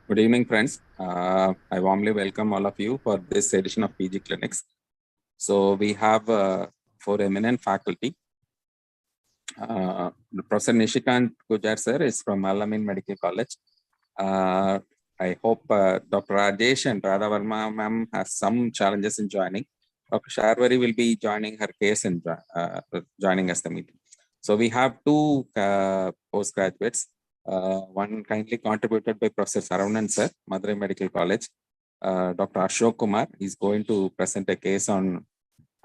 Good evening, friends. I warmly welcome all of you for this edition of PG Clinics. So we have four eminent faculty. Professor Nishikant Gujar sir is from Al-Amin Medical College. I hope Dr. Rajesh and Radha Verma ma'am has some challenges in joining. Dr. Sharwari will be joining her case and joining us the meeting. So we have two postgraduates. One kindly contributed by Professor Saravanan sir, Madurai Medical College. Dr. Ashok Kumar is going to present a case on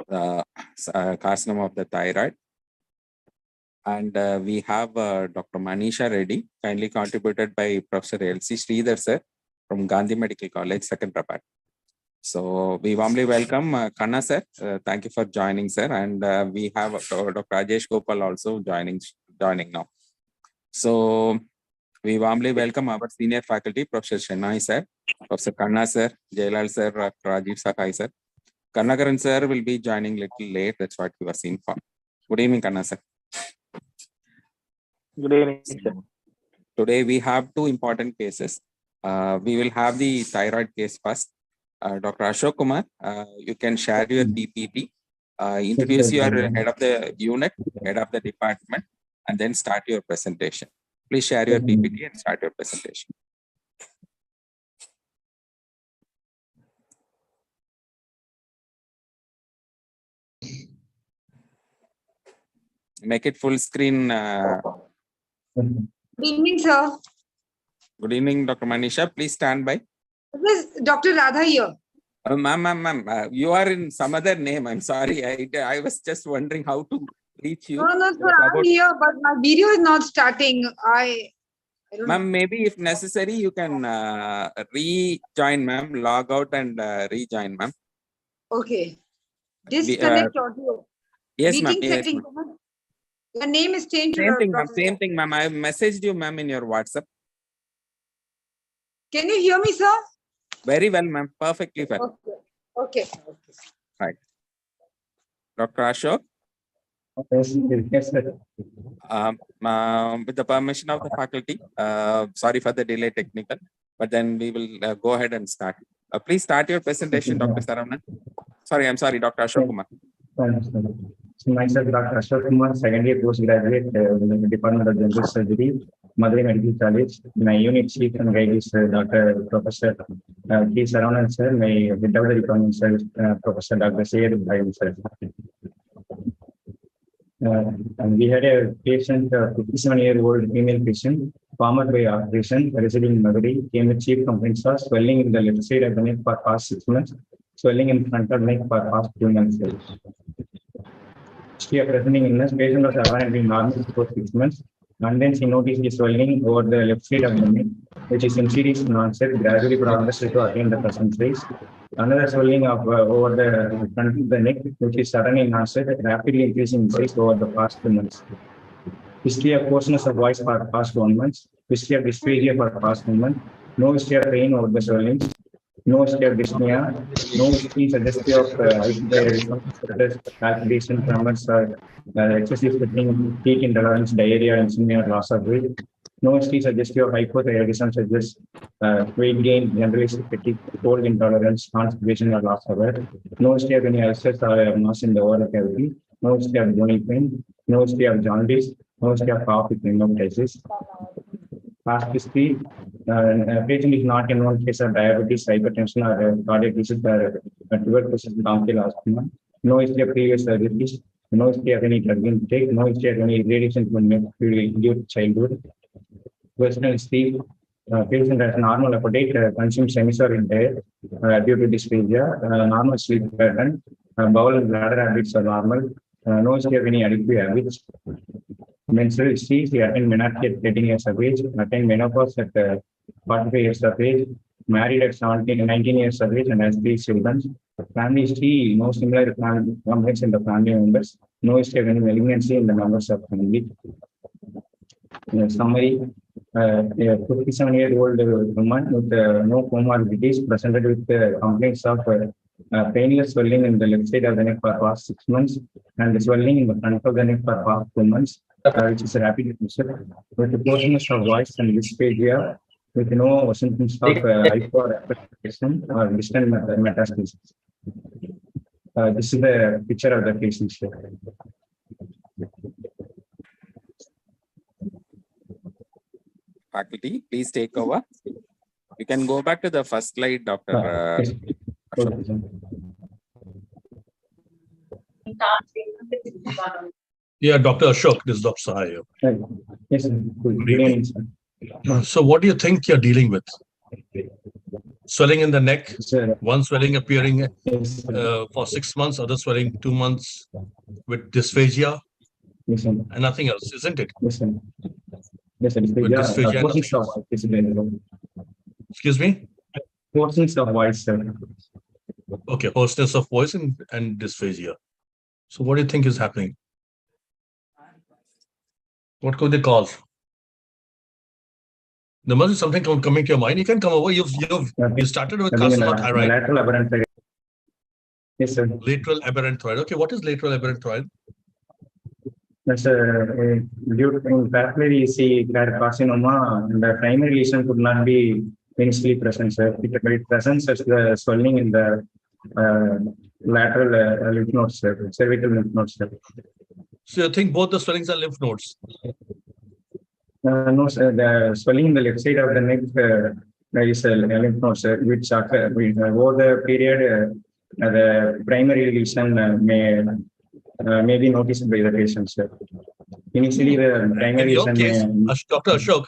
carcinoma of the thyroid. And we have Dr. Manisha Reddy, kindly contributed by Professor L.C. Sridhar sir from Gandhi Medical College, Secunderabad. So we warmly welcome Kanna sir. Thank you for joining, sir. And we have Dr. Rajesh Gopal also joining now. So we warmly welcome our senior faculty, Professor Chennai sir, Professor Kanna sir, Jailal sir, Rajiv Sakai sir. Kannagaran sir will be joining little late. That's what we were seeing for. Good evening, Kanna sir. Good evening, sir. Today we have two important cases. We will have the thyroid case first. Dr. Ashok Kumar, you can share your PPT, introduce your head of the unit, head of the department, and then start your presentation. Please share your PPT and start your presentation. Make it full screen. Good evening, sir. Good evening, Dr. Manisha. Please stand by. This is Dr. Radha here. Ma'am, you are in some other name. I'm sorry. I was just wondering how to reach you. No, sir, I'm here, but my video is not starting. Ma'am, maybe if necessary, you can rejoin, ma'am. Log out and rejoin, ma'am. Okay. Disconnect audio. Yes, ma'am. Meeting Yes, setting. Your name is changed. Same thing, ma'am. I messaged you, ma'am, in your WhatsApp. Can you hear me, sir? Very well, ma'am. Perfectly well. Okay. Right. Dr. Ashok? Yes, sir. With the permission of the faculty, sorry for the delay technical, but then we will go ahead and start. Please start your presentation, Dr. Saravanan. I'm sorry, Dr. Ashok Kumar. So myself, Dr. Ashok Kumar, second year postgraduate in the Department of General Surgery, Madurai Medical College. My unit chief and guide is Dr. Professor T. Saravanan sir. My head of the department sir, Professor Dr. Sayed Ibrahim sir. And we had a patient, 57-year-old female patient, formed by operation, residing in Madurai, came with chief complaints of swelling in the left side of the neck for past 6 months, swelling in front of the neck for past 2 months. She was presenting illness, patient was apparently normal for 6 months, and then she noticed the swelling over the left side of the neck, which is insidious in onset, gradually progressed to attain the present size. Another swelling of over the front of the neck, which is sudden in onset, rapidly increasing in size over the past 2 months. History of hoarseness of voice for past 1 month. History of dysphagia for past 1 month. No history of pain over the swelling. No history of dyspnea. No history suggestive of hypothyroidism, such as palpitation, tremors, excessive sweating, heat intolerance, diarrhea, insomnia, loss of weight. No history suggestive of hypothyroidism, such as weight gain, generalized fatigue, cold intolerance, constipation, or loss of weight. No history of any ulcers or mass in the oral cavity. No history of joint pain. No history of jaundice. No history of cough with pneumoctasis. Past history, patient is not in one case of diabetes, hypertension, or cardiac disease, or tuberculosis, bronchial asthma. No history of previous surgeries. No history of any drug intake. No history of any radiation to childhood. Personal history, patient has normal appetite, consumes semi-solid diet due to dysphagia, normal sleep pattern, bowel and bladder habits are normal. No history of any addictive habits. Menstrual history, she attained menarche at 13 years of age, attained menopause at 45 years of age, married at 19 years of age, and has 3 children. Family history, no similar complaints in the family members, no history of any malignancy in the members of family. Summary, a 57-year-old woman with no comorbidities presented with complaints of painless swelling in the left side of the neck for past 6 months and the swelling in the front of the neck for past 2 months, which is a rapid episode with the hoarseness of voice and dysphagia, with no symptoms of hypertension or distant metastasis. This is the picture of the patient. Faculty, please take over. You can go back to the first slide, Dr. Yes. Ashok. Yeah, Dr. Ashok, this is Dr. Sahai. Yes, sir. Good evening, sir. So what do you think you're dealing with? Swelling in the neck, Sir, one swelling appearing yes, sir. for 6 months, other swelling 2 months with dysphagia Yes, sir. and nothing else, isn't it? Yes, sir. Yes, sir. With dysphagia and nothing else. Excuse me? Portions of voice, sir. Okay, hoarseness of voice and dysphagia. So what do you think is happening? What could they cause? There must be something coming to your mind. You can come over. You started with carcinoma thyroid. Lateral aberrant thyroid. Yes, sir. Lateral aberrant thyroid. Okay, what is lateral aberrant thyroid? Yes, sir. Due to papillary carcinoma, the primary lesion could not be initially present, sir. It presents as the swelling in the lateral lymph nodes, sir, cervical lymph nodes, sir. So you think both the swellings are lymph nodes? No, sir. The swelling in the left side of the neck is a lymph node, sir, which over the period, the primary lesion may be noticed by the patient, sir. Initially, the primary in your case, lesion Dr. Ashok,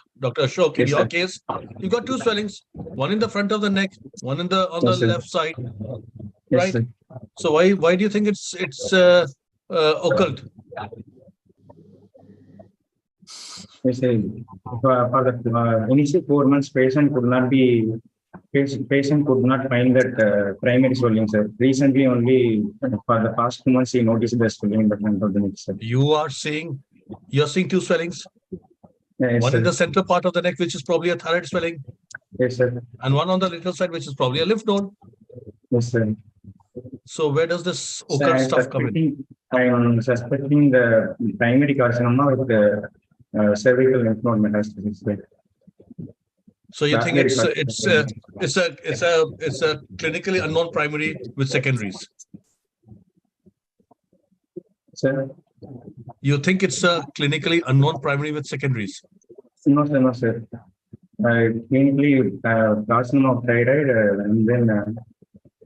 in Yes, your sir. case, you got two swellings, one in the front of the neck, one on the Yes, sir. left side. Yes, Right. sir. So why do you think it's occult? Yes, sir. For the initial 4 months, patient could not find that primary swelling, sir. Recently, only for the past 2 months, he noticed the swelling in the front of the neck, sir. You're seeing two swellings, Yes, one sir. in the center part of the neck, which is probably a thyroid swelling, Yes, sir. and one on the lateral side, which is probably a lymph node. Yes, sir. So where does this Sir, occult stuff come in? I am suspecting the primary carcinoma with the cervical lymph node metastasis, sir. So you think Primary it's carcinoma. a clinically unknown primary with secondaries? Sir? You think it's a clinically unknown primary with secondaries? No, sir, no, sir. Clinically, carcinoma of thyroid, and then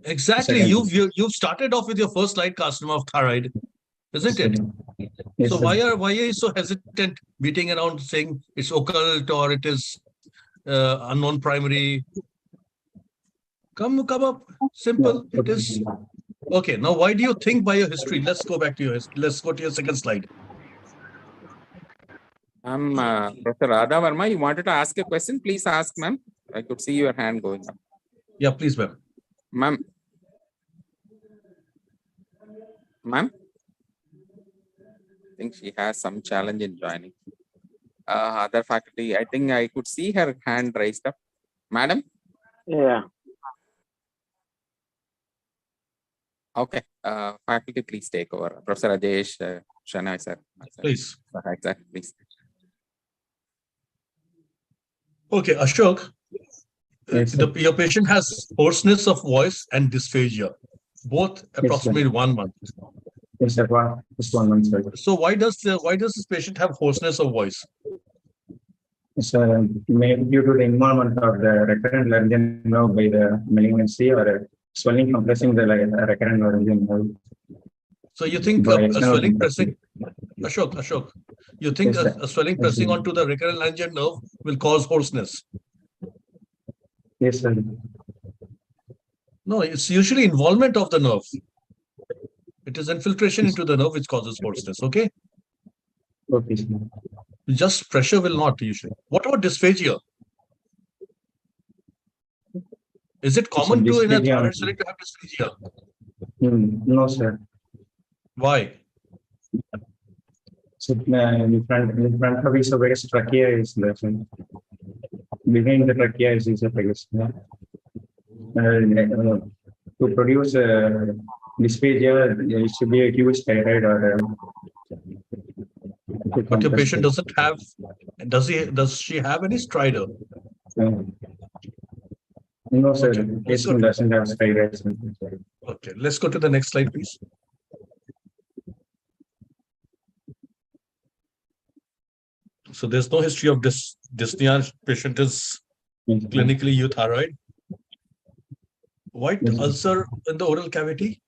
Exactly. secondary. You've started off with your first slide, carcinoma of thyroid, isn't it? Yes, So sir. why are you so hesitant, beating around saying it's occult or it is unknown primary? Come up. Simple. It is. Okay. Now, why do you think by your history? Let's go back to your history. Let's go to your second slide. Professor Radha Verma, you wanted to ask a question? Please ask, ma'am. I could see your hand going up. Yeah, please, ma'am. Ma'am. Ma'am? I think she has some challenge in joining. Other faculty, I think I could see her hand raised up. Madam? Yeah. Okay. Faculty, please take over. Professor Rajesh, Shana, sir. Please. Hi, sir, please. Okay, Ashok. Yes, sir. Your patient has hoarseness of voice and dysphagia, both approximately 1 month. Yes, sir. Just 1 month, sir. So why does this patient have hoarseness of voice? So, maybe due to the involvement of the recurrent laryngeal nerve by the malignancy or swelling compressing the recurrent laryngeal nerve. So you think By a external swelling compression. pressing, Ashok, you think Yes, sir. a swelling Yes, pressing sir. onto the recurrent laryngeal nerve will cause hoarseness? Yes, sir. No, it's usually involvement of the nerve. It is infiltration into the nerve which causes hoarseness. Okay, Okay, sir. just pressure will not usually. What about dysphagia? Is it common to in a dysphagia. thyroid swelling to have dysphagia? No, sir. Why? So, in front of esophagus, trachea is there, sir. Behind the trachea is esophagus. To produce dysphagia, it should be a huge thyroid or. But your patient doesn't have. Does she have any stridor? No, sir. Okay, let's Patient go. doesn't have thyroid symptoms. Okay, let's go to the next slide, please. So there's no history of this dyspnea. Patient is clinically euthyroid. White ulcer in the oral cavity.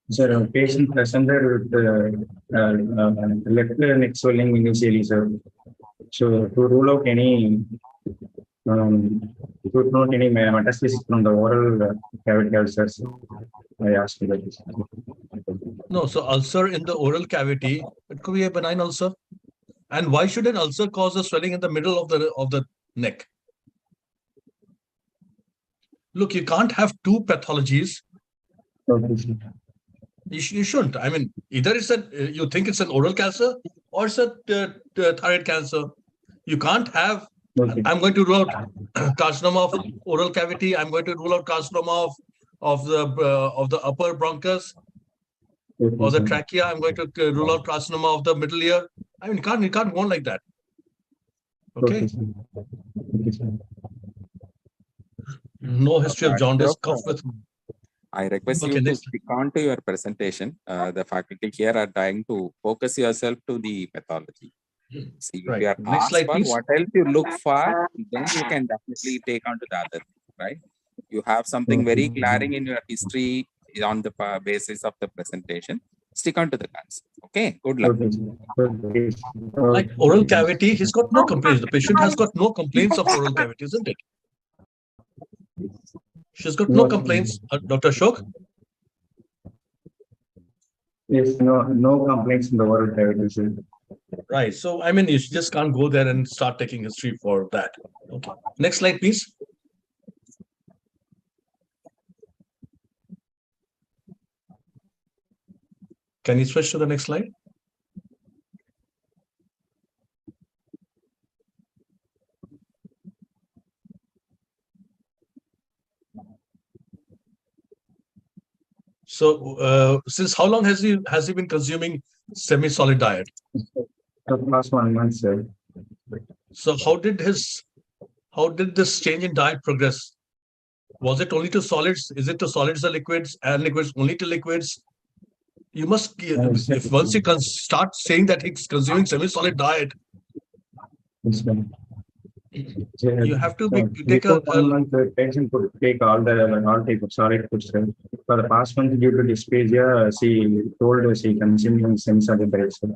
Sir, a patient presented with left neck swelling initially, sir. So to rule out any metastasis from the oral cavity ulcers, I asked you that. No, so ulcer in the oral cavity, it could be a benign ulcer. And why should an ulcer cause a swelling in the middle of the neck? Look, you can't have two pathologies. You shouldn't. I mean, either it's you think it's an oral cancer or it's a thyroid cancer. You can't have. Okay. I'm going to rule out carcinoma of oral cavity. I'm going to rule out carcinoma of the upper bronchus or the trachea. I'm going to rule out carcinoma of the middle ear. I mean, you can't go on like that. Okay. No history of jaundice, cough with. I request Okay, you to next. stick on to your presentation. The faculty here are trying to focus yourself to the pathology. See, if Right. you are Next asked slide, for please. what else you look for, then you can definitely take on to the other thing, right? You have something very glaring in your history on the basis of the presentation. Stick on to the concept. Okay, good luck. Like oral cavity, he's got no complaints. The patient has got no complaints of oral cavity, isn't it? She's got no complaints, Dr. Ashok. Yes, no complaints in the oral cavity, sir. Right. So, I mean, you just can't go there and start taking history for that. Okay. Next slide, please. Can you switch to the next slide? So, since how long has he been consuming semi-solid diet? The last 1 month, sir. So, how did this change in diet progress? Was it only to solids? Is it to solids or liquids, and liquids only to liquids? You must, if once you can start saying that he's consuming semi-solid diet, you have to take Before 1 month, the patient could take all type of solid foods, sir. For the past month, due to dysphagia, she told us she consuming semi-solid diet, sir.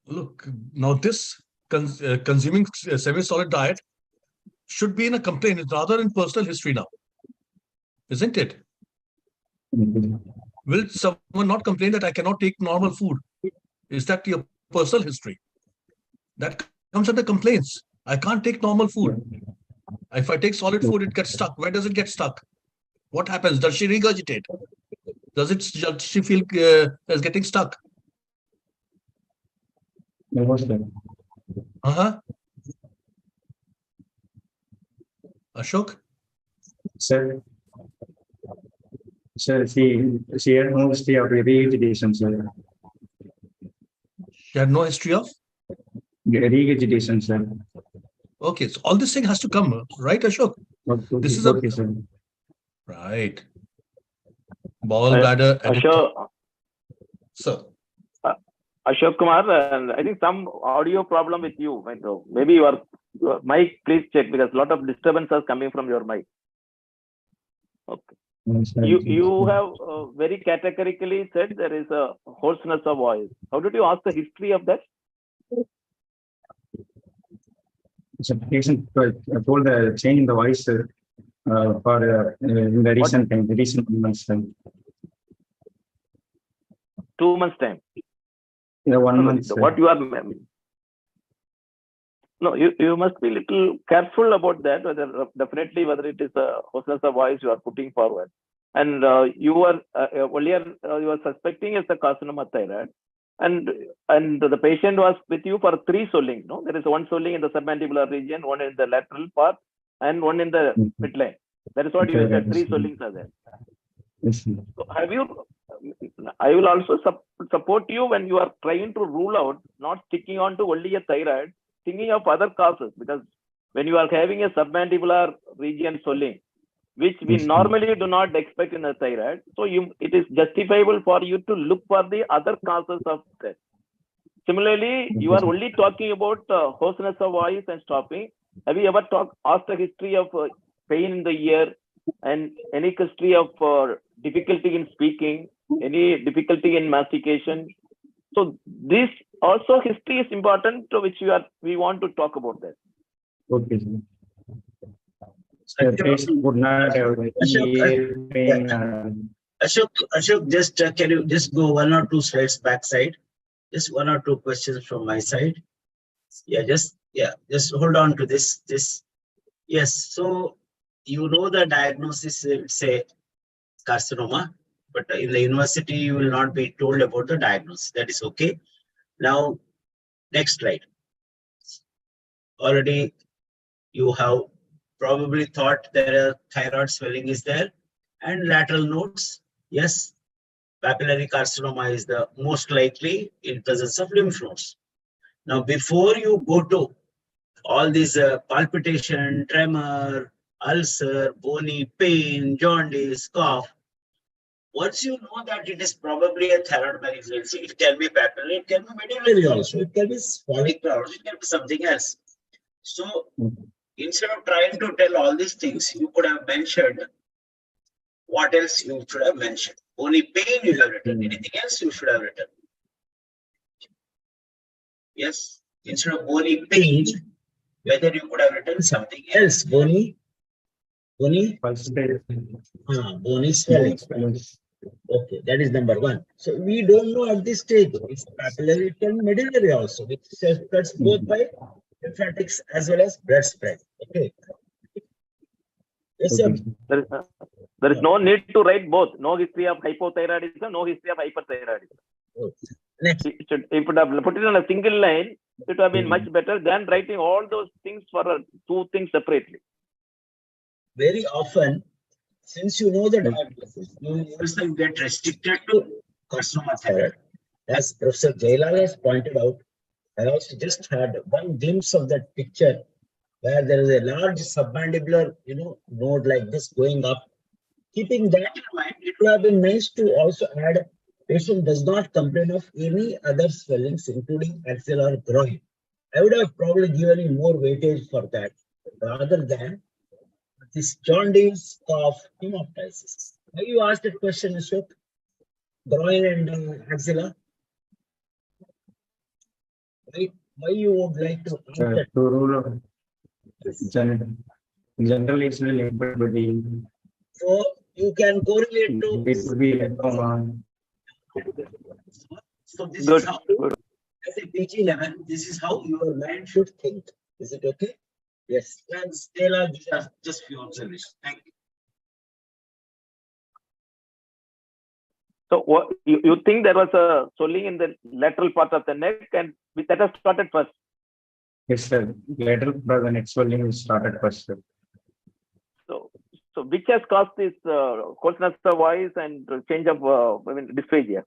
Look, now this consuming semi-solid diet should be in a complaint rather than personal history now, isn't it? Will someone not complain that I cannot take normal food? Is that your personal history? That comes under complaints. I can't take normal food. If I take solid food, it gets stuck. Where does it get stuck? What happens? Does she regurgitate? Does she feel as getting stuck? Ashok? Sir, she had no history of regurgitation, sir. She had no history of? Regurgitation, sir. Okay, so all this thing has to come, right, Ashok? This is okay, sir. Right. Bowel bladder. Ashok, Sir. Ashok Kumar, and I think some audio problem with you. Maybe your mic, please check, because a lot of disturbances coming from your mic. Okay. You have very categorically said there is a hoarseness of voice. How did you ask the history of that? So patient told the change in the voice for in the recent months. 2 months time. Yeah, 1 month. What you are? No, you must be little careful about that. Whether it is a hoarseness of voice you are putting forward, and you were earlier you were suspecting as a carcinoma thyroid, and the patient was with you for 3 swelling. No, there is one swelling in the submandibular region, one in the lateral part, and one in the midline. That is what you said. 3 swellings are there. So have you? I will also support you when you are trying to rule out, not sticking on to only a thyroid. thinking of other causes, because when you are having a submandibular region swelling, which we normally do not expect in a thyroid, so it is justifiable for you to look for the other causes of that. Similarly, you are only talking about hoarseness of voice and stopping. Have you ever asked a history of pain in the ear and any history of difficulty in speaking, any difficulty in mastication? So this also history is important, to which we want to talk about that. Okay, sir. The patient would not have ear pain. Ashok, just can you just go 1 or 2 slides backside? Just 1 or 2 questions from my side. Just hold on to this. Yes, so you know the diagnosis, say carcinoma, but in the university you will not be told about the diagnosis. That is okay. Now, next slide. Already you have probably thought there are thyroid swelling is there and lateral nodes. Yes, papillary carcinoma is the most likely in presence of lymph nodes. Now, before you go to all these palpitation, tremor, ulcer, bony pain, jaundice, cough, once you know that it is probably a thyroid malignancy, it can be papillary, it can be medullary also, it can be follicular, it can be something else. So, instead of trying to tell all these things, you could have mentioned what else you should have mentioned. Only pain you have written. Anything else you should have written. Yes, instead of bony pain, whether you could have written something else. Bony swelling. Okay, that is number 1. So we don't know at this stage. It's papillary, it can be medullary also, which spreads both by lymphatics as well as blood spread. Okay. Yes, sir. There is no need to write both. No history of hypothyroidism, no history of hyperthyroidism. Okay. Next. If it would have put it on a single line, it would have been much better than writing all those things for 2 things separately. Very often, since you know the diagnosis, you yourself get restricted to carcinoma thyroid. As Professor Jailal has pointed out, I also just had one glimpse of that picture where there is a large submandibular, node like this going up. Keeping that in mind, it would have been nice to also add patient does not complain of any other swellings, including axilla or groin. I would have probably given you more weightage for that, rather than this jaundice, cough, hemoptysis. Have you asked that question, Ashok? Groin and axilla? Why you would like to ask that? To rule of generally it's linked with the. So you can correlate to. It would be lymphoma. So this is how, as a PG level, this is how your mind should think. Is it okay? Yes. And Stella, just few observations. Thank you. So what you think there was a swelling in the lateral part of the neck, and that has started first? Yes, sir. Lateral the neck swelling is started first, sir. So which has caused this coarseness of voice and change of dysphagia?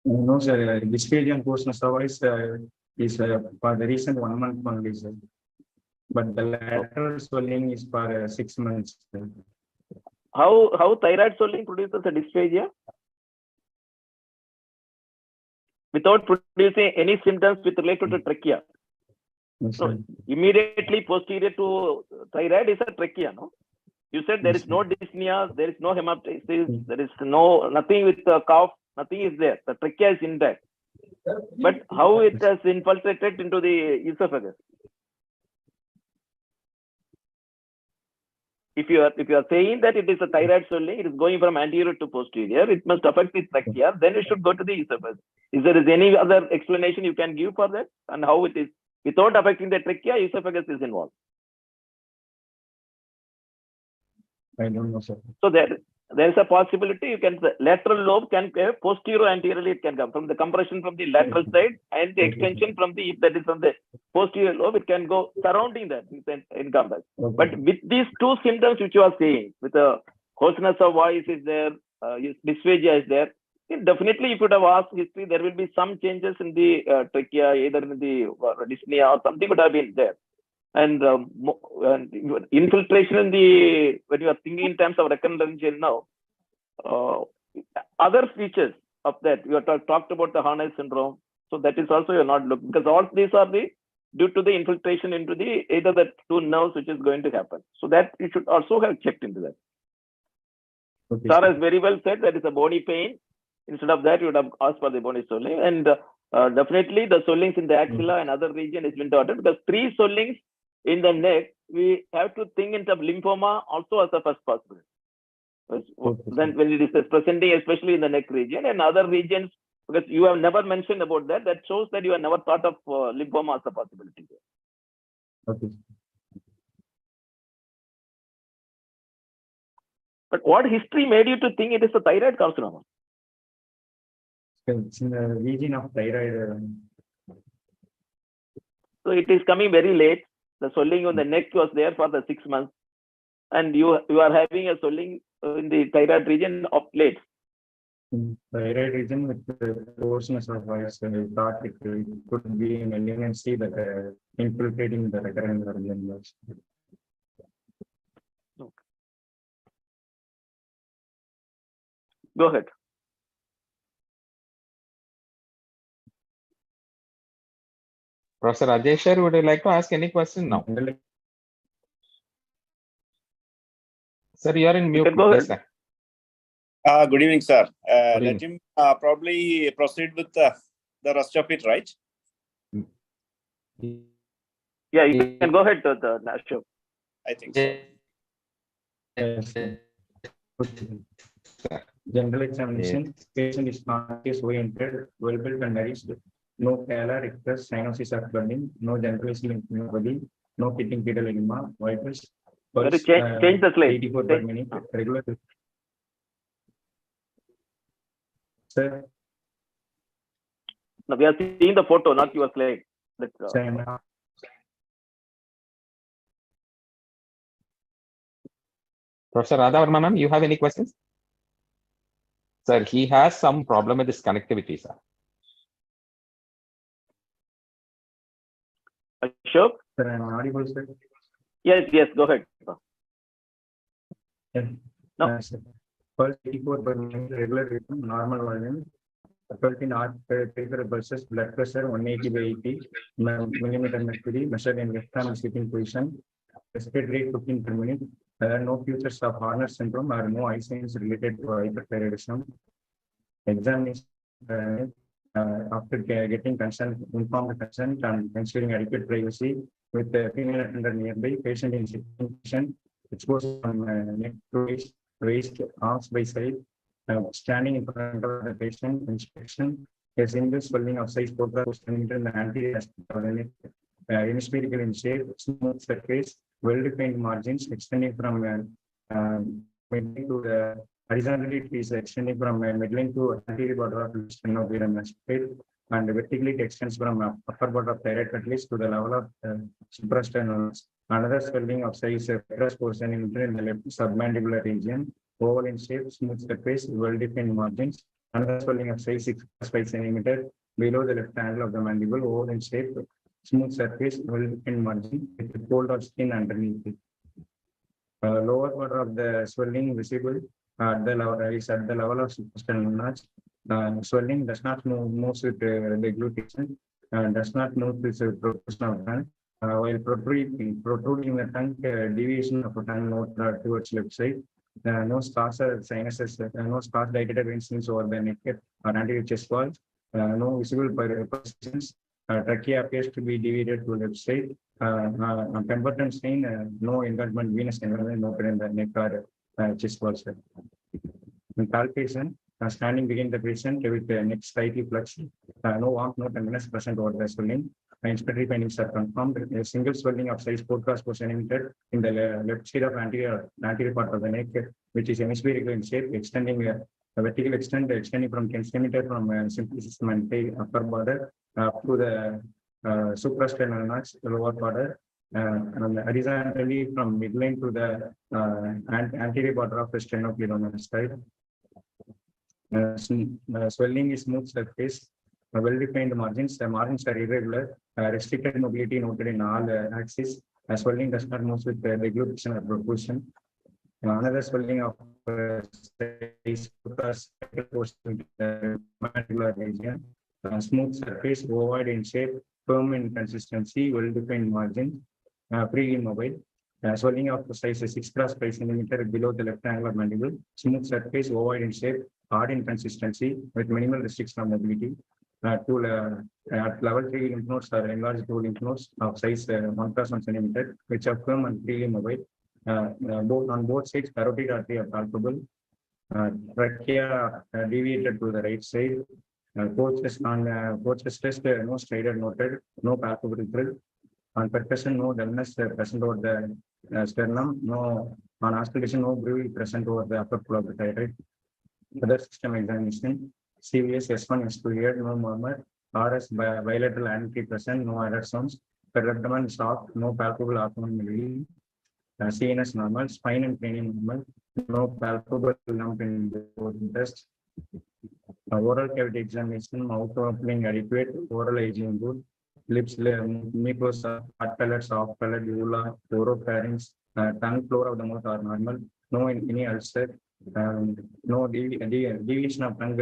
No, sir. Dysphagia and coarseness of voice is for the recent 1 month only, sir. But the lateral swelling is for 6 months. Sir. How thyroid swelling produces a dysphagia without producing any symptoms with related to trachea? Yes, So immediately posterior to thyroid is a trachea, no? You said there is no dyspnea, there is no hemoptysis, there is nothing with the cough, nothing is there. The trachea is intact. But how it has infiltrated into the esophagus? If you are saying that it is a thyroid swelling, it is going from anterior to posterior, it must affect the trachea, then it should go to the esophagus. Is there any other explanation you can give for that, and how it is without affecting the trachea, esophagus is involved? I don't know, sir. So there is a possibility you can lateral lobe can posterior anteriorly it can come from the compression from the lateral side, and the extension from the, if that is from the posterior lobe, it can go surrounding that in compass. Okay. But with these 2 symptoms which you are saying, with the hoarseness of voice is there, dysphagia is there, Definitely, if you would have asked history, there will be some changes in the trachea, either in the dyspnea or something would have been there. And infiltration in the, when you are thinking in terms of recurrent laryngeal now, other features of that, you have talked about the Harness syndrome. So that is also you're not looking, because all these are the due to the infiltration into the either the two nerves which is going to happen. So that you should also have checked into that. Okay, Sir has very well said that is a bony pain. Instead of that, you would have asked for the bony swelling. And definitely the swellings in the axilla and other region is been noted, because 3 swellings in the neck, we have to think into lymphoma also as a first possibility. Then when it is presenting, especially in the neck region and other regions, because you have never mentioned about that, that shows that you have never thought of lymphoma as a possibility. Okay. But what history made you to think it is a thyroid carcinoma? It's in the region of thyroid. So it is coming very late. The swelling on the neck was there for the 6 months, and you are having a swelling in the thyroid region of late. Thyroid region with the coarseness of voice, thought it could be malignancy that infiltrating the recurrent laryngeal. Go ahead. Professor Ajay, would you like to ask any question now? Sir, you are in mute. can go Yes, ahead. sir. Good evening, sir. Good Let him probably proceed with the rest of it, right? Yeah, you can go ahead to the Ashok. I think so. Yes. General examination, patient is conscious, oriented, well built and nourished. No pallor, rectus, cyanosis of burning, no generalized lymphopathy, no pitting pedal edema, vitals. Change the slide. 84 per minute, regular. Sir, No, we are seeing the photo, not your slide. Professor Radhavarma, ma'am, you have any questions? Sir, he has some problem with his connectivity, sir. Ashok? Sir, I'm audible, sir. Yes, go ahead. Yes. No. Pulse 84 per minute, regular rhythm, normal volume. 13 heart peripheral pulses, blood pressure 180 by 80 millimeter mercury, measured in left arm sitting position. Respiratory rate 15 per minute. There are no features of Harness syndrome or no eye signs related to hyperthyroidism. Examination after getting consent, informed consent and ensuring adequate privacy with the female attendant nearby, patient in sitting position, exposed from neck to waist, arms by side, standing in front of the patient, inspection, a single swelling of size 4 centimeter in the anterior aspect of the neck, hemispherical in shape, smooth surface, well-defined margins extending from midline to the horizontally it is extending from midline to anterior border of sternocleidomastoid aspect, and vertically it extends from upper border of thyroid cartilage to the level of suprasternal. Another swelling of size 4 centimeter in the left submandibular region, oval in shape, smooth surface, well-defined margins. Another swelling of size 6.5 centimeter below the left angle of the mandible, oval in shape, smooth surface, well-defined margin with a fold of skin underneath it. Lower border of the swelling visible at the level is at the level of suprasternal notch. Swelling does not move with deglutition, does not move with proportion of tongue. While protruding the tongue, deviation of the tongue not towards left side. No sparse sinuses, no sparse dilated veins over the neck or anterior chest wall. No visible persistency. Trachea appears to be deviated to left side. Pemberton stain, no engulfment, venous engulfment open in the neck or chest wall. In palpation, standing behind the patient with the neck slightly flexed, no warmth, no tenderness present over the swelling. Inspectory findings are confirmed. A single swelling of size 4 centimeter in the left side of anterior part of the neck, which is hemispherical in shape, extending a vertical extending from 10 centimeter from symphysis and upper border up to the suprasternal notch, lower border, and horizontally from midline to the anterior border of the sternocleidomastoid. Swelling is smooth surface, well-defined margins. The margins are irregular. Restricted mobility noted in all axes. Swelling does not move with deglutition or propulsion. Another swelling of size mandibular region. Smooth surface, ovoid in shape, firm in consistency, well-defined margin, freely mobile. Swelling of size 6x5 cm below the left angular mandible. Smooth surface, ovoid in shape, hard in consistency, with minimal restriction of mobility. At level 3 lymph nodes are enlarged to lymph nodes of size 1x1 cm, which are firm and freely mobile. On both sides, carotid artery are palpable. Trachea deviated to the right side. Coach's test, no stridor noted, no palpable thrill. On percussion, no dullness present over the sternum. No, on auscultation, no bruit present over the upper pool of the thyroid. Other system examination, CVS S1, S2 here, no murmur. RS bilateral anarchy present, no other sounds. Perabdomen soft, no palpable abdomen. CNS normal, spine and cranium normal, no palpable lump in the breast. Oral cavity examination, mouth opening adequate, oral aging good, lips, mucosa, hard colored, soft colored, uvula, oropharynx, tongue, floor of the mouth are normal, no any ulcer, no deviation of tongue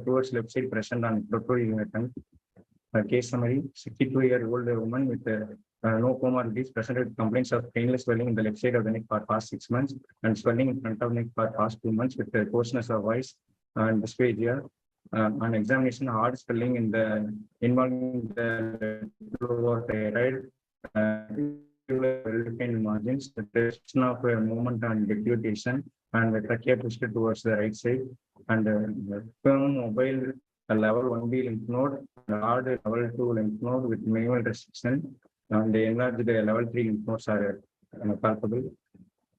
towards left side present on protruding tongue. Case summary: 62-year-old woman with no comorbidities presented with complaints of painless swelling in the left side of the neck for past 6 months and swelling in front of neck for past 2 months with coarseness of voice and dysphagia. On examination, hard swelling involving the lower thyroid, well-defined margins, the direction of movement and deglutition, and the trachea twisted towards the right side, and firm mobile level 1B lymph node, hard level 2 lymph node with minimal restriction, and the enlarged level 3 lymph nodes are palpable.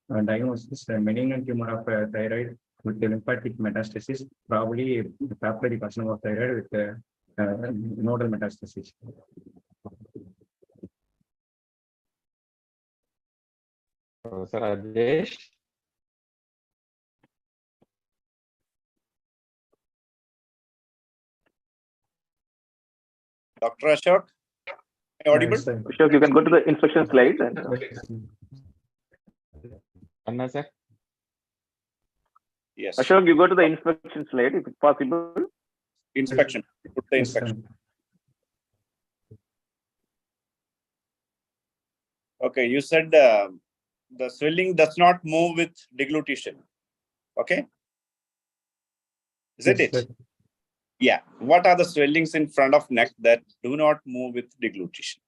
Diagnosis: malignant tumor of thyroid with the lymphatic metastasis, probably papillary carcinoma of thyroid with nodal metastasis. Professor Rajesh. Dr. Ashok, audible? Ashok, you can go to the inspection slide. And, Anna sir. Yes. Ashok, you go to the inspection slide if it's possible. Inspection. Put the inspection. Okay, you said the swelling does not move with deglutition. Okay. Isn't it? Yeah. What are the swellings in front of neck that do not move with deglutition?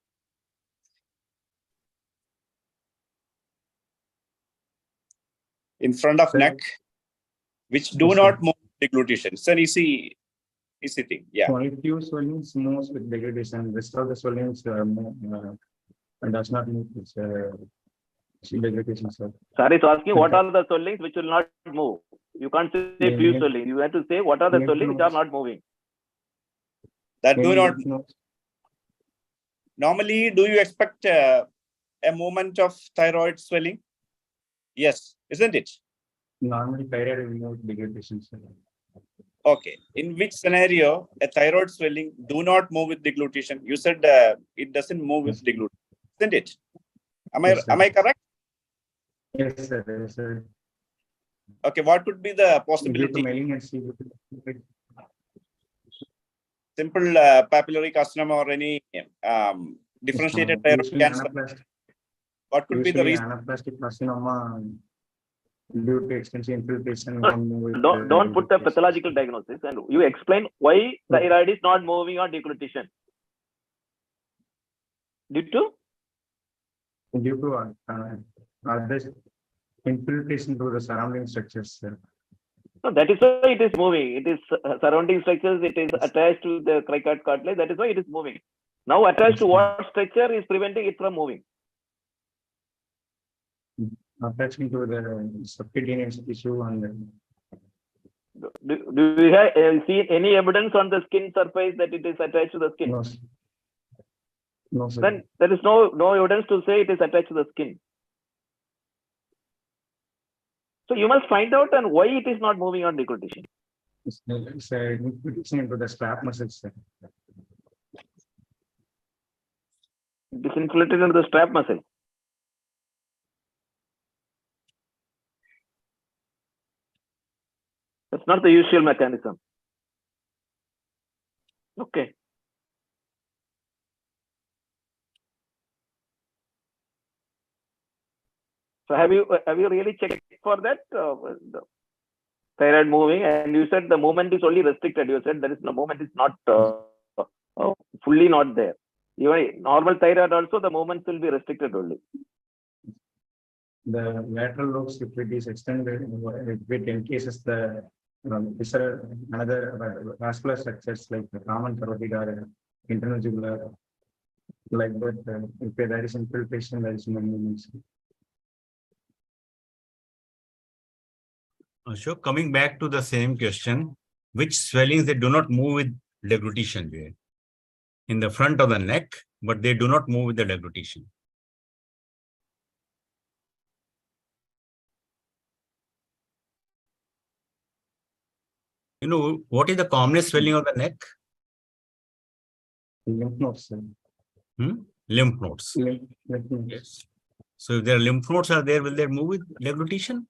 In front of neck, which do not move with deglutition. It's an easy thing. Yeah. Only few swellings moves with degradation. Rest of the swellings does not move with degradation. Sorry, so asking what are the swellings which will not move? You can't say few swellings. You have to say what are the swellings which are not moving. That do not. Normally, do you expect a movement of thyroid swelling? Yes, isn't it? Normally, thyroid will move degradation. Okay. In which scenario a thyroid swelling do not move with deglutition? You said it doesn't move with deglutition, isn't it? Am I correct? Yes, sir. Yes, sir. Okay. What could be the possibility? Simple papillary carcinoma or any differentiated thyroid cancer. What could be the reason? Anaplastic carcinoma due to extensive infiltration. Don't put the pathological diagnosis, and you explain why thyroid is not moving on deglutition. Due to this infiltration through the surrounding structures. Sir. No, that is why it is moving. It is surrounding structures. It is attached to the cricoid cartilage. That is why it is moving. Now, attached to what structure is preventing it from moving? Attaching to the subcutaneous tissue and. Do you have see any evidence on the skin surface that it is attached to the skin? No, no, sir. Then there is no evidence to say it is attached to the skin. So you must find out and why it is not moving on deglutition. It's infiltration into the strap muscles, sir. It is infiltrated into the strap muscle. That's not the usual mechanism. Okay. So have you really checked for that? The thyroid moving, and you said the movement is only restricted. You said there is no movement is not fully not there. Even normal thyroid also the movements will be restricted only. The lateral lobes, if it is extended, it encases the visceral, another vascular structures like the common carotid or internal jugular, like that. If there is infiltration, there is no movement. So coming back to the same question, which swellings they do not move with deglutition there? In the front of the neck, but they do not move with the deglutition. You know, what is the commonest swelling of the neck? Lymph nodes, sir. Lymph nodes. Lymph nodes. Yes. So if their lymph nodes are there, will they move with deglutition?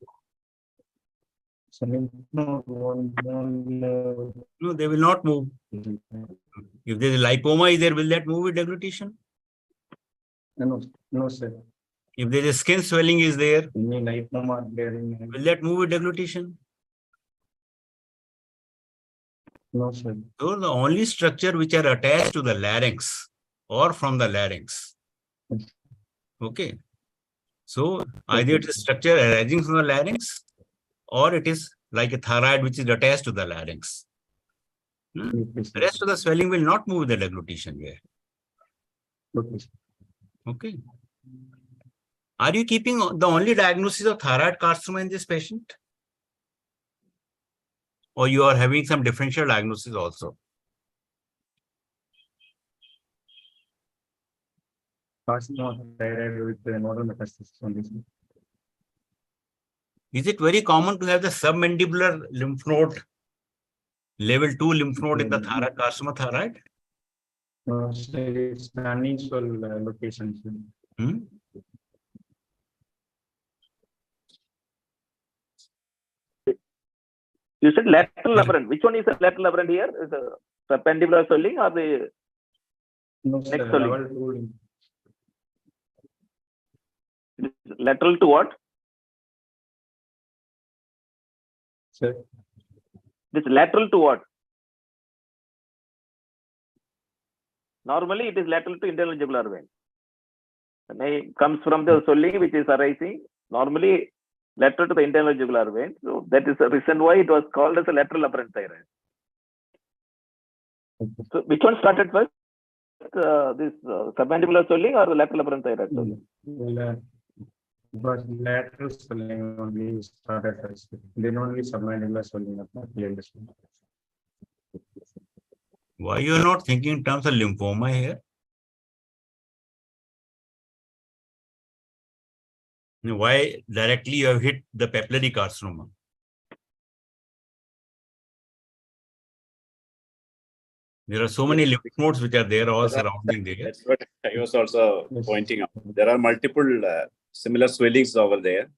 So lymph node No, they will not move. If there is lipoma is there, will that move with deglutition? no, sir. If there is skin swelling is there, Any lipoma there in will that move with deglutition? no, sir. So the only structure which are attached to the larynx or from the larynx. Okay. So either it is structure arising from the larynx or it is like a thyroid which is attached to the larynx. The rest of the swelling will not move with the deglutition here. Okay. Are you keeping the only diagnosis of thyroid carcinoma in this patient? Or you are having some differential diagnosis also? Carcinoma thyroid with the nodal metastasis on this. Is it very common to have the submandibular lymph node, level 2 lymph node in the thyroid carcinoma thyroid? No, it's unusual locations. You said lateral aberrant. Which one is the lateral aberrant here? Is the perpendicular swelling or the No, neck sir, swelling? level 2. Lateral to what? Sir, This lateral to what? Normally, it is lateral to internal jugular vein. The name comes from the swelling which is arising. Normally, lateral to the internal jugular vein. So that is the reason why it was called as a lateral aberrant thyroid. So which one started first? This submandibular swelling or the lateral aberrant thyroid swelling? but lateral swelling only started first. Then only submandibular swelling appeared. Why you are not thinking in terms of lymphoma here? Why directly you have hit the papillary carcinoma? There are so many lymph nodes which are there all surrounding there. That's what I was also pointing out. There are multiple similar swellings over there.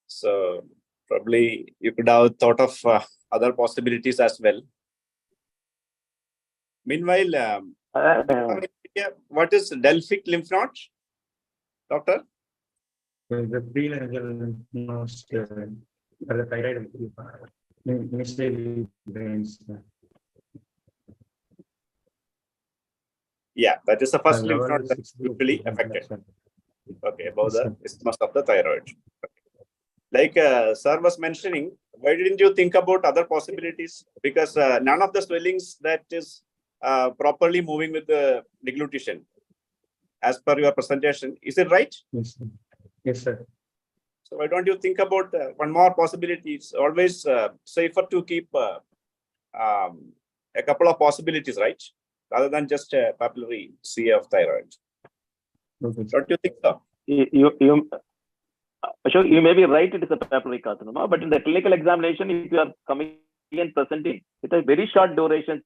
So probably you could have thought of other possibilities as well. Meanwhile, what is Delphic lymph node, doctor? The prelaryngeal lymph nodes, the thyroid initially drains. Yeah, that is the first lymph node that is usually affected. Okay, about the isthmus of the thyroid. Okay. Like sir was mentioning, why didn't you think about other possibilities? Because none of the swellings that is properly moving with the deglutition, as per your presentation, is it right? Yes, sir. Yes, sir. So why don't you think about one more possibility? It's always safer to keep a couple of possibilities, right? Rather than just a papillary CA of thyroid. Okay. Don't you think so? Ashok, you may be right, it is a papillary carcinoma, but in the clinical examination, if you are coming and presenting with a very short duration,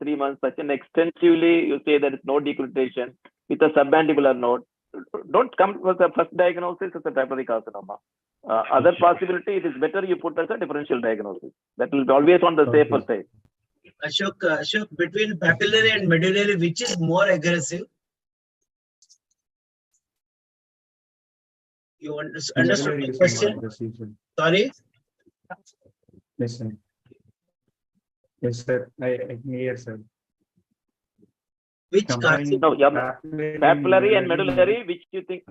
3 months, such an extensively, you say there is no declutation with a submandibular node, don't come with the first diagnosis as a papillary carcinoma. Other possibility, it is better you put as a differential diagnosis. That will be always on the safer side. Ashok, between papillary and medullary, which is more aggressive? You understood Medullary the is question? more aggressive, sir. Sorry? Yes, sir. Yes, sir. I hear, sir. Which Comparing carcinoma? No, yeah, papillary papillary and medullary, which you think?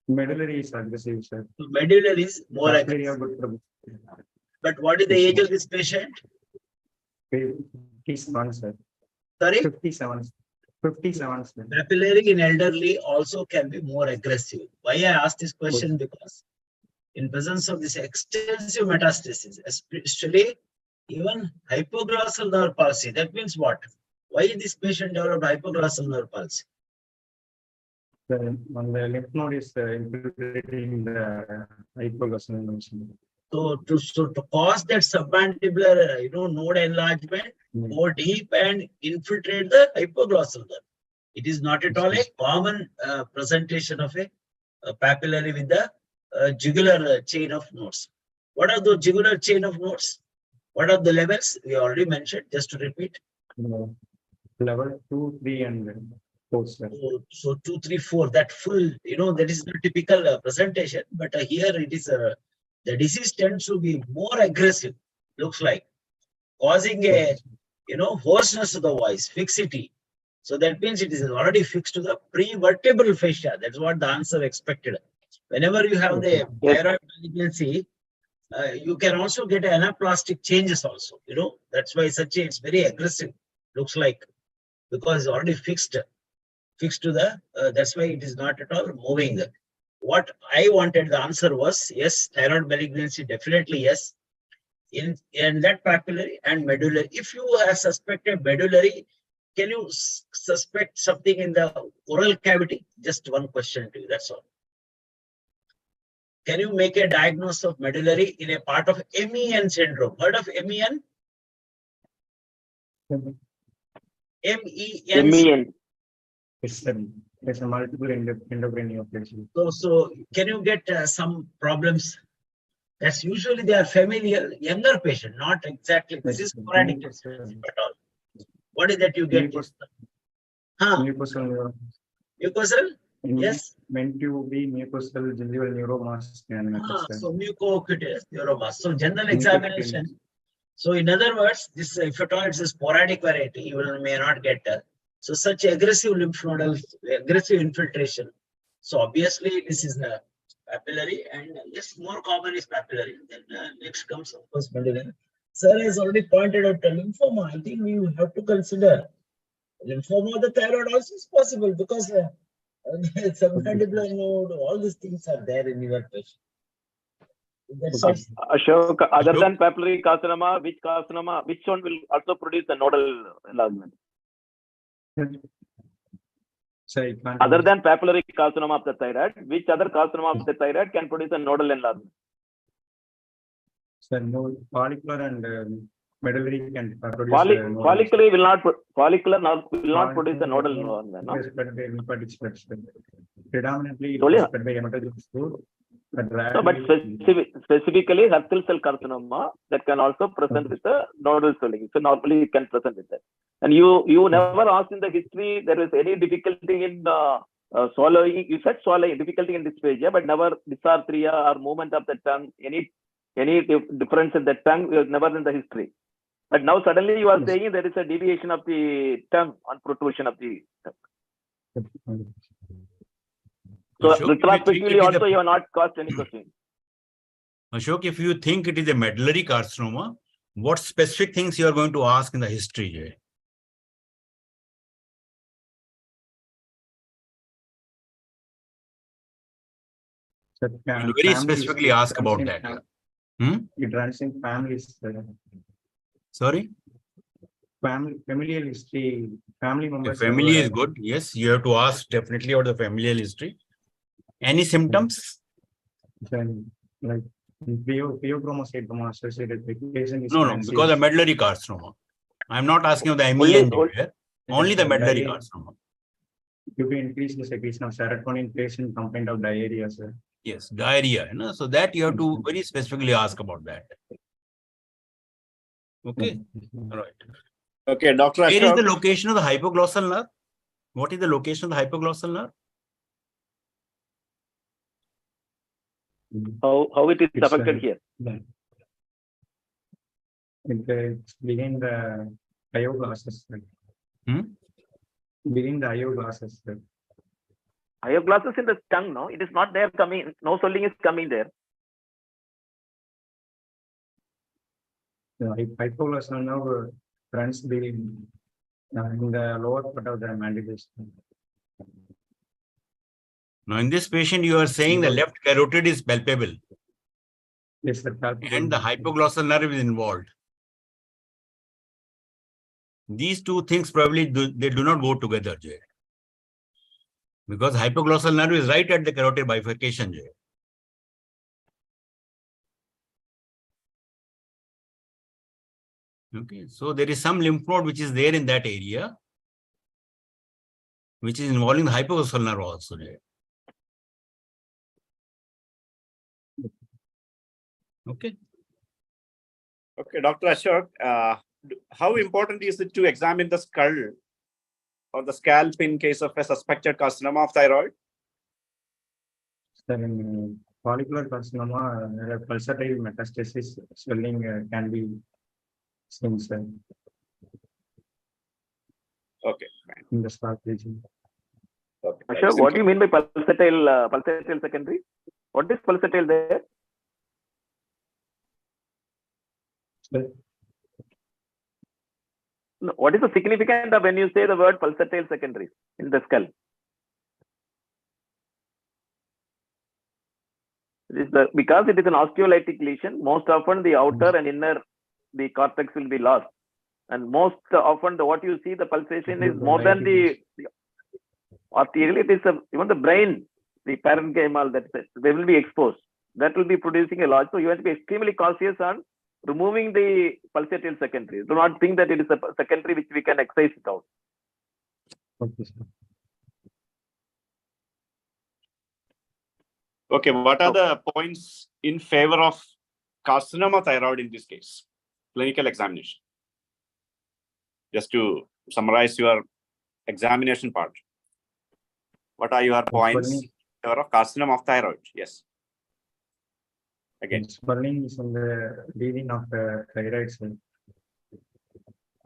Medullary is aggressive, sir. Medullary is more Papillary aggressive. are good trouble. But what is the age of this patient? 57, sir. Sorry? 57. 57, sir. Papillary in elderly also can be more aggressive. Why I ask this question? Because in presence of this extensive metastasis, especially even hypoglossal nerve palsy, that means what? Why this patient developed hypoglossal nerve palsy? On the lymph node is infiltrating the hypoglossal nerve. So to cause that submandibular, node enlargement, go deep and infiltrate the hypoglossal nerve. It is not at all a common presentation of a papillary with the jugular chain of nodes. What are the jugular chain of nodes? What are the levels? We already mentioned, just to repeat. Level 2, 3, and 4, sir. So 2, 3, 4, that full, that is the typical presentation, but here it is, the disease tends to be more aggressive, looks like, causing a, hoarseness of the voice, fixity. So that means it is already fixed to the prevertebral fascia. That's what the answer expected. Whenever you have the thyroid malignancy, you can also get anaplastic changes also, that's why it's very aggressive, looks like, because it's already fixed to the, that's why it is not at all moving. What I wanted, the answer was, yes, thyroid malignancy, definitely yes. In that papillary and medullary. If you have suspected medullary, can you suspect something in the oral cavity? Just one question to you, that's all. Can you make a diagnosis of medullary in a part of MEN syndrome? Heard of MEN? MEN. MEN. There's a multiple endocrine neoplasia. So can you get some problems? That's usually they are familial, younger patient, not exactly. This is sporadic at all. What is that you get? Mucosal. Mucosal? Yes. Meant to be mucosal gingival neuromas. So mucocutaneous neuromas. So general examination. So in other words, this if at all it's a sporadic variety, you may not get. So such aggressive lymph nodal, aggressive infiltration. So obviously this is the papillary, and yes, more common is papillary. Then next comes of course medullary. Sir has already pointed out the lymphoma. I think we have to consider lymphoma of the thyroid also is possible because submandibular node, all these things are there in your patient. Ashok, other than papillary carcinoma, which one will also produce a nodal enlargement? Sorry, other than papillary carcinoma of the thyroid, which other carcinoma of the thyroid can produce a nodal enlargement? So no, follicular and medullary can produce follicular will not produce a nodal enlargement. No? But it's predominantly spread by hematologic route. No, but specifically Hurthle cell carcinoma that can also present with a nodal swelling. So normally you can present with that. And you never asked in the history there is any difficulty in swallowing. You said swallowing difficulty in dysphagia, but never dysarthria or movement of the tongue. Any difference in the tongue was never in the history. But now suddenly you are saying there is a deviation of the tongue on protrusion of the tongue. So Ashok, retrospectively also you have not caused any question. Ashok, if you think it is a medullary carcinoma, what specific things you are going to ask in the history here? You very specifically ask about that. It runs in families. Sorry? Familial history, family members. The family is good. Yes, you have to ask definitely about the familial history. Any symptoms? Then, like pheochromocytoma associated with patient is No, because of medullary carcinoma. I'm not asking of the Only- MENG here. Only the medullary carcinoma. due to increase the secretion of serotonin, patient complaint of diarrhea, sir. Yes, diarrhea. You know, so that you have to very specifically ask about that. Okay, all right. Okay, Dr. Where is Ashok. the location of the hypoglossal nerve? What is the location of the hypoglossal nerve? How it is It's, affected here? It's behind the eyeglasses. Behind the eyeglasses. Eyeglasses in the tongue, no? It is not there coming. No swelling is coming there. The hypoglossal nerve runs in the lower part of the mandible. Now, in this patient, you are saying the left carotid is palpable Yes, sir. and the hypoglossal nerve is involved. These two things probably they do not go together, Jay. Because hypoglossal nerve is right at the carotid bifurcation, Jay. Okay, so there is some lymph node which is there in that area, which is involving the hypoglossal nerve also, Jay. Okay. Okay, Dr. Ashok, how important is it to examine the skull or the scalp in case of a suspected carcinoma of thyroid? Sir, in follicular carcinoma, pulsatile metastasis swelling can be seen, sir, Okay. in the scalp region. Okay. Ashok, what do you mean by pulsatile secondary? What is pulsatile there? Sir, No, what is the significance of when you say the word pulsatile secondary in the skull? Because it is an osteolytic lesion, most often the outer and inner, the cortex will be lost. And most often what you see, the pulsation is more than the arterial, it is even the brain, the parenchymal, they will be exposed. That will be producing a lot. So you have to be extremely cautious on removing the pulsatile secondary. Do not think that it is a secondary which we can excise it out. okay, sir. Okay, what are the points in favor of carcinoma thyroid in this case? Clinical examination. Just to summarize your examination part. What are your points in favor of carcinoma of thyroid? Yes. Again. Swelling is in the region of the thyroid cell.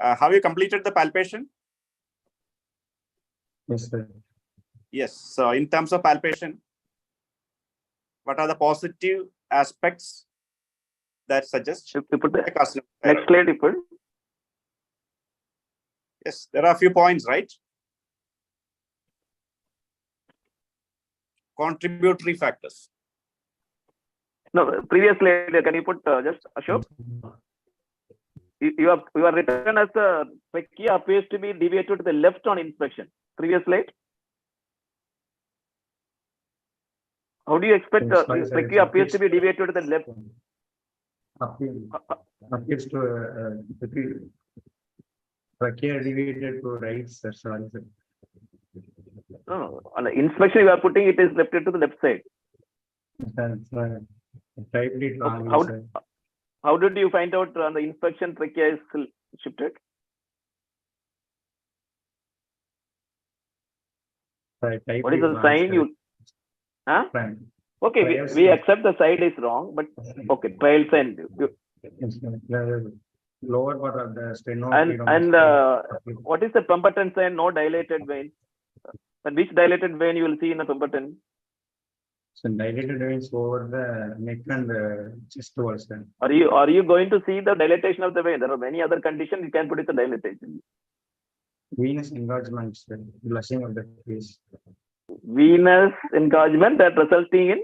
Have you completed the palpation? Yes, sir. Yes. So in terms of palpation, what are the positive aspects that suggest You put the carcinoma of next thyroid? slide, you put. Yes, there are a few points, right? Contributory factors. No, previous slide, can you put just Ashok? You are written as a trachea appears to be deviated to the left on inspection. Previous slide. How do you expect trachea appears to be deviated to the left? Appears to trachea deviated to right, sir. Sorry, sir. No, on the inspection you are putting it is left to the left side. That's typed it wrongly, How, sir. how did you find out on the inspection trachea is shifted? I typed What is it the wrong, sign sir. you? Huh? Fine. Okay, we accept the side is wrong, but okay, trial sign. The lower part of the steno. And what is the Pemberton sign? No dilated vein. And which dilated vein you will see in the Pemberton? So dilated veins over the neck and the chest walls. Sir. Are you going to see the dilatation of the vein? There are many other conditions you can put it the dilatation. Venous engorgement, sir. Blushing of the face. Venous engorgement that resulting in.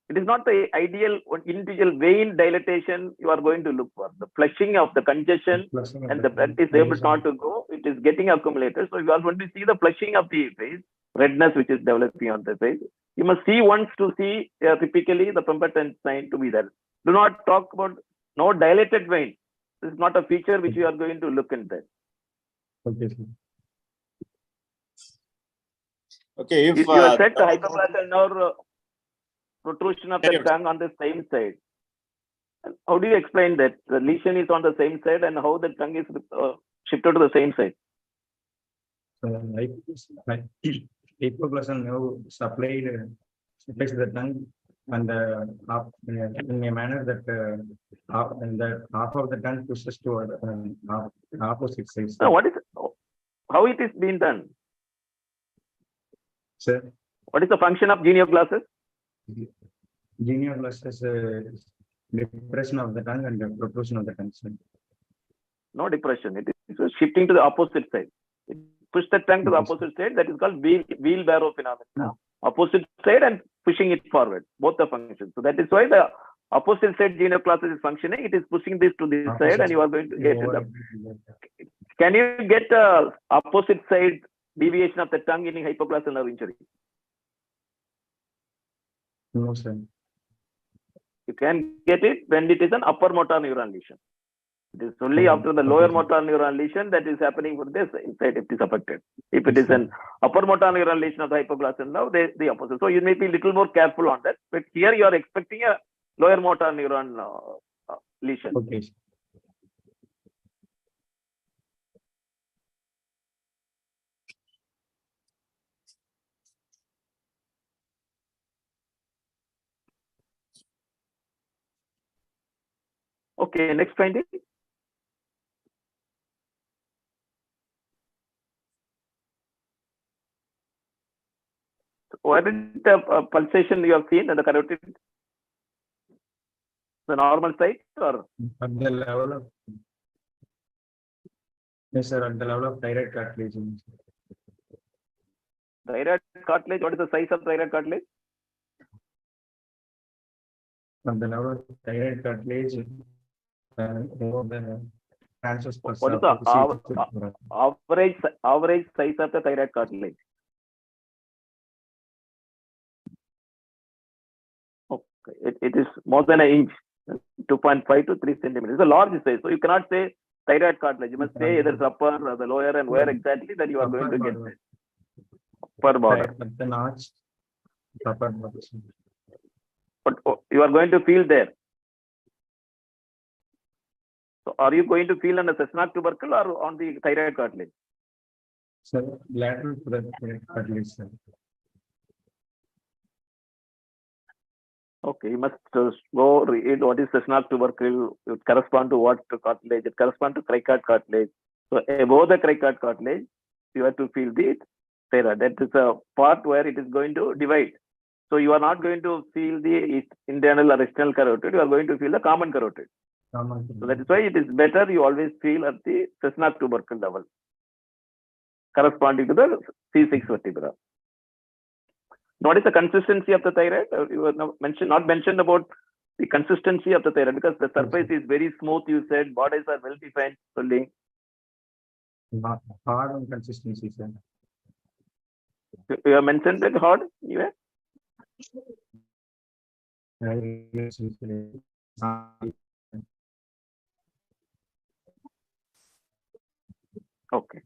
It is not the ideal individual vein dilatation you are going to look for. The flushing of the congestion Blushing of and the the blood is able not to go. It it is getting accumulated. So you are going to see the flushing of the face, redness which is developing on the face. You must see once to see typically the Pemberton sign to be there. Do not talk about no dilated vein. This is not a feature which you are going to look into. Okay, sir. Okay, if You have said the hypoplastic nerve protrusion of the Carry on. tongue on the same side. And how do you explain that the lesion is on the same side and how the tongue is shifted to the same side? So, hypoglossal nerve supplies the tongue and in a manner that half of the tongue pushes toward opposite side. Now, what is how it is being done? Sir, What is the function of genioglossus? genioglossus is depression of the tongue and the protrusion of the tongue. Sir. No depression. It is shifting to the opposite side. It push the tongue to the opposite side. That is called wheelbarrow phenomenon. Opposite side and pushing it forward. Both the functions. So that is why the opposite side genioglossus is functioning. It is pushing this to this side, and you are going to get it. Can you get opposite side deviation of the tongue in hypoglossal nerve injury? No, sir. You can get it when it is an upper motor neuron lesion. It is only after the lower motor neuron lesion that is happening for this inside if it is affected. If it is an upper motor neuron lesion of the hypoglossal nerve, the opposite. So you may be a little more careful on that. But here you are expecting a lower motor neuron lesion. Okay. Okay, next finding. What is the pulsation you have seen in the carotid? The normal side or? At the level of yes, sir, at the level of thyroid cartilage. Thyroid cartilage, what is the size of thyroid cartilage? At the level of thyroid cartilage, the transverse plus What is the average size of the thyroid cartilage? Okay, it is more than an inch, 2.5 to 3 centimeters. It's a large size. So you cannot say thyroid cartilage. You must say either it's upper or the lower and where exactly that you are going to get it. Upper border. At the notch, upper border. But you are going to feel there. So are you going to feel on the Cessnock tubercle or on the thyroid cartilage? So lateral to the thyroid cartilage, sir. Okay, you must go read what is Cessnock tubercle. It corresponds to what cartilage? It corresponds to cricoid cartilage. So above the cricoid cartilage, you have to feel the thyroid. That is a part where it is going to divide. So you are not going to feel the internal or external carotid. You are going to feel the common carotid. So that is why it is better you always feel at the Cessnock tubercle level, corresponding to the C6 vertebra. What is the consistency of the thyroid? You were not mentioned about the consistency of the thyroid because the surface is very smooth. You said borders are well defined. Solely. Hard on consistency, sir. You have mentioned that hard. Yeah. Okay.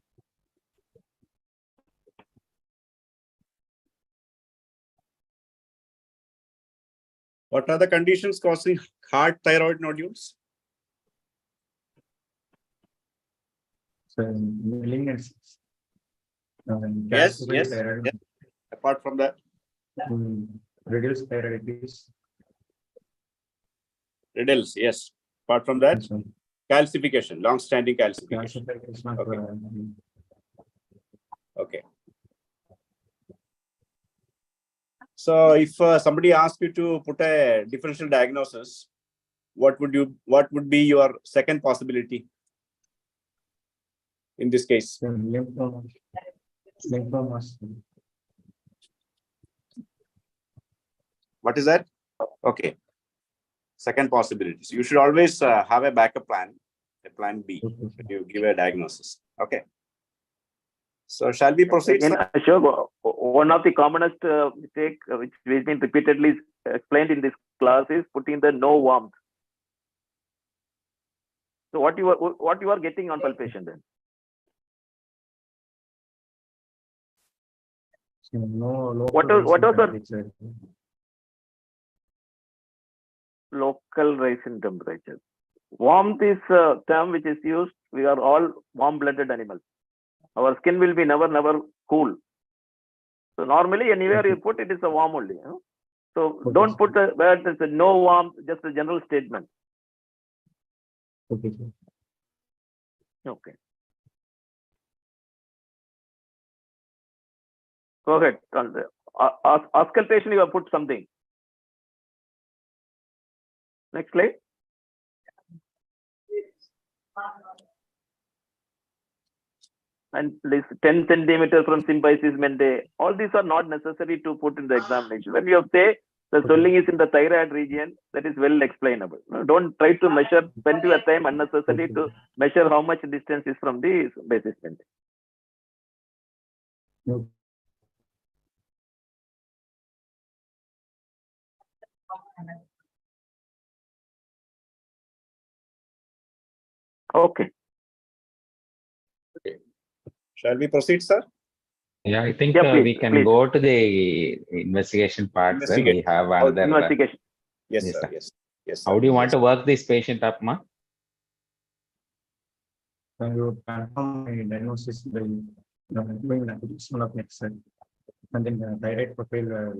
What are the conditions causing hard thyroid nodules? So malignancies. Yes. Apart from that, Reduced thyroiditis. riddles, yes. Apart from that, calcification, long-standing calcification. Okay. So if somebody asks you to put a differential diagnosis, what would be your second possibility in this case? Lymphomas. What is that? Okay. Second possibility. So you should always have a backup plan, a plan B, when you give a diagnosis. Okay. So shall we proceed, Again, sir? Ashok, one of the commonest mistake which has been repeatedly explained in this class is putting the no warmth. So what you are getting on palpation then? No, What was the local rise in temperature? Warmth is a term which is used. We are all warm-blooded animals. Our skin will be never cool. So normally anywhere you put it is a warm only. So don't put a word as a no warmth, just a general statement. Okay, sir. Okay. Go ahead. Auscultation, you have put something. Next slide. And this 10 centimeters from symphysis mende, all these are not necessary to put in the examination. When you say the swelling is in the thyroid region, that is well explainable. Don't try to measure, spend your time unnecessarily to measure how much distance is from the basis mende. No. Okay. Shall we proceed, sir? Yeah, I think Yeah, please, we can please. go to the investigation part, sir. We Investigate. have another. Investigation. Yes, Yes, sir. sir. Yes. Yes. How Sir. do you want Yes. to work this patient up, ma? You confirm my diagnosis by doing the application of next and then the thyroid profile.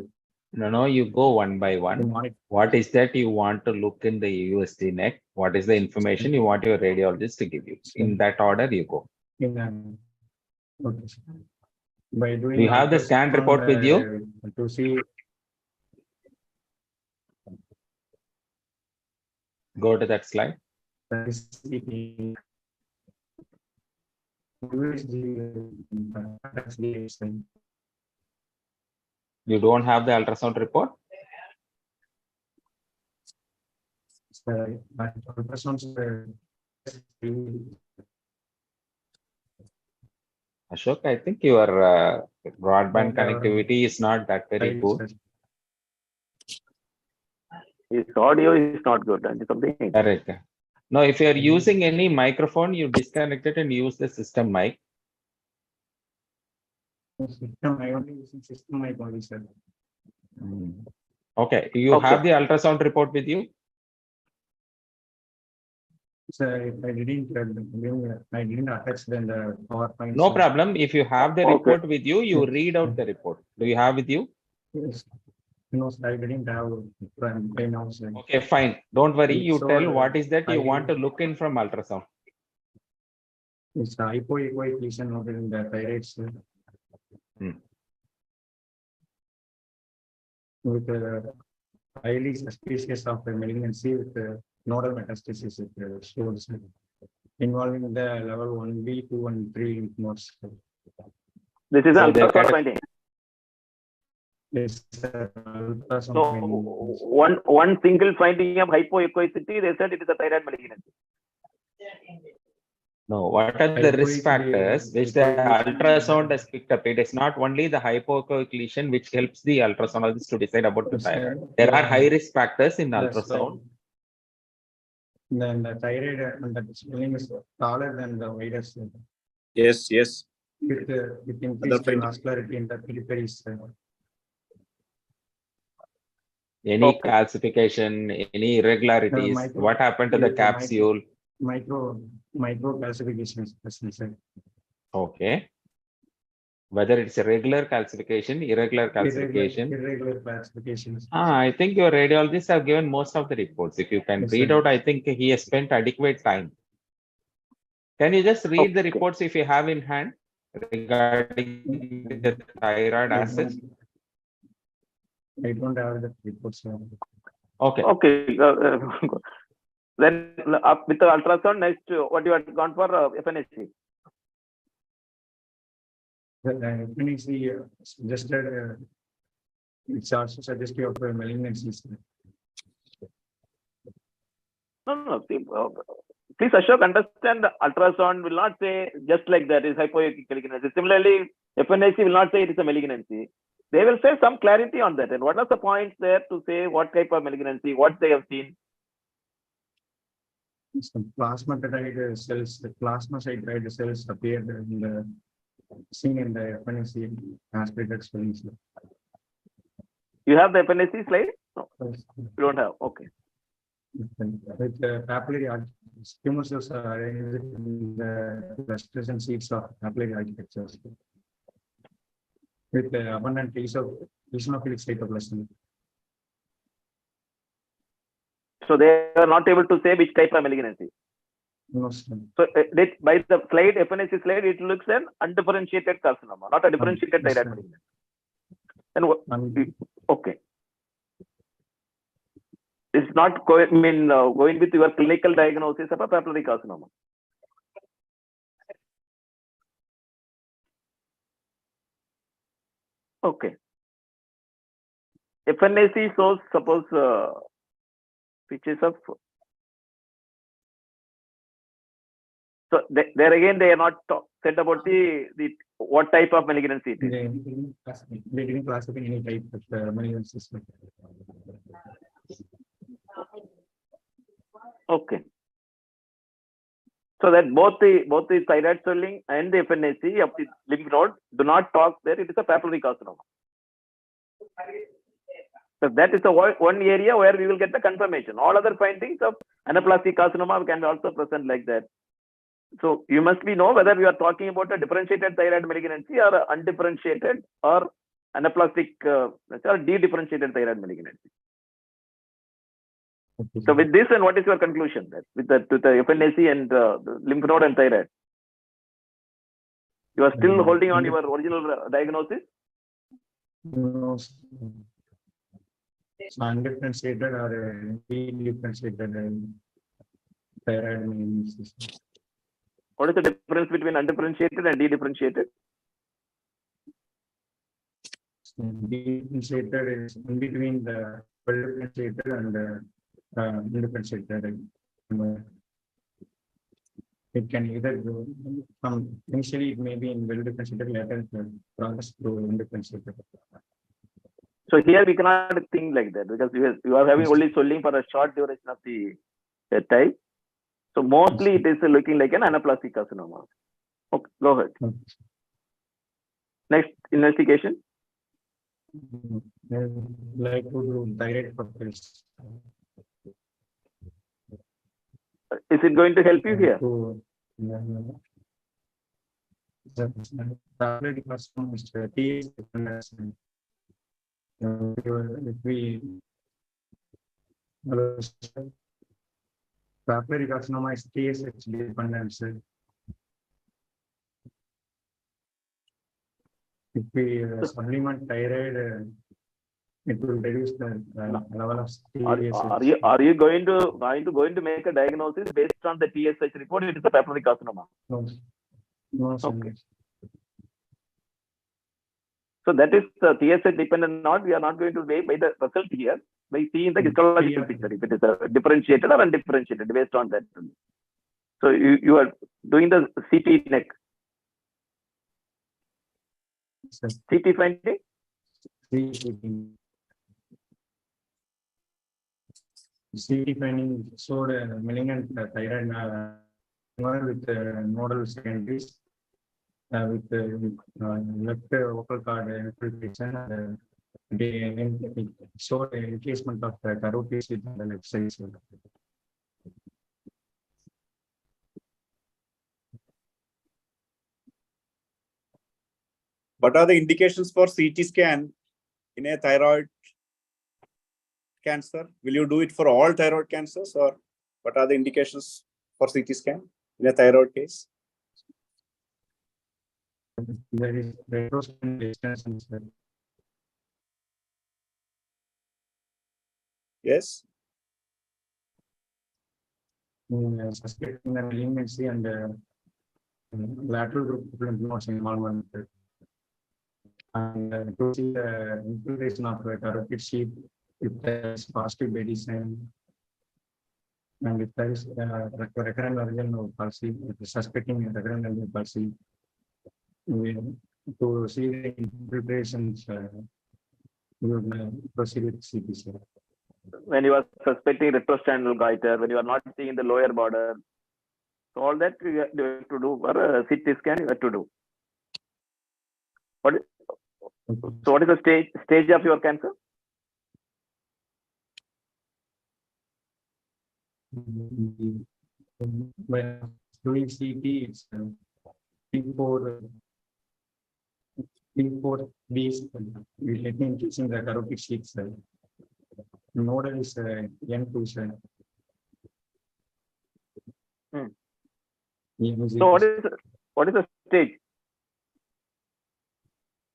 No, you go one by one. Monitor. What is that you want to look in the USD neck? What is the information you want your radiologist to give you? In that order, you go. Okay. By doing Do you have the scan report with you? To see. Go to that slide. You don't have the ultrasound report? Ashok, I think your broadband connectivity is not that very good. His audio is not good and something. Correct. No, if you are using any microphone, you disconnect it and use the system mic. System, I only using system mic only, sir. Okay. Do you have the ultrasound report with you? Sir, I didn't attach the PowerPoint. No problem. If you have the report with you, you read out the report. Do you have with you? Yes. No, sir, I didn't have right now, sir. Okay, fine. Don't worry. You So, tell what is that you want to look in from ultrasound. It's hypoechoic lesion noted in the thyroid, sir. With highly suspicious of a malignancy with nodal metastasis shows involving the level 1B, 2, and 3 lymph nodes. This is an ultrasound finding. Yes, So one single finding of hypoechoicity, they said it is a thyroid malignancy. No, what are the risk factors which the ultrasound has picked up? It is not only the hypoechoic lesion which helps the ultrasonologist to decide about the thyroid. There are high risk factors in ultrasound. Then the thyroid and the swelling is taller than the virus. Yes, yes. With increased vascularity in the peripheries. Any calcification, any irregularities, what happened to the capsule? Micro calcifications. Okay. Whether it's a regular calcification, irregular calcification. Irregular calcifications. I think your radiologists have given most of the reports. If you can read out, I think he has spent adequate time. Can you just read the reports if you have in hand regarding the thyroid assets? I don't have the reports. Okay. Okay. Then with the ultrasound, next, what you have gone for FNHC? FNHC suggested it's also suggestive of malignancy. No. please Ashok, understand the ultrasound will not say just like that is hypoechoic malignancy. Similarly, FNAC will not say it is a malignancy. They will say some clarity on that. And what are the points there to say what type of malignancy, what they have seen? Some plasmacytoid cells, the plasmacytoid cells appeared in the seen in the FNAC aspirated swellings. You have the FNAC slide? No, you don't have. Okay. With the papillary tumor cells are arranged in the clusters and seeds of papillary architectures with the abundant case of eosinophilic cytoplasm. So they are not able to say which type of malignancy. No, sir. So by the slide, FNAC slide, it looks an undifferentiated carcinoma, not a differentiated Yes, thyroid sir. malignancy. And okay. It's not going with your clinical diagnosis of a papillary carcinoma. Okay. FNAC shows suppose features of. So there again they are not said about the what type of malignancy it is. They didn't classify any type of malignancy. Okay. So that both the thyroid swelling and the FNAC of the lymph node do not talk there. It is a papillary carcinoma. So that is the one area where we will get the confirmation. All other findings of anaplastic carcinoma can also present like that. So you must know whether we are talking about a differentiated thyroid malignancy or undifferentiated or anaplastic or dedifferentiated thyroid malignancy. So with this, and what is your conclusion there with the FNAC and the lymph node and thyroid? You are still holding on your original diagnosis? No. So undifferentiated or dedifferentiated thyroid malignancy. What is the difference between undifferentiated and dedifferentiated? Dedifferentiated is in between the well-differentiated and the undifferentiated. It can either go initially it may be in well-differentiated, later progress through undifferentiated. So here we cannot think like that because you are having only swelling for a short duration of the time. So mostly it is looking like an anaplastic carcinoma. Okay, go ahead. Next investigation. Like to do thyroid profiles. Is it going to help you here? Thyroid carcinoma is if we papillary carcinoma is TSH dependent. If we supplement thyroid, it will reduce the level of TSH. Are you going to make a diagnosis based on the TSH report? It is a papillary carcinoma. No. No, sir. Okay. So that is the TSH dependent not. We are not going to weigh by the result here by seeing the histological picture. If it is a differentiated or undifferentiated based on that. So you are doing the CT neck. CT finding? CT finding showed a malignant thyroid with nodal secondaries with left vocal cord infiltration. They showed encasement of carotids on the left side. What are the indications for CT scan in a thyroid cancer? Will you do it for all thyroid cancers, or what are the indications for CT scan in a thyroid case? There is retroscopy. Yes. Suspecting the malignancy and lateral group of lymph nodes involvement. And to see the infiltration of the carotid sheath, if there is positive body sign, And if there is recurrent organ palsy, suspecting recurrent organ palsy, to see the infiltrations, we would proceed with CT, sir. When you are suspecting retrosternal goiter, when you are not seeing the lower border, so all that you have to do for a CT scan. You have to do. So what is the stage of your cancer? When doing CT, it's P4 these let me increasing the carotid sheets. Nodal is N2, sir. So what is the stage?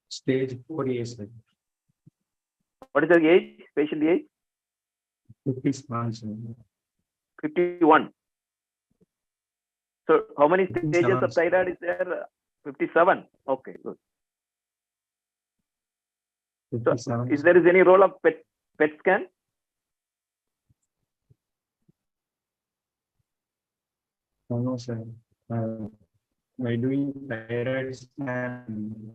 Stage 4A, sir. What is the age? Patient age? 51, sir. 51. So how many stages 57. of thyroid is there? 57. Okay, good. So 57. is there any role of PET scan? No, sir. By doing thyroid scan.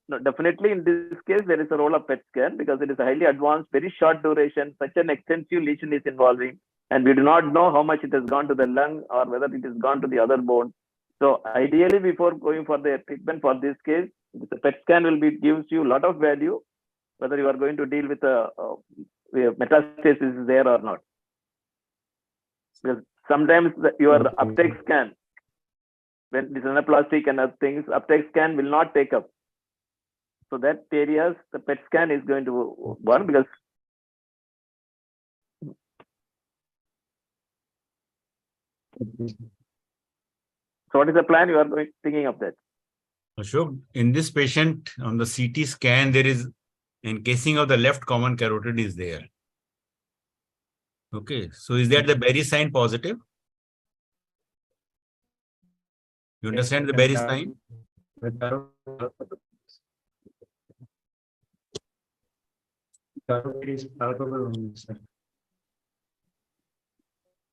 No, definitely in this case, there is a role of PET scan because it is a highly advanced, very short duration, such an extensive lesion is involving, and we do not know how much it has gone to the lung or whether it has gone to the other bone. So ideally, before going for the treatment for this case, the PET scan will gives you a lot of value, whether you are going to deal with a metastasis is there or not. Because sometimes your uptake scan, when this anaplastic and other things, uptake scan will not take up. So that areas, the PET scan is going to work because so what is the plan you are thinking of that? Ashok, in this patient on the CT scan, there is encasing of the left common carotid is there. Okay, so is that the Berry sign positive? You understand the Berry sign? Carotid is palpable only, sir.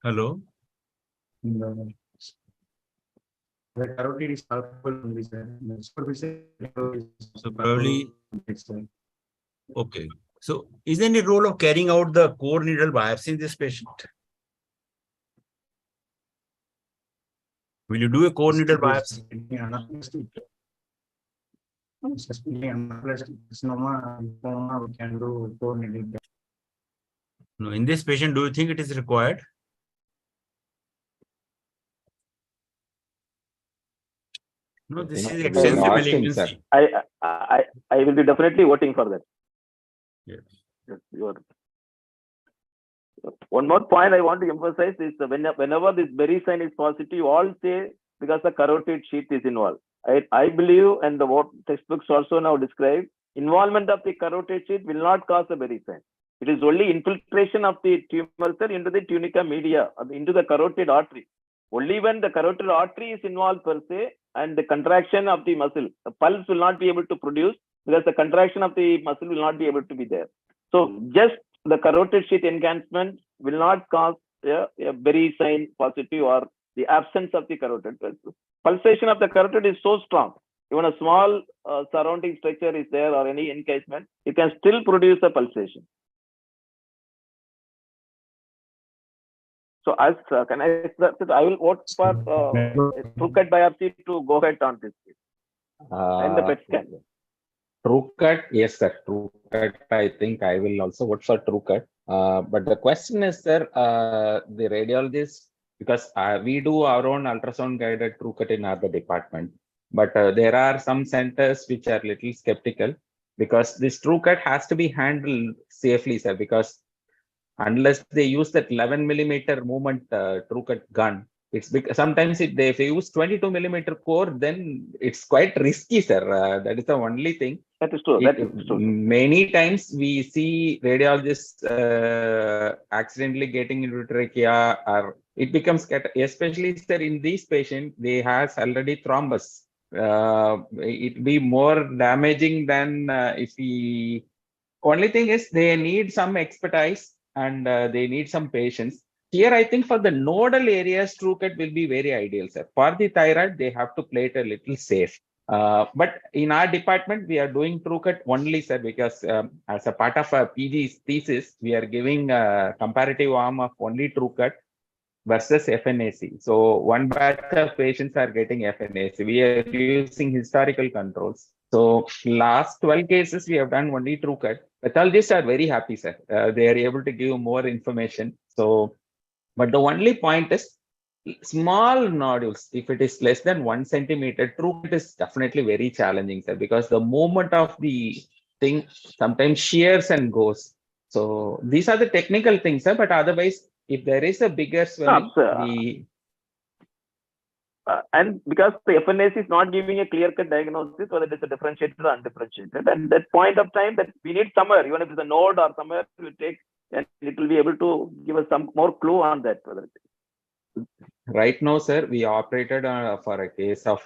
Hello? The carotid is palpable only, sir. So probably, okay. So is there any role of carrying out the core needle biopsy in this patient? Will you do a core needle biopsy? Carcinoma, we can do core needle. No, in this patient, do you think it is required? No, this is extensive malignancy. I will be definitely voting for that. Yes. One more point I want to emphasize is whenever this Berry sign is positive, you all say because the carotid sheath is involved. I believe, and the textbooks also now describe, involvement of the carotid sheath will not cause a Berry sign. It is only infiltration of the tumor cell into the tunica media, into the carotid artery. Only when the carotid artery is involved per se and the contraction of the muscle, the pulse will not be able to produce because the contraction of the muscle will not be able to be there. So just the carotid sheath enhancement will not cause a Berry sign positive or the absence of the carotid. Pulsation of the carotid is so strong. Even a small surrounding structure is there or any encasement, it can still produce a pulsation. So as can I will vote for TrueCut biopsy to go ahead on this case. And the PET scan. TrueCut, yes, sir. TrueCut, I think I will also vote for TrueCut. But the question is, sir, the radiologist, because we do our own ultrasound guided TrueCut in other department, but there are some centers which are little skeptical because this TrueCut has to be handled safely, sir, because unless they use that 11 millimeter movement TrueCut gun, it's because sometimes if they use 22 millimeter core, then it's quite risky, sir. That is the only thing. That is true. That is true. Many times we see radiologists accidentally getting into trachea, or it becomes, especially sir, in these patients, they has already thrombus. It be more damaging than if we. Only thing is they need some expertise and they need some patience. Here, I think for the nodal areas, TrueCut will be very ideal, sir. For the thyroid, they have to play it a little safe. But in our department, we are doing TrueCut only, sir, because as a part of our PG thesis, we are giving a comparative arm of only TrueCut versus FNAC. So one batch of patients are getting FNAC. We are using historical controls. So last 12 cases, we have done only TrueCut. Pathologists are very happy, sir. They are able to give more information. So, but the only point is small nodules, if it is less than 1 centimeter, TrueCut is definitely very challenging, sir, because the movement of the thing sometimes shears and goes. So these are the technical things, sir, but otherwise, if there is a bigger swelling, and because the FNAC is not giving a clear-cut diagnosis whether it is a differentiated or undifferentiated, and that point of time that we need somewhere, even if it's a node or somewhere, we take, and it will be able to give us some more clue on that. Whether it is. Right now, sir, we operated for a case of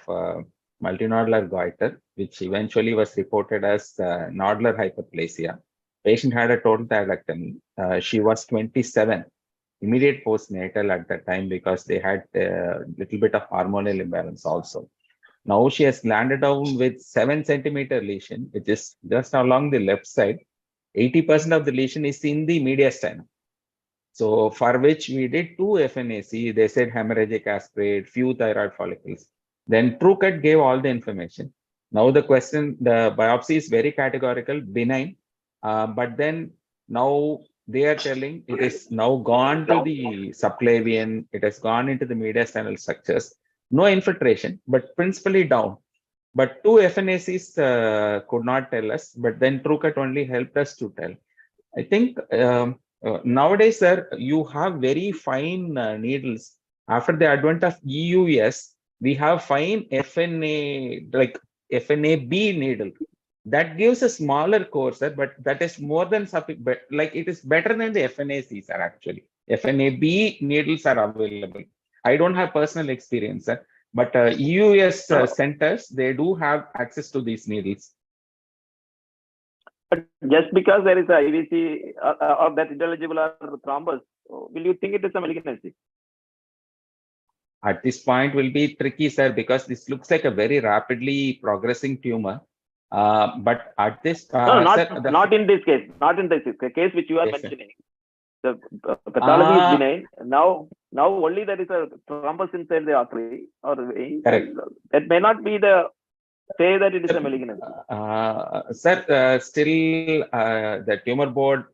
multinodular goiter, which eventually was reported as nodular hyperplasia. Patient had a total thyroidectomy. She was 27. Immediate postnatal at that time because they had a little bit of hormonal imbalance also. Now she has landed down with 7 centimeter lesion, which is just along the left side. 80% of the lesion is in the mediastinum. So for which we did 2 FNAC, they said hemorrhagic aspirate, few thyroid follicles. Then TrueCut gave all the information. Now the question, the biopsy is very categorical, benign, but then now they are telling it is now gone to the subclavian, it has gone into the mediastinal structures, no infiltration, but principally down. But 2 FNACs could not tell us, but then TrueCut only helped us to tell. I think nowadays, sir, you have very fine needles. After the advent of EUS, we have fine FNA, like FNAB needle. That gives a smaller core, sir, but that is more than sufficient. Like it is better than the FNAC, sir, actually. FNAB needles are available. I don't have personal experience, sir, but EUS centers, they do have access to these needles. But just because there is a IVC or that intelligible or thrombus, will you think it is a malignancy? At this point will be tricky, sir, because this looks like a very rapidly progressing tumor. But at this not in this case, not in this case, the case which you are mentioning. The pathology is benign. Now only there is a thrombus inside the artery or the vein. That may not be the say that it is a malignancy. Sir, still the tumor board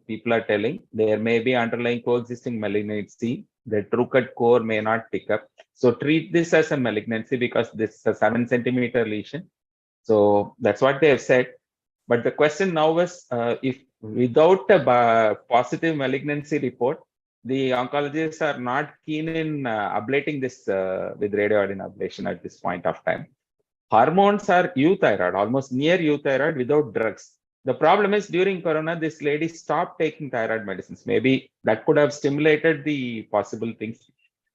people are telling there may be underlying coexisting malignancy. The TrueCut core may not pick up. So treat this as a malignancy because this is a 7 centimeter lesion. So that's what they have said. But the question now is if without a positive malignancy report, the oncologists are not keen in ablating this with radioiodine ablation at this point of time. Hormones are euthyroid, almost near euthyroid without drugs. The problem is during Corona, this lady stopped taking thyroid medicines. Maybe that could have stimulated the possible things.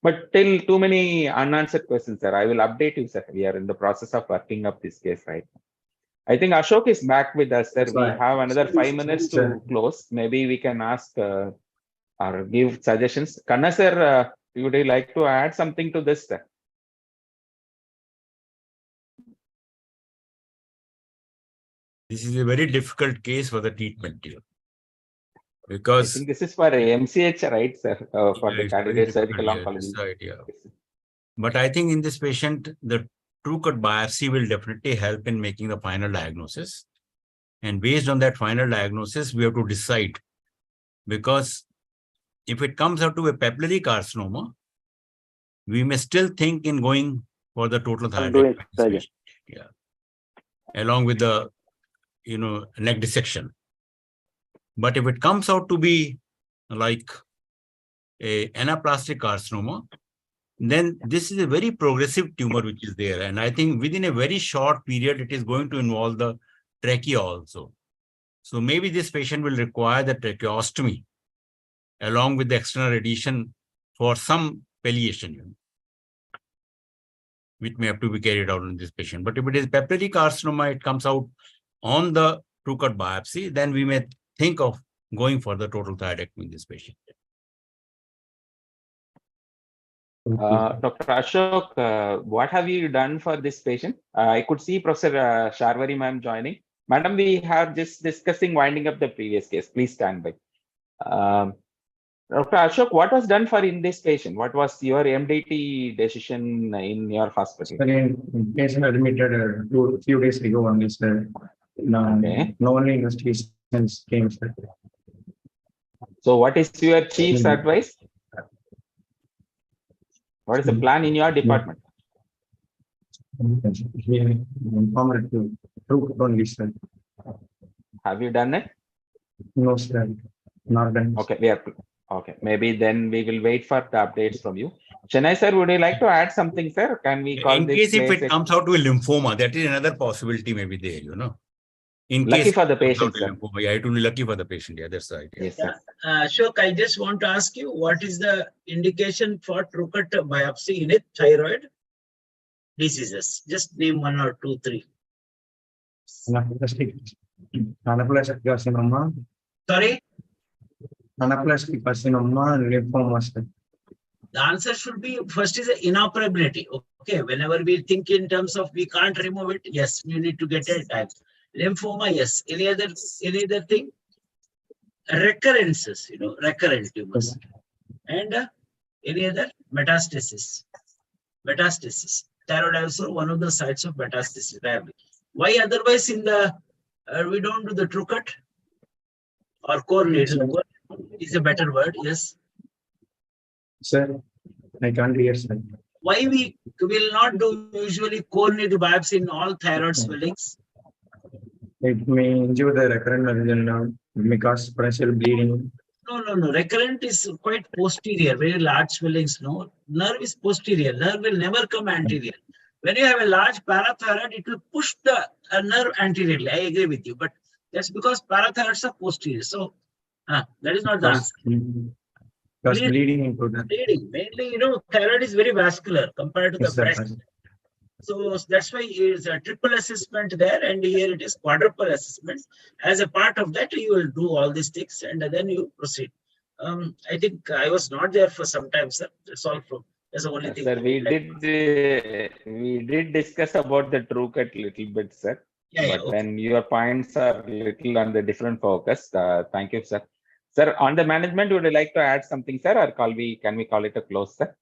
But still too many unanswered questions, sir. I will update you, sir. We are in the process of working up this case right now. I think Ashok is back with us, sir. We have another 5 minutes to close. Maybe we can ask or give suggestions. Kanna, sir, would you like to add something to this, sir? This is a very difficult case for the treatment here. Because I think this is for MCH, right, sir? For the candidate surgical oncology. Right, yeah. But I think in this patient, the TrueCut biopsy will definitely help in making the final diagnosis. And based on that final diagnosis, we have to decide. Because if it comes out to a papillary carcinoma, we may still think in going for the total thyroid. Yeah. Along with the neck dissection. But if it comes out to be like a anaplastic carcinoma, then this is a very progressive tumor which is there. And I think within a very short period, it is going to involve the trachea also. So maybe this patient will require the tracheostomy along with the external radiation for some palliation, which may have to be carried out in this patient. But if it is papillary carcinoma, it comes out on the TrueCut biopsy, then we may think of going for the total thyroidectomy in this patient. Dr. Ashok, what have you done for this patient? I could see Professor Sharvari ma'am joining. Madam, we have just discussing winding up the previous case. Please stand by. Dr. Ashok, what was done for in this patient? What was your MDT decision in your hospital? Again, patient admitted a few days ago only, sir. No, Okay. no only investigations came, sir. So what is your chief's advice? What is the plan in your department? We informed to true only, sir. Have you done it? No, sir. Not done. Okay, we are okay. Maybe then we will wait for the updates from you. Chennai sir, would you like to add something, sir? Can we call In this case if place it comes out to a lymphoma, that is another possibility maybe there, you know. In lucky case for the it comes patient, out to sir? lymphoma, yeah, it will be lucky for the patient. Yeah, that's right. Yeah. Yes, sir. Ashok, I just want to ask you, what is the indication for Trucut biopsy in a thyroid diseases? Just name 1 or 2, 3. Anaplastic carcinoma. Sorry? Anaplastic carcinoma and lymphoma, sir. The answer should be first is inoperability. Okay, whenever we think in terms of we can't remove it, yes, we need to get it back. Lymphoma, yes. Any other thing? Recurrences, you know, recurrent tumors. And any other? Metastasis. Metastasis. Thyroid also one of the sites of metastasis. Rarely. Why otherwise in the we don't do the Trucut or core needle? Core is a better word, yes. Sir, I can't hear, sir. Why we will not do usually core needle biopsy in all thyroid swellings? It may injure the recurrent nerve because potential bleeding. No. Recurrent is quite posterior, very large swellings. No, nerve is posterior. Nerve will never come anterior. When you have a large parathyroid, it will push the nerve anteriorly. I agree with you, but that's because parathyroids are posterior. So that is not the answer. Because bleeding into the Bleeding, mainly, you know, thyroid is very vascular compared to the breast. So that's why it's a triple assessment there, and here it is quadruple assessment. As a part of that, you will do all these things, and then you proceed. I think I was not there for some time, sir. That's all from. That's the only thing. Sir, we did discuss about the Trucut little bit, sir. Yeah, but okay. then your points are little on the different focus. Thank you, sir. Sir, on the management, would you like to add something, sir, or can we call it a close, sir?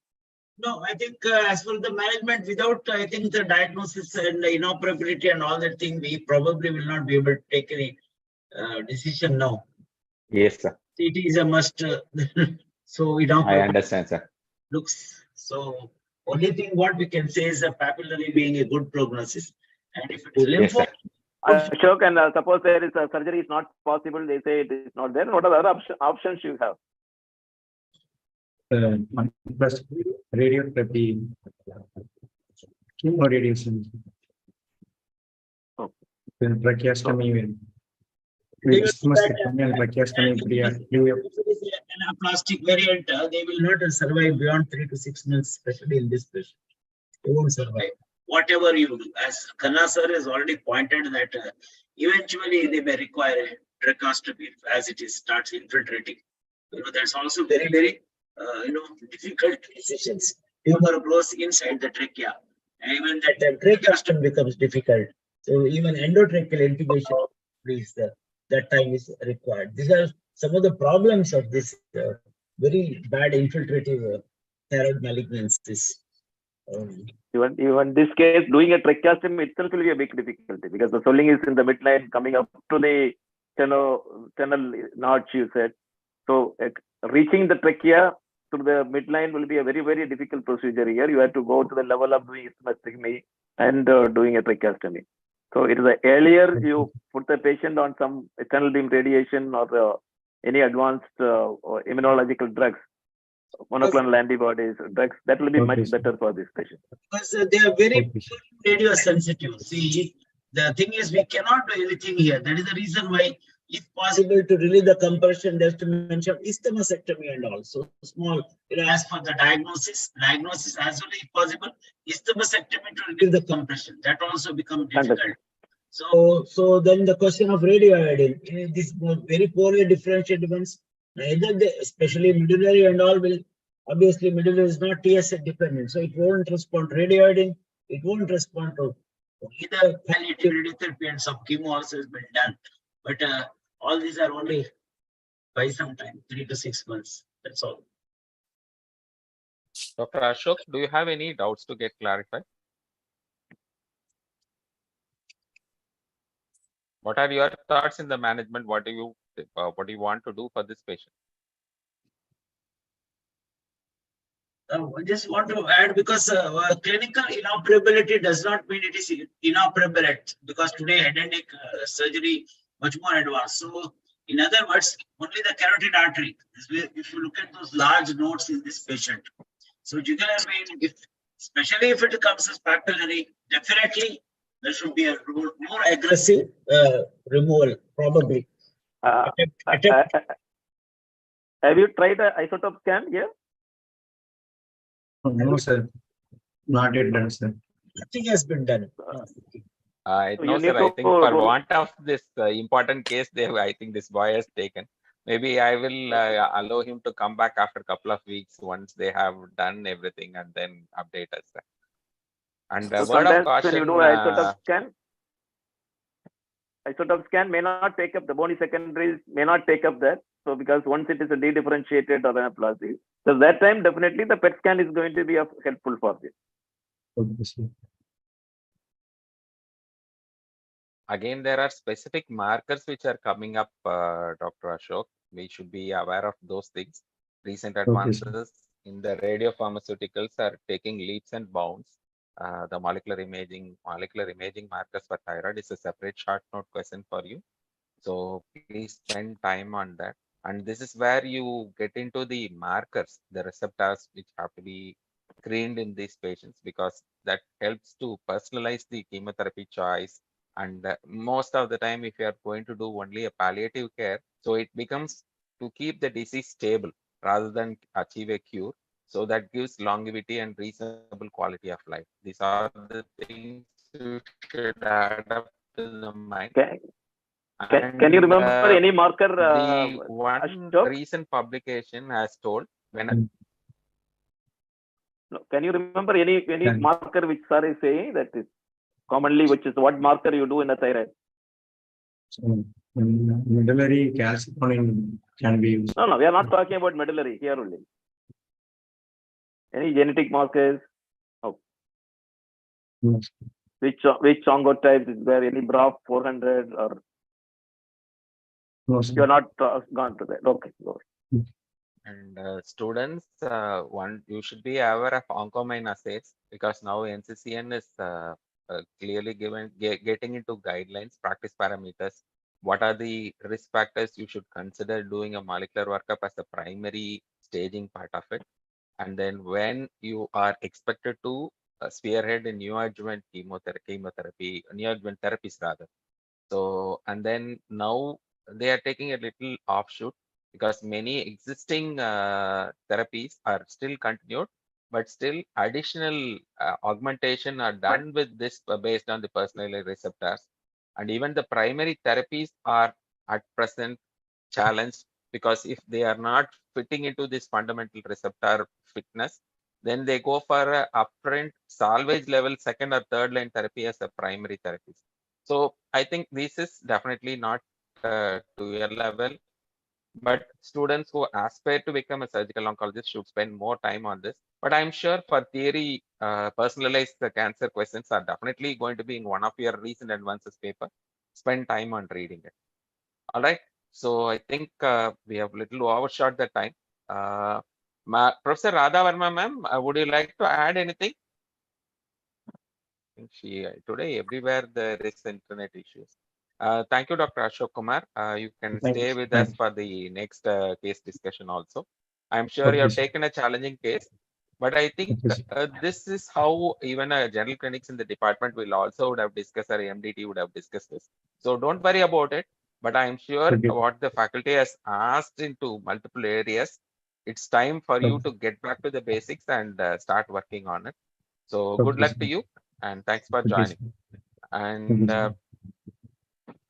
No, I think as for the management, without I think the diagnosis and the inoperability and all that thing, we probably will not be able to take any decision now. Yes, sir. It is a must. So I understand, sir. Looks so. Only thing what we can say is a papillary being a good prognosis, and if it is lymphoma. Yes, Ashok, and suppose there is a surgery is not possible, they say it is not there. What are the other options you have? plus radiotherapy, chemoradiation, tracheostomy, and tracheostomy. Anaplastic variant, they will not survive beyond 3 to 6 months, especially in this patient. They won't survive. Whatever you do, as Khanna sir has already pointed that eventually they may require a tracheostomy as it starts infiltrating. You know, that's also very, very difficult decisions. Tumor grows inside the trachea, and even that tracheostomy becomes difficult. So even endotracheal intubation, please, that time is required. These are some of the problems of this very bad infiltrative thyroid malignancies. Even this case, doing a tracheostomy itself will be a big difficulty because the swelling is in the midline coming up to the channel notch, you said. So reaching the trachea to the midline will be a very, very difficult procedure here. You have to go to the level of doing mastectomy and doing a tracheostomy. So it is earlier you put the patient on some external beam radiation or any advanced immunological drugs, monoclonal antibodies, drugs, that will be much better for this patient. Because they are very radio sensitive. See, the thing is we cannot do anything here. That is the reason why, if possible, to relieve the compression, there's to mention isthmusectomy and also small, as for the diagnosis as well if possible, isthmusectomy to relieve the compression. That also becomes difficult. So then the question of radioiodine, this very poorly differentiated ones, either they, especially medullary and all, will obviously medullary is not TSH dependent, so it won't respond. Radiodiodine, it won't respond to either palliative radiotherapy, and some chemo also has been done. But all these are only by some time, 3 to 6 months. That's all. Dr. Ashok, do you have any doubts to get clarified? What are your thoughts in the management? What do you want to do for this patient? I just want to add, because clinical inoperability does not mean it is inoperable, because today head and neck surgery much more advanced. So in other words, only the carotid artery, if you look at those large nodes in this patient. So jugular vein, especially if it comes as papillary, definitely there should be a more aggressive removal, probably. Have you tried the isotope scan here? No, sir. Not yet done, sir. Nothing has been done. No, sir. I think for want of this important case, I think this boy has taken. Maybe I will allow him to come back after a couple of weeks once they have done everything and then update us. Sir. And word of caution. When you do isotope scan may not take up the bony secondaries, may not take up that. So because once it is a de-differentiated or anaplasty, so that time definitely the PET scan is going to be helpful for this. Again, there are specific markers which are coming up, Dr. Ashok. We should be aware of those things. Recent advances in the radiopharmaceuticals are taking leaps and bounds. The molecular imaging markers for thyroid is a separate short note question for you. So please spend time on that. And this is where you get into the markers, the receptors which have to be screened in these patients, because that helps to personalize the chemotherapy choice. And most of the time, if you are going to do only a palliative care, so it becomes to keep the disease stable rather than achieve a cure. So that gives longevity and reasonable quality of life. These are the things you should add up to the mind. Okay. Can you remember any marker? The one recent publication has told when. No, can you remember any marker which sir is saying that is commonly, which is what marker you do in the thyroid? Medullary calcitonin can be used. No, we are not talking about medullary here only. Any genetic markers? Oh. Yes. Which oncotypes is there? Any BRAF 400 or? No, you are not gone to that. Okay. And students, you should be aware of oncomine assays, because now NCCN is clearly getting into guidelines, practice parameters. What are the risk factors you should consider doing a molecular workup as the primary staging part of it? And then when you are expected to spearhead a neoadjuvant chemotherapy, neoadjuvant therapies rather. So, and then now they are taking a little offshoot, because many existing therapies are still continued, but still additional augmentation are done with this based on the personalized receptors. And even the primary therapies are at present challenged, because if they are not fitting into this fundamental receptor fitness, then they go for a upfront salvage level second or third line therapy as a primary therapies. So I think this is definitely not to your level, but students who aspire to become a surgical oncologist should spend more time on this. But I'm sure for theory, personalized cancer questions are definitely going to be in one of your recent advances paper. Spend time on reading it. All right. So I think we have little overshot the time. Professor Radha Verma, ma'am, would you like to add anything? I think today everywhere there is internet issues. Thank you, Dr. Ashok Kumar. You can stay with us for the next case discussion also. I'm sure you have taken a challenging case, but I think this is how even general clinics in the department will also would have discussed, or MDT would have discussed this. So don't worry about it, but I'm sure what the faculty has asked into multiple areas, it's time for you to get back to the basics and start working on it. So good luck to you, and thanks for joining. And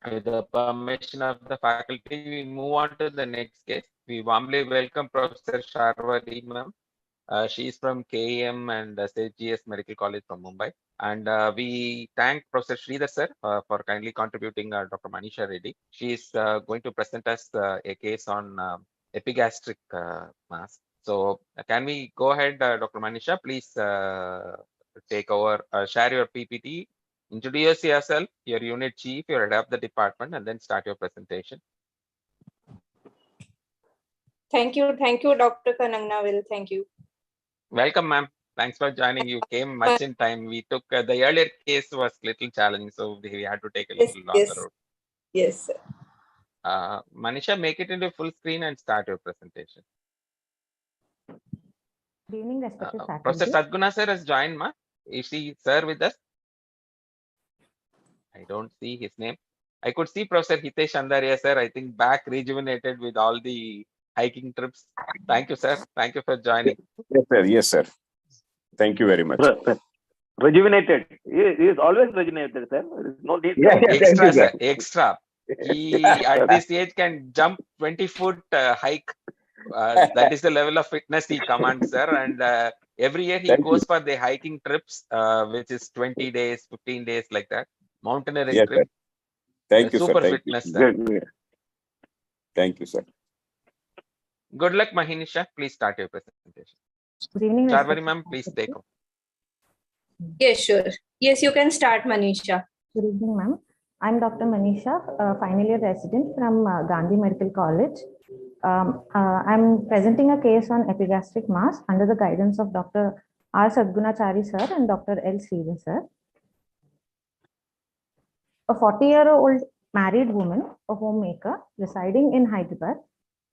With the permission of the faculty, we move on to the next case. We warmly welcome Professor Sharwari ma'am. She is from KM and SGS Medical College from Mumbai. And we thank Professor Sridhar sir for kindly contributing Dr. Manisha Reddy. She is going to present us a case on epigastric mass. So can we go ahead, Dr. Manisha, please take over, share your PPT, introduce yourself, your unit chief, your head of the department, and then start your presentation. Thank you, Dr. Kanangnawil. Thank you. Welcome, ma'am. Thanks for joining. You came much in time. We took the earlier case was little challenging, so we had to take a little longer route. Yes, sir. Manisha, make it into full screen and start your presentation. Good evening, respected faculty. Professor Sadguna sir has joined, ma. Is he sir with us? I don't see his name. I could see Professor Hitesh Andaria sir, I think back rejuvenated with all the hiking trips. Thank you, sir. Thank you for joining. Yes, sir. Yes, sir. Thank you very much. Rejuvenated. He is always rejuvenated, sir. There is no need. Yeah, Extra, sir. Extra. He at this age can jump 20-foot hike. That is the level of fitness he commands, sir. And every year he goes for the hiking trips, which is 20 days, 15 days, like that. Mountaineering trip. Sir. Thank you, super sir. fitness, sir. Thank you, sir. Good luck, Mahinisha. Please start your presentation. Good evening, Sharwari ma'am, please take over. Yes, sure. Yes, you can start, Manisha. Good evening, ma'am. I'm Dr. Manisha, a final year resident from Gandhi Medical College. I'm presenting a case on epigastric mass under the guidance of Dr. R. Sadgunachari sir and Dr. L. Sridhar sir. A 40-year-old married woman, a homemaker residing in Hyderabad,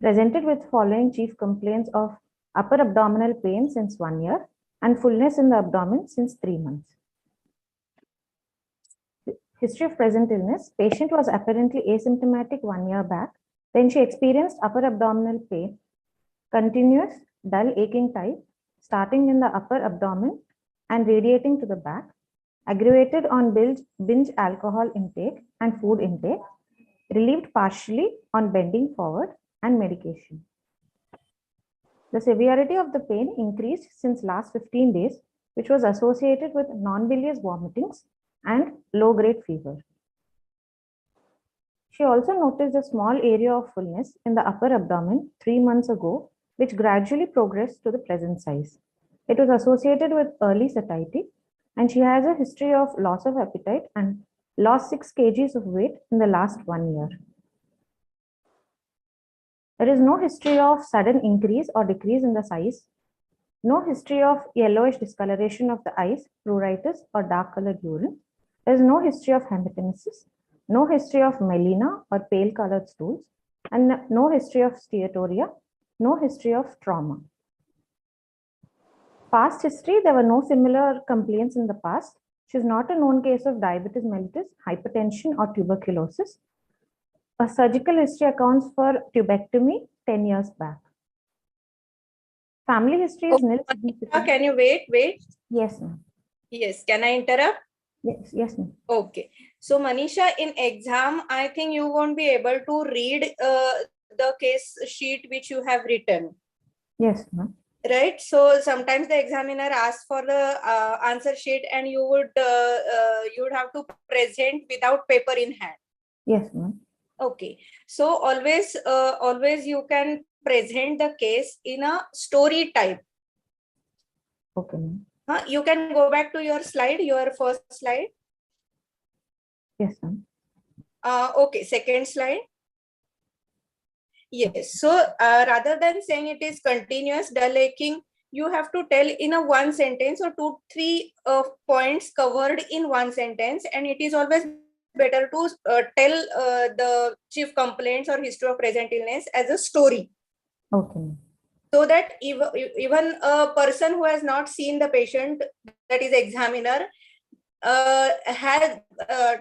presented with following chief complaints of upper abdominal pain since 1 year and fullness in the abdomen since 3 months. History of present illness: patient was apparently asymptomatic 1 year back. Then she experienced upper abdominal pain, continuous dull aching type, starting in the upper abdomen and radiating to the back, aggravated on binge alcohol intake and food intake, relieved partially on bending forward and medication. The severity of the pain increased since last 15 days, which was associated with non-bilious vomitings and low-grade fever. She also noticed a small area of fullness in the upper abdomen 3 months ago, which gradually progressed to the present size. It was associated with early satiety, and she has a history of loss of appetite and lost 6 kgs of weight in the last 1 year. There is no history of sudden increase or decrease in the size, no history of yellowish discoloration of the eyes, pruritus, or dark colored urine. There is no history of hematemesis, no history of melena or pale colored stools, and no history of steatorrhea, no history of trauma. Past history: there were no similar complaints in the past. She is not a known case of diabetes mellitus, hypertension, or tuberculosis. A surgical history accounts for tubectomy 10 years back. Family history is nil. Can you wait? Yes, ma'am. Yes, can I interrupt? Yes, ma'am. Okay. So, Manisha, in exam, I think you won't be able to read the case sheet which you have written. Yes, ma'am. Right. So sometimes the examiner asks for the answer sheet, and you would have to present without paper in hand. Yes, ma'am. Okay. So always you can present the case in a story type. Okay, ma'am. You can go back to your slide, your first slide. Yes, ma'am. Okay, second slide. Yes. So rather than saying it is continuous dull aching, you have to tell in a one sentence or 2-3 points covered in one sentence, and it is always better to tell the chief complaints or history of present illness as a story. Okay. So that even a person who has not seen the patient, that is examiner, has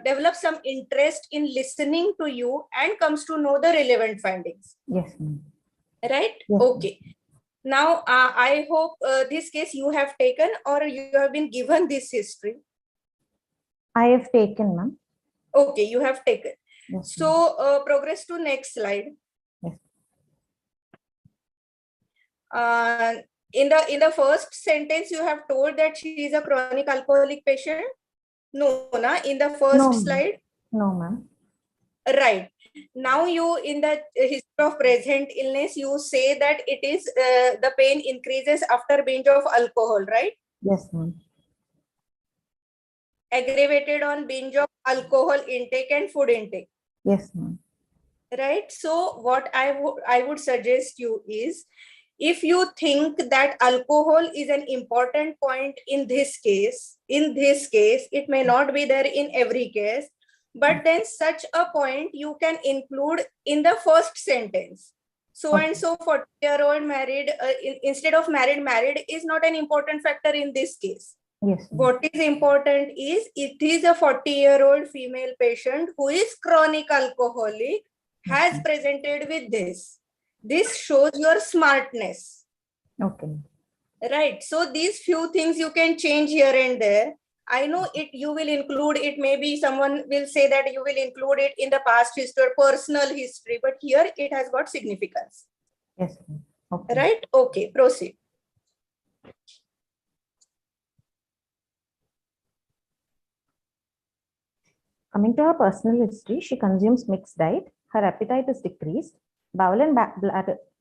developed some interest in listening to you and comes to know the relevant findings. Yes, ma'am. Right? Yes, okay. Now, I hope this case you have taken or you have been given this history. I have taken, ma'am. Okay, you have taken. Yes, So progress to next slide. Yes. In the first sentence, you have told that she is a chronic alcoholic patient. No, na? In the first No, ma'am. slide. No, ma'am. Right. Now you, in the history of present illness, you say that it is the pain increases after binge of alcohol, right? Yes, ma'am. Aggravated on binge of alcohol intake and food intake. Yes, ma'am. Right. So what I would suggest you is, if you think that alcohol is an important point in this case, it may not be there in every case, but then such a point you can include in the first sentence. So and so 40-year-old married, instead of married is not an important factor in this case. Yes, ma'am. What is important is, it is a 40-year-old female patient who is chronic alcoholic, has presented with this. This shows your smartness. Okay. Right. So these few things you can change here and there. I know it, you will include it. Maybe someone will say that you will include it in the past history, personal history, but here it has got significance. Yes, ma'am. Okay. Right. Okay. Proceed. Coming to her personal history, she consumes mixed diet. Her appetite is decreased. Bowel and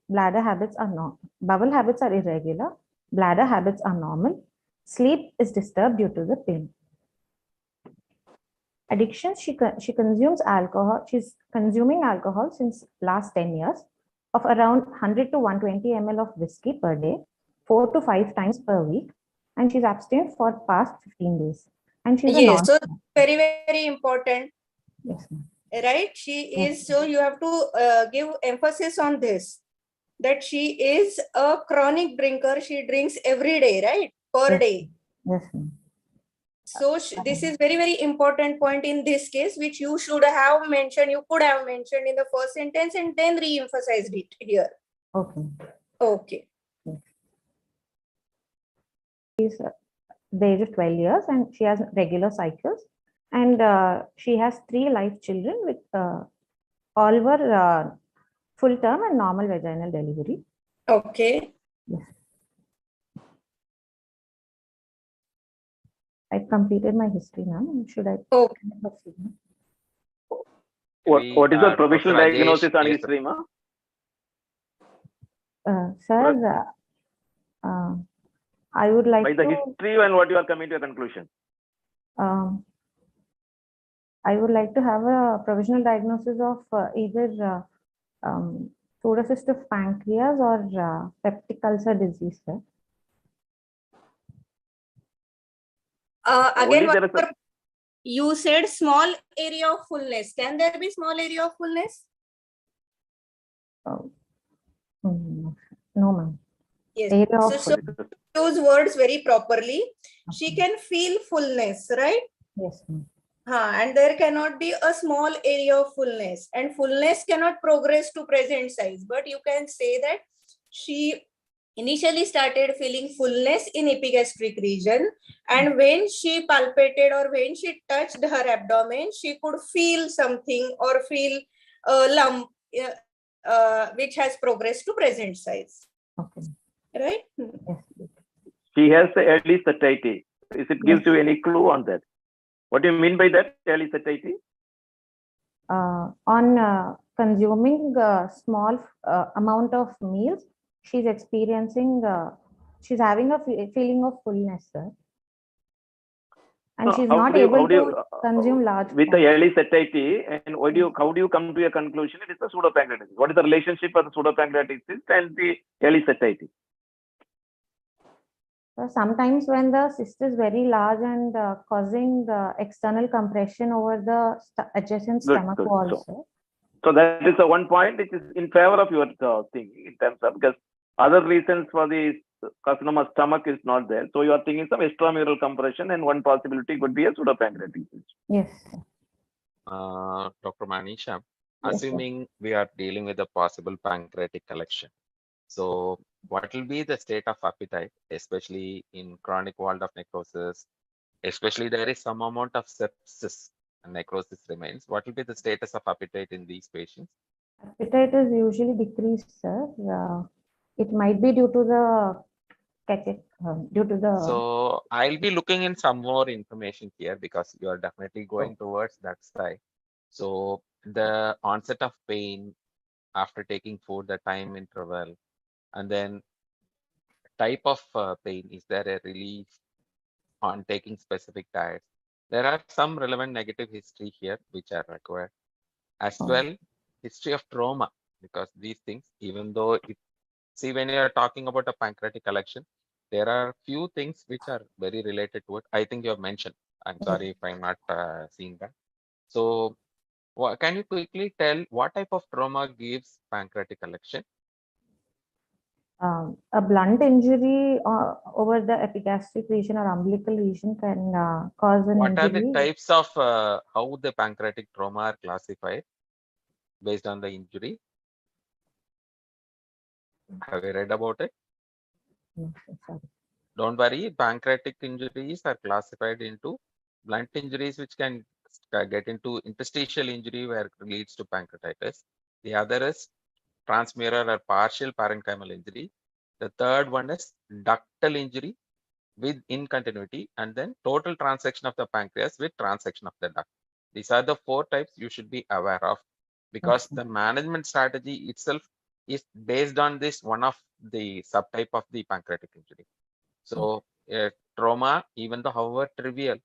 bladder habits are bowel habits are irregular. Bladder habits are normal. Sleep is disturbed due to the pain. Addiction, she consumes alcohol. She's consuming alcohol since last 10 years of around 100 to 120 ml of whiskey per day, 4 to 5 times per week. And she's abstained for past 15 days. And she's Yes, so very, very important. Yes, ma'am. Right? She is, so you have to give emphasis on this, that she is a chronic drinker. She drinks every day, right? Per day. Yes, ma'am. So this is very, very important point in this case, which you should have mentioned, you could have mentioned in the first sentence and then re-emphasized it here. Okay. Okay. She's the age of 12 years and she has regular cycles, and she has 3 live children with all were full term and normal vaginal delivery. Okay. Yes. I've completed my history now. Should I? Okay. What is the provisional Dr. Rajesh, diagnosis on yes, history, ma? Sir, I would like By the to, history and what you are coming to a conclusion. I would like to have a provisional diagnosis of either pseudocyst of pancreas or peptic ulcer disease, sir. Again, Only there is you said small area of fullness. Can there be small area of fullness? No, ma'am. Yes. Area of So use words very properly. She can feel fullness, right? Yes, ma'am. And there cannot be a small area of fullness, and fullness cannot progress to present size, but you can say that she initially started feeling fullness in epigastric region, and when she palpated or when she touched her abdomen, she could feel something or feel a lump which has progressed to present size. Okay. Right? Yes. she has the early satiety. Is it gives you any clue on that? What do you mean by that, early satiety? On consuming a small amount of meals, she's experiencing, she's having a feeling of fullness, sir. And she's not able to consume large. With the early satiety, and how do you come to a conclusion? It is a pseudopancreatitis. What is the relationship of the pseudopancreatitis and the early satiety? So sometimes when the cyst is very large and causing external compression over the adjacent stomach wall. So that is the one point which is in favor of your thing in terms of, because other reasons for the carcinoma stomach is not there. So you are thinking some extramural compression, and one possibility could be a pseudopancreatitis. Yes. Dr. Manisha, Yes, assuming we are dealing with a possible pancreatic collection, so what will be the state of appetite, especially in chronic walled off necrosis? Especially there is some amount of sepsis and necrosis remains, what will be the status of appetite in these patients? Appetite is usually decreased, sir. It might be due to the So I'll be looking in some more information here because you are definitely going towards that side. So the onset of pain after taking food, the time interval, and then type of pain. Is there a relief on taking specific diets? There are some relevant negative history here which are required. As well, history of trauma, because these things, even though see, when you are talking about a pancreatic collection, there are few things which are very related to it. I think you have mentioned. I'm sorry if I'm not seeing that. So, can you quickly tell what type of trauma gives pancreatic collection? A blunt injury over the epigastric region or umbilical region can cause an What injury. are the types of how the pancreatic trauma are classified based on the injury? Have you read about it? No, sorry. Don't worry, pancreatic injuries are classified into blunt injuries, which can get into interstitial injury where it leads to pancreatitis. The other is transmural or partial parenchymal injury. The third one is ductal injury with incontinuity, and then total transection of the pancreas with transection of the duct. These are the 4 types you should be aware of, because the management strategy itself is based on this one of the subtype of the pancreatic injury. So trauma, even though however trivial,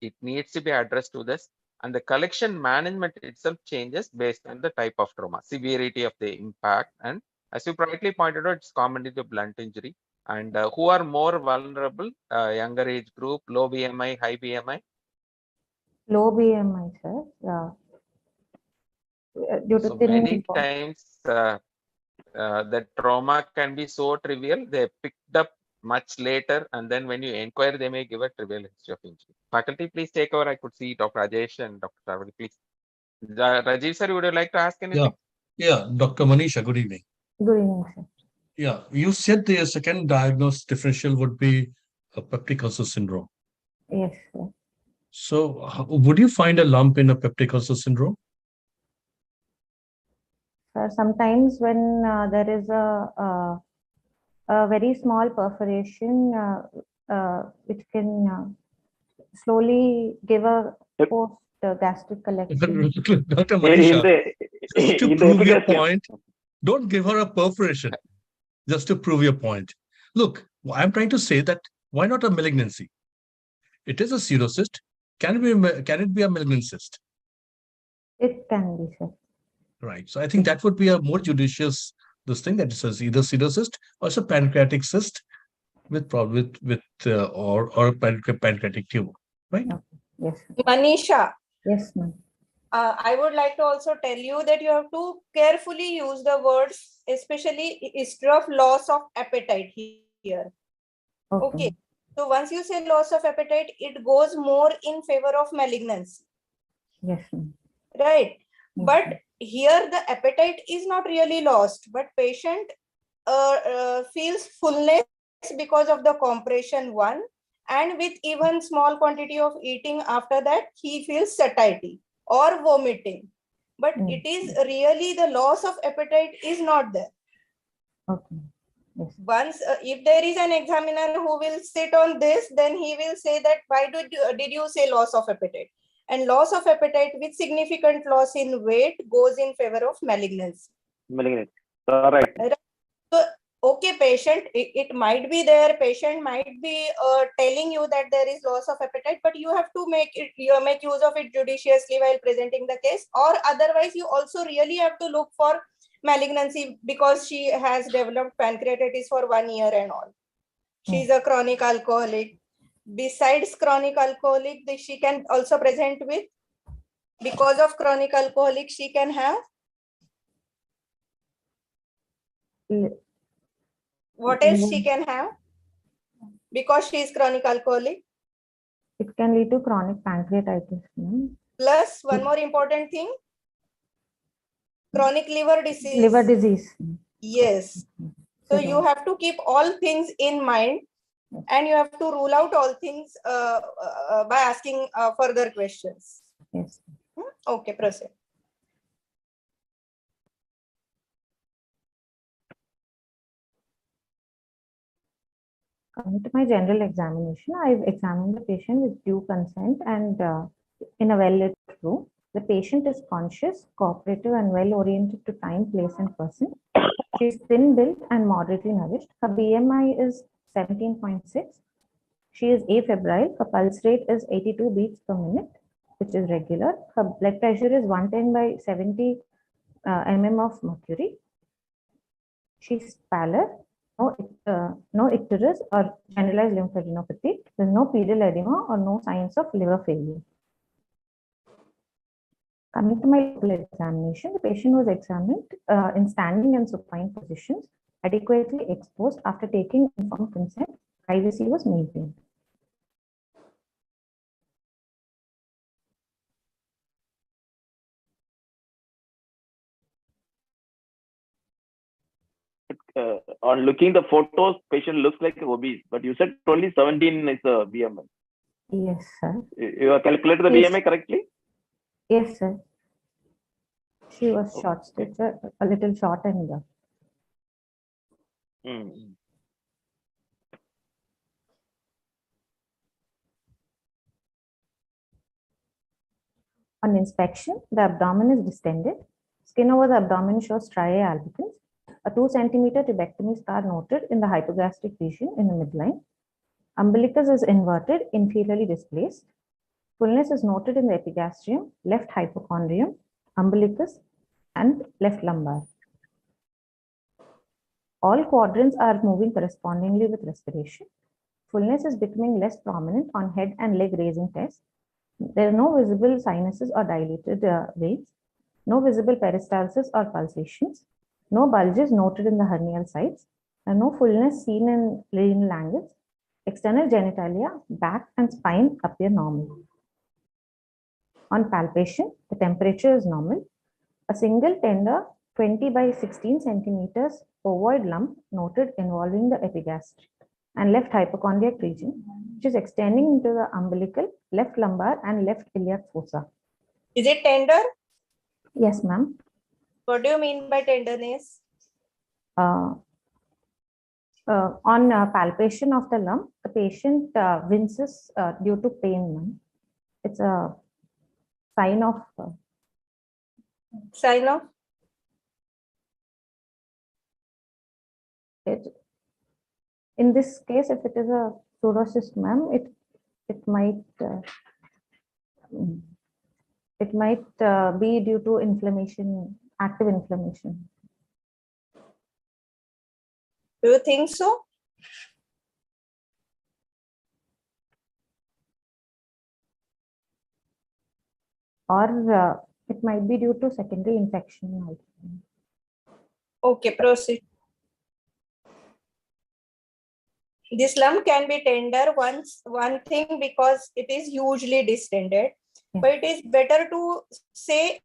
it needs to be addressed to this, and the collection management itself changes based on the type of trauma, severity of the impact, and as you rightly pointed out, it's commonly the blunt injury. And who are more vulnerable? Younger age group, low BMI, high BMI? Low BMI, sir. Due to So thin many times the trauma can be so trivial, they picked up much later, and then when you inquire, they may give a trivial history of injury. Faculty, please take over. I could see Dr. Rajesh and Dr. Thyroid, please. Rajiv sir, would you like to ask anything? Yeah, Dr. Manisha, good evening. Good evening, sir. Yeah, you said the second diagnosed differential would be a peptic ulcer syndrome. Yes, sir. So would you find a lump in a peptic ulcer syndrome? Sometimes when there is a very small perforation, which can slowly give a post-gastric collection. Dr. Manisha, just to prove your point, don't give her a perforation, just to prove your point. Look, I'm trying to say that why not a malignancy? It is a pseudocyst. Can it be a malignant cyst? It can be, sir. Right. So I think that would be a more judicious this thing, that it says either pseudocyst or it's a pancreatic cyst with problem with or a pancreatic tumor, right? Yes. Manisha. Yes, ma'am. I would like to also tell you that you have to carefully use the words, especially history of loss of appetite here. Okay. So once you say loss of appetite, it goes more in favor of malignancy. Yes, ma'am. Right. But here the appetite is not really lost, but patient feels fullness because of the compression one, and with even small quantity of eating after that, he feels satiety or vomiting. But it is really the loss of appetite is not there. Okay. Yes. Once, if there is an examiner who will sit on this, then he will say that why did you say loss of appetite? And loss of appetite with significant loss in weight goes in favor of malignancy. Malignancy. Right. So, okay, patient, it might be there. Patient might be telling you that there is loss of appetite, but you have to make use of it judiciously while presenting the case. Or otherwise, you also really have to look for malignancy because she has developed pancreatitis for 1 year and all. She's a chronic alcoholic. Besides chronic alcoholic, she can also present with, because of chronic alcoholic, she can have what else she can have? Because she is chronic alcoholic. It can lead to chronic pancreatitis. Plus, one more important thing, chronic liver disease. Liver disease. Yes. So you have to keep all things in mind, and you have to rule out all things by asking further questions. Yes. Okay, proceed. Coming to my general examination, I've examined the patient with due consent and in a well-lit room. The patient is conscious, cooperative, and well-oriented to time, place, and person. She is thin-built and moderately nourished. Her BMI is 17.6. She is afebrile. Her pulse rate is 82 beats per minute, which is regular. Her blood pressure is 110 by 70 mm of mercury. She's pallor. No icterus or generalized lymphadenopathy. There's no pedal edema or no signs of liver failure. Coming to my local examination, the patient was examined in standing and supine positions, adequately exposed after taking informed consent. Privacy was maintained. On looking the photos, patient looks like obese, but you said only 17 is the BMI. Yes, sir. You have calculated the Yes. BMI correctly? Yes, sir. She was short stature, a little short and On inspection, the abdomen is distended. Skin over the abdomen shows striae albicans. A 2 centimeter tubectomy scar noted in the hypogastric region in the midline. Umbilicus is inverted, inferiorly displaced. Fullness is noted in the epigastrium, left hypochondrium, umbilicus, and left lumbar. All quadrants are moving correspondingly with respiration. Fullness is becoming less prominent on head and leg raising test. There are no visible sinuses or dilated veins, no visible peristalsis or pulsations, no bulges noted in the hernial sites, and no fullness seen in renal angles. External genitalia, back, and spine appear normal. On palpation, the temperature is normal. A single tender 20 by 16 centimeters ovoid lump noted involving the epigastric and left hypochondriac region, which is extending into the umbilical, left lumbar, and left iliac fossa. Is it tender? Yes, ma'am. What do you mean by tenderness? On palpation of the lump, the patient winces due to pain, ma'am. It's a sign of it. In this case, if it is a pseudocyst, ma'am, it might be due to inflammation, active inflammation. Do you think so? Or it might be due to secondary infection. Okay, proceed. This lump can be tender one thing because it is hugely distended, but it is better to say,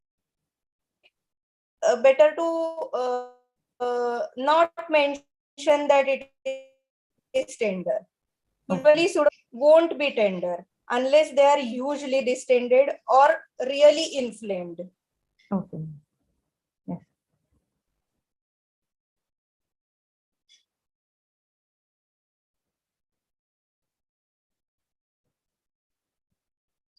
not mention that it is tender. Usually won't be tender unless they are hugely distended or really inflamed. Okay. Yes.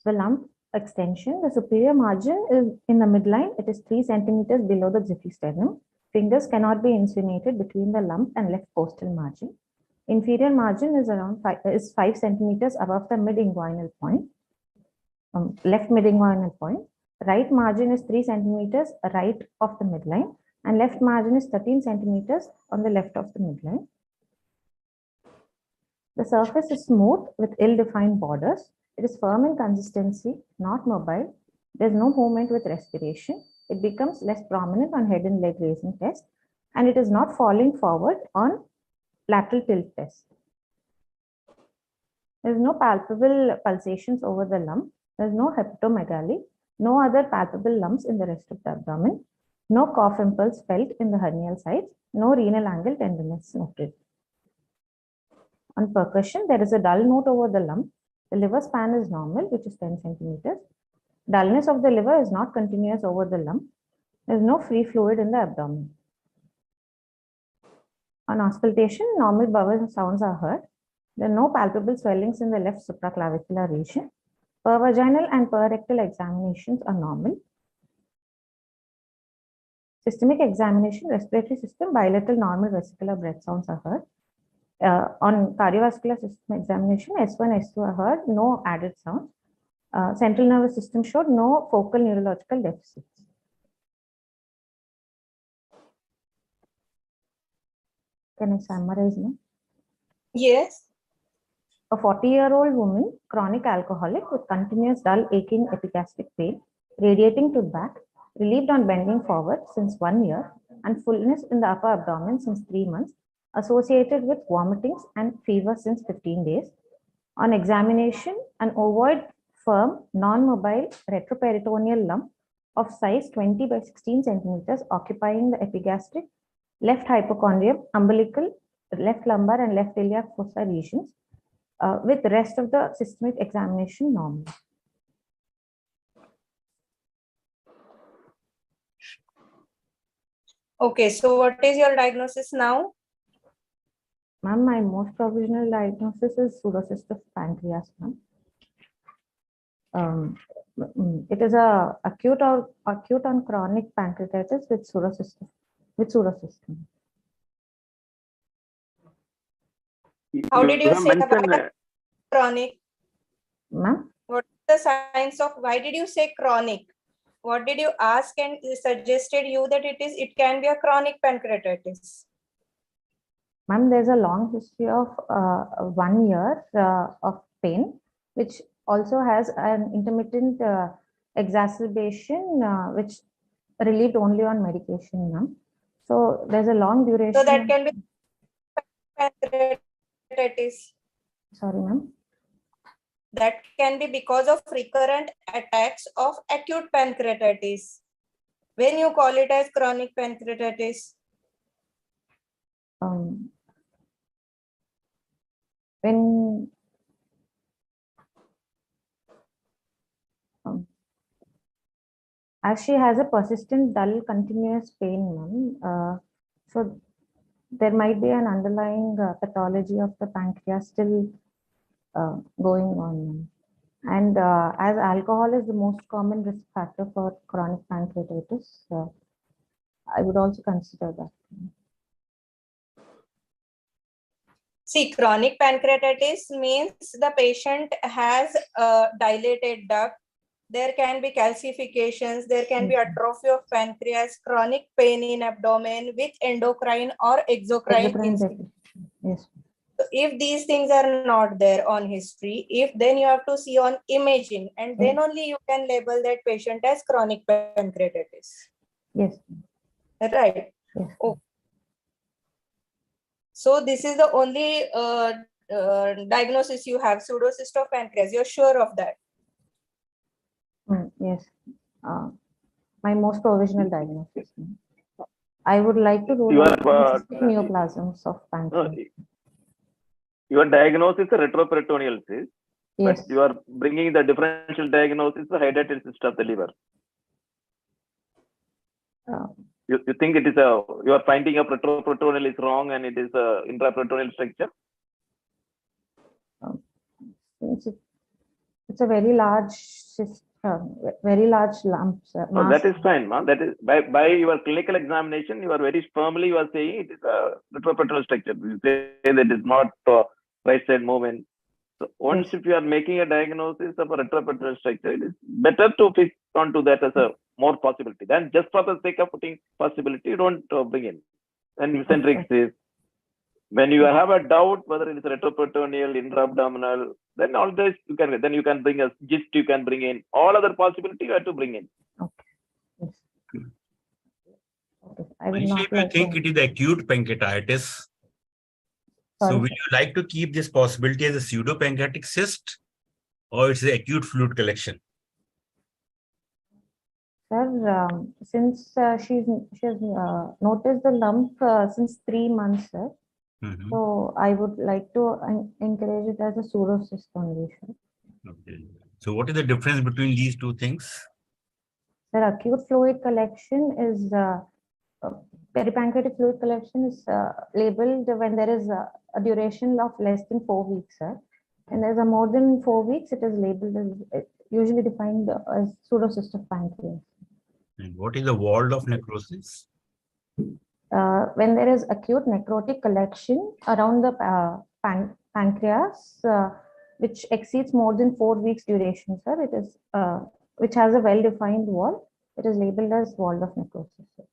The lump extension, the superior margin is in the midline. It is 3 centimeters below the xiphisternum. Fingers cannot be insinuated between the lump and left costal margin. Inferior margin is around 5 centimeters above the mid-inguinal point, left mid-inguinal point. Right margin is 3 centimeters right of the midline, and left margin is 13 centimeters on the left of the midline. The surface is smooth with ill-defined borders. It is firm in consistency, not mobile. There is no movement with respiration. It becomes less prominent on head and leg raising test, and it is not falling forward on lateral tilt test. There is no palpable pulsations over the lump. There is no hepatomegaly, no other palpable lumps in the rest of the abdomen, no cough impulse felt in the hernial sites, no renal angle tenderness noted. On percussion, there is a dull note over the lump. The liver span is normal, which is 10 centimeters. Dullness of the liver is not continuous over the lump. There is no free fluid in the abdomen. On auscultation, normal bowel sounds are heard. There are no palpable swellings in the left supraclavicular region. Per-vaginal and per-rectal examinations are normal. Systemic examination, respiratory system, bilateral normal vesicular breath sounds are heard. On cardiovascular system examination, S1, S2 are heard, no added sounds. Central nervous system showed no focal neurological deficits. Can I summarize now? Yes. A 40-year-old woman, chronic alcoholic with continuous dull aching epigastric pain, radiating to back, relieved on bending forward since 1 year, and fullness in the upper abdomen since 3 months, associated with vomitings and fever since 15 days. On examination, an ovoid, firm, non-mobile retroperitoneal lump of size 20 by 16 centimeters occupying the epigastric, left hypochondrium, umbilical, left lumbar and left iliac fossa regions, with the rest of the systemic examination normal. Okay, so what is your diagnosis now? Ma'am, my most provisional diagnosis is pseudocyst of pancreas, ma'am. It is a acute on chronic pancreatitis with pseudocyst. How did you have say about mentioned, chronic? Ma'am? What is the signs of, why did you say chronic? What did you ask and suggested you that it can be a chronic pancreatitis? Ma'am, there's a long history of 1 year of pain, which also has an intermittent exacerbation, which relieved only on medication, ma'am. So there's a long duration. So that can be pancreatitis. Sorry, ma'am. That can be because of recurrent attacks of acute pancreatitis. When you call it as chronic pancreatitis? When as she has a persistent dull continuous pain, ma'am, so there might be an underlying pathology of the pancreas still going on. And as alcohol is the most common risk factor for chronic pancreatitis, I would also consider that. See, chronic pancreatitis means the patient has a dilated duct. There can be calcifications, there can be atrophy of pancreas, chronic pain in abdomen with endocrine or exocrine instinct. Yes. So if these things are not there on history, then you have to see on imaging, and then only you can label that patient as chronic pancreatitis. Yes. Right. Yes. Oh. So this is the only diagnosis you have, pseudocyst of pancreas. You're sure of that? Yes. My most provisional diagnosis. I would like to rule out neoplasms of pancreas. Your diagnosis is retroperitoneal cyst. Yes. But you are bringing the differential diagnosis of hydrated cyst of the liver. You think it is you are finding a retroperitoneal is wrong and it is a intraperitoneal structure? It's a very large cyst, very large lump. No, that is fine, ma'am. That is by your clinical examination, you are very firmly you are saying it is a retroperitoneal structure. You say that it is not right side movement. So once if you are making a diagnosis of a retroperitoneal structure, it is better to fix onto that as a more possibility. Then just for the sake of putting possibility, you don't bring in. And eccentric cyst. When you have a doubt whether it is retroperitoneal, intra-abdominal, then all this you can bring a gist, you can bring in. All other possibility you have to bring in. Okay. Yes. Okay. If you think it is acute pancreatitis, so will you like to keep this possibility as a pseudopancreatic cyst, or it's the acute fluid collection? Sir, since she has noticed the lump since 3 months, sir. So I would like to encourage it as a pseudocyst only, sir. Okay. So what is the difference between these two things? The acute fluid collection is peripancreatic fluid collection is labeled when there is a duration of less than 4 weeks, sir. And there's a more than 4 weeks, it is labeled as usually defined as pseudocystic pancreas. And what is the wall of necrosis? When there is acute necrotic collection around the pancreas, which exceeds more than 4 weeks duration, sir, it is which has a well-defined wall, it is labeled as wall of necrosis. Sir.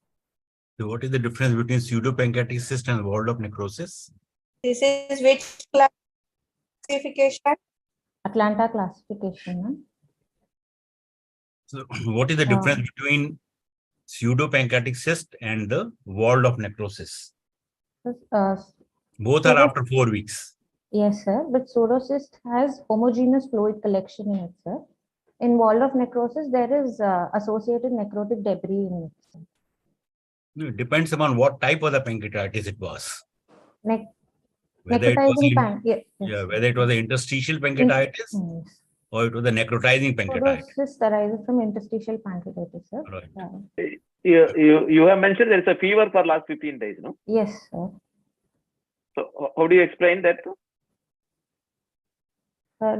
So what is the difference between pseudopancreatic cyst and wall of necrosis? This is which classification? Atlanta classification. Ma'am. So what is the difference between pseudopancreatic cyst and the wall of necrosis? Both are after 4 weeks. Yes, sir. But pseudocyst has homogeneous fluid collection in it, sir. In wall of necrosis, there is associated necrotic debris in it. Sir. It depends upon what type of the pancreatitis it was. Whether it was whether it was an interstitial pancreatitis or it was a necrotizing pancreatitis. Pseudocyst arises from interstitial pancreatitis, sir. Right. You have mentioned there is a fever for last 15 days, no? Yes, sir. So how do you explain that? Sir,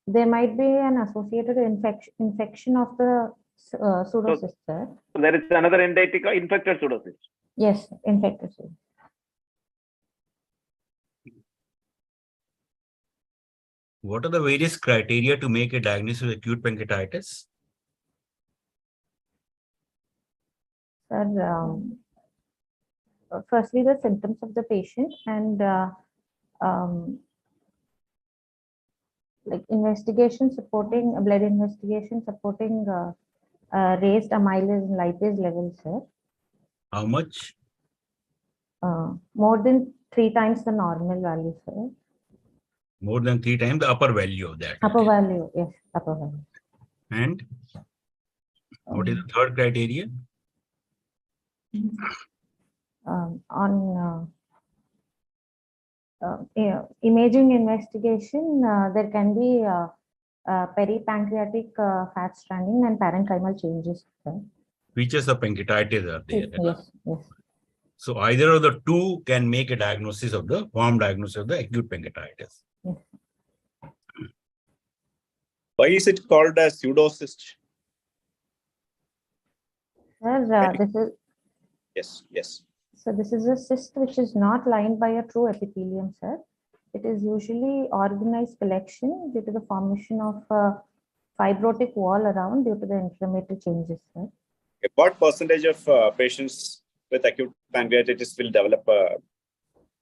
there might be an associated infection of the pseudocyst, sir. So there is another entity called infected pseudocyst. Yes, infected pseudocyst. What are the various criteria to make a diagnosis of acute pancreatitis? Sir, firstly, the symptoms of the patient and like investigation supporting blood investigation supporting raised amylase and lipase levels, sir. How much? More than 3 times the normal value, sir. More than 3 times the upper value of that. Upper value, yes, upper value. And what is the third criteria? On imaging investigation, there can be peripancreatic fat stranding and parenchymal changes. Sir. Features of pancreatitis are there. Yes, yes. So either of the two can make a diagnosis of the diagnosis of the acute pancreatitis. Yes. Why is it called a pseudocyst? Sir, this is Yes. So this is a cyst which is not lined by a true epithelium, sir. It is usually organized collection due to the formation of a fibrotic wall around due to the inflammatory changes, sir. Okay. What percentage of patients with acute pancreatitis will develop a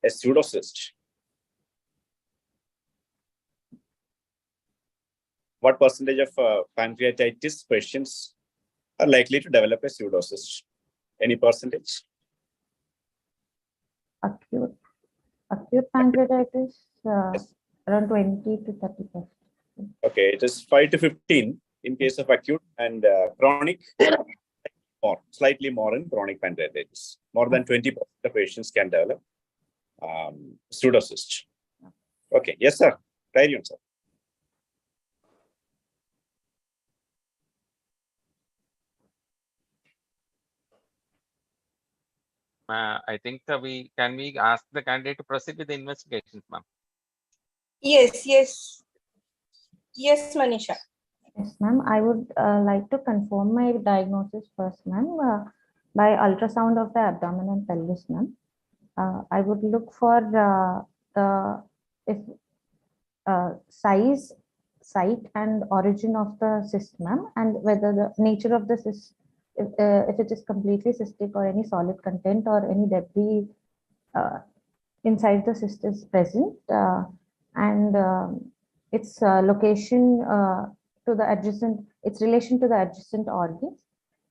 pseudocyst? What percentage of pancreatitis patients are likely to develop a pseudocyst? Any percentage? Acute pancreatitis, yes. Around 20 to 30%. Okay, it is 5 to 15 in case of acute, and chronic, slightly more in chronic pancreatitis. More than 20% of patients can develop pseudocyst. Okay, yes, sir. Carry on, sir. I think we ask the candidate to proceed with the investigations, ma'am. Yes, Manisha. Yes, ma'am. I would like to confirm my diagnosis first, ma'am, by ultrasound of the abdomen and pelvis, ma'am. I would look for the size, site, and origin of the cyst, ma'am, and whether the nature of the cyst, if it is completely cystic or any solid content or any debris inside the cyst is present, and its location to the adjacent, its relation to the adjacent organs,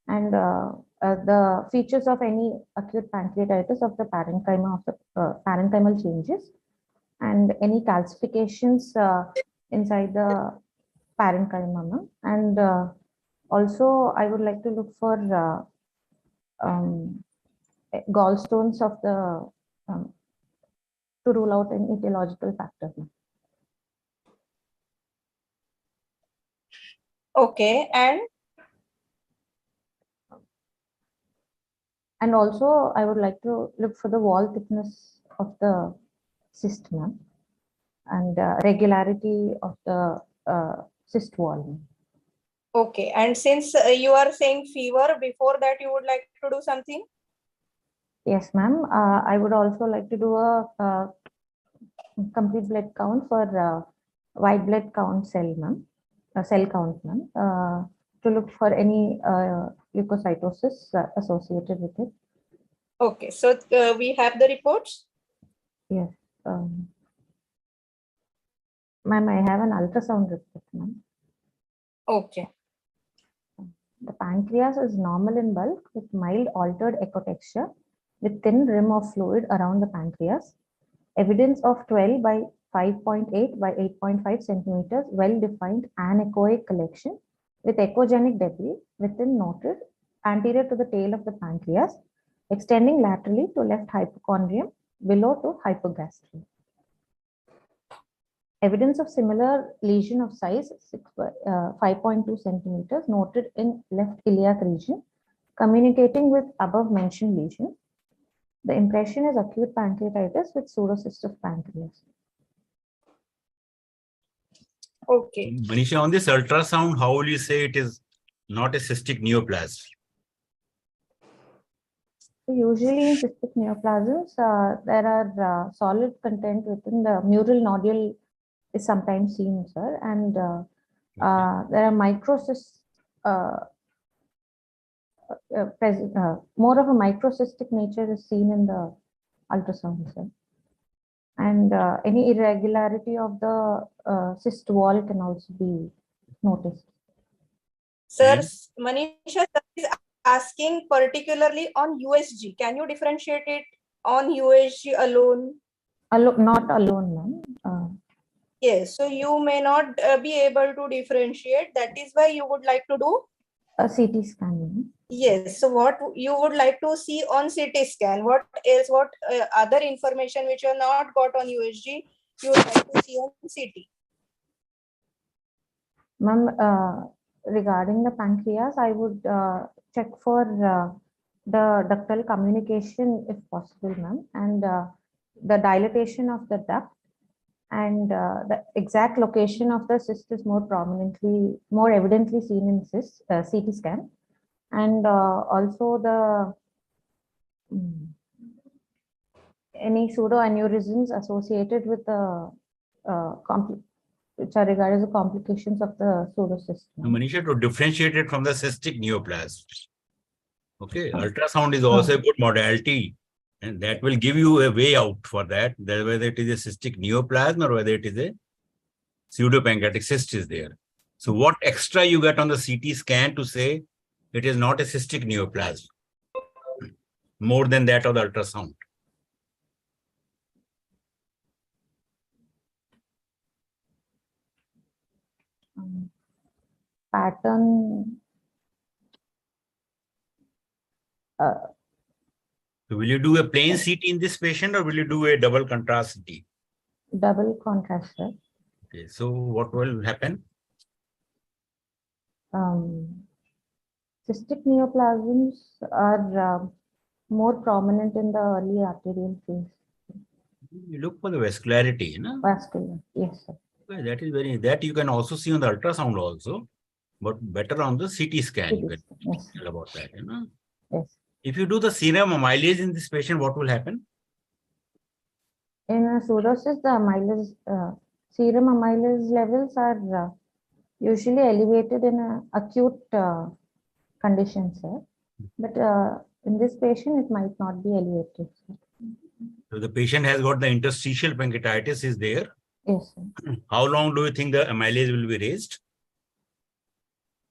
and the features of any acute pancreatitis of the parenchyma of the parenchymal changes, and any calcifications inside the parenchyma, and also I would like to look for gallstones of the to rule out an etiological factor. Okay, And also, I would like to look for the wall thickness of the cyst, ma'am, and regularity of the cyst wall. okay. And since you are saying fever, before that you would like to do something? Yes, ma'am. I would also like to do a complete blood count for white blood count cell, ma'am, cell count, ma'am, to look for any leukocytosis associated with it. Okay, so we have the reports. Yes. Ma'am, I have an ultrasound report, ma'am. Okay. The pancreas is normal in bulk with mild altered echo texture with thin rim of fluid around the pancreas. Evidence of 12 by 5.8 by 8.5 centimeters, well-defined anechoic collection with echogenic debris within noted anterior to the tail of the pancreas, extending laterally to left hypochondrium, below to hypogastry. Evidence of similar lesion of size 5.2 centimeters noted in left iliac region, communicating with above mentioned lesion. The impression is acute pancreatitis with pseudocyst of pancreas. Okay. Manisha, on this ultrasound, how will you say it is not a cystic neoplasm? Usually in cystic neoplasms, there are solid content within the mural nodule is sometimes seen, sir, and there are microcysts, more of a microcystic nature is seen in the ultrasound, sir. And any irregularity of the cyst wall can also be noticed. Sir, Manisha is asking particularly on USG. Can you differentiate it on USG alone? Not alone, ma'am. Yes, so you may not be able to differentiate. That is why you would like to do a CT scan. Yes. So what you would like to see on CT scan? What else? What other information which you have not got on USG you would like to see on CT? Ma'am, regarding the pancreas, I would check for the ductal communication if possible, ma'am, and the dilatation of the duct, and the exact location of the cyst is more evidently seen in cyst, CT scan, and also the any pseudoaneurysms associated with the which are regarded as the complications of the pseudocyst. Manisha, to differentiate it from the cystic neoplasm. Okay, ultrasound is also a good modality, and that will give you a way out for that, whether it is a cystic neoplasm or whether it is a pseudopancreatic cyst is there. So what extra you get on the CT scan to say it is not a cystic neoplasm, more than that of the ultrasound? Pattern. So will you do a plain CT in this patient or will you do a double contrast CT? Double contrast, sir. Okay, so what will happen? Cystic neoplasms are more prominent in the early arterial phase. You look for the vascularity, you know? Vascular, yes, sir. Okay, that you can also see on the ultrasound also, but better on the CT scan. You can tell about that, you know? Yes. If you do the serum amylase in this patient, what will happen? In a pseudocyst, the amylase, serum amylase levels are usually elevated in an acute condition, sir. But in this patient, it might not be elevated, sir. So the patient has got the interstitial pancreatitis is there. Yes, sir. How long do you think the amylase will be raised?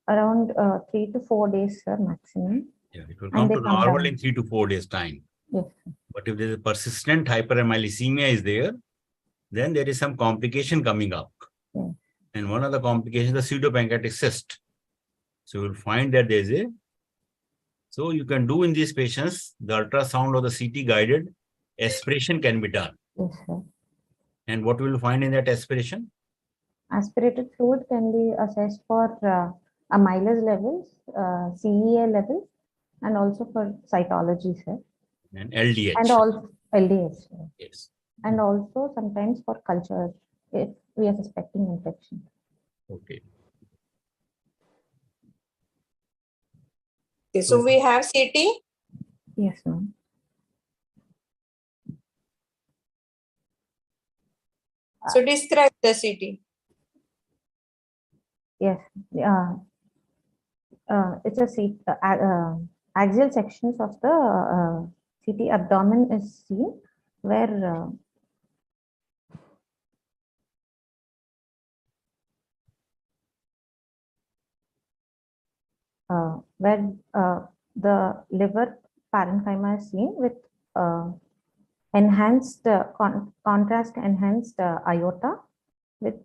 Around 3 to 4 days, sir, maximum. Yeah, it will come to normal in 3 to 4 days time. Yes. But if there is a persistent hyperamylesemia is there, then there is some complication coming up. Yes. And one of the complications is the pseudopancreatic cyst. So you will find that there is a. So you can do in these patients, the ultrasound or the CT guided aspiration can be done. Yes, sir. And what will you find in that aspiration? Aspirated fluid can be assessed for amylase levels, CEA levels, and also for cytology, sir. And LDH. And also LDH, sir. Yes. And also sometimes for culture if we are suspecting infection. Okay. Okay, so we have CT. Yes, ma'am. So describe the CT. Yes. It's a seat, axial sections of the CT abdomen is seen where the liver parenchyma is seen with enhanced contrast enhanced aorta with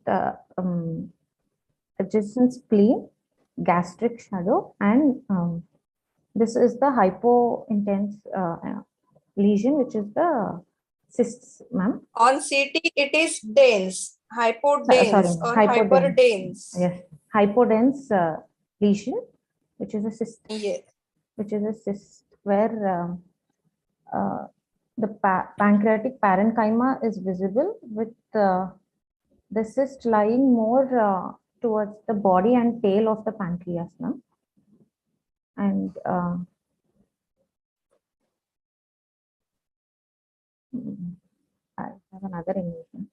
adjacent spleen, gastric shadow, and this is the hypointense lesion, which is the cysts, ma'am. On CT, it is dense, hypodense or hypodense. hyperdense. Yes, hypodense lesion, which is a cyst. Yes. Which is a cyst where the pancreatic parenchyma is visible with the cyst lying more towards the body and tail of the pancreas, no? And I have another image.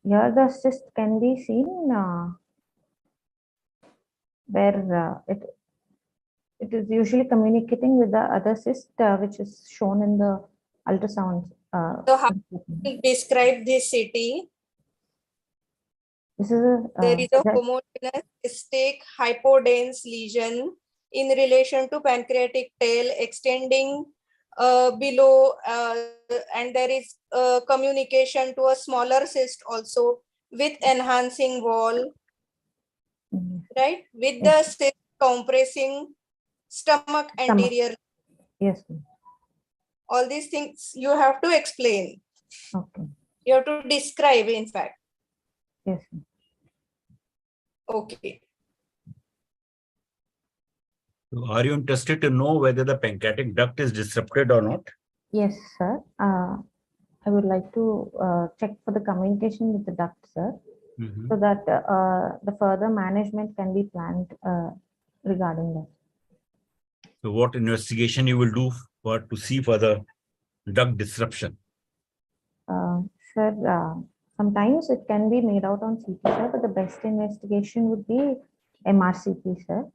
Here the cyst can be seen where it is usually communicating with the other cyst, which is shown in the ultrasound. So how do you describe this CT? This is a, there is a homogeneous cystic hypodense lesion in relation to pancreatic tail extending below, and there is communication to a smaller cyst also with enhancing wall, right? With the cyst compressing stomach anterior. Yes. All these things you have to explain. Okay. You have to describe, in fact. Yes. Okay. So are you interested to know whether the pancreatic duct is disrupted or not? Yes, sir. I would like to check for the communication with the duct, sir, so that the further management can be planned regarding that. So what investigation you will do to see for the duct disruption? Sir, sometimes it can be made out on CT, sir, but the best investigation would be MRCP, sir.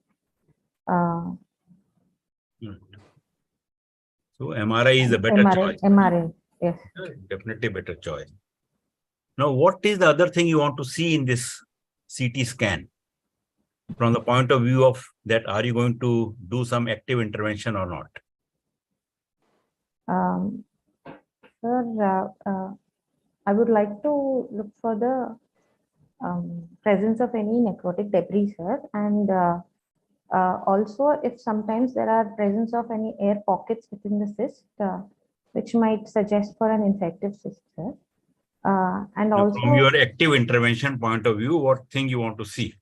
So MRI is a better choice. MRI, yes. Definitely better choice. Now, what is the other thing you want to see in this CT scan? From the point of view of that, are you going to do some active intervention or not? Sir, I would like to look for the presence of any necrotic debris, sir, and also if sometimes there are presence of any air pockets within the cyst, which might suggest for an infective cyst, sir. And now, also from your active intervention point of view, what thing you want to see?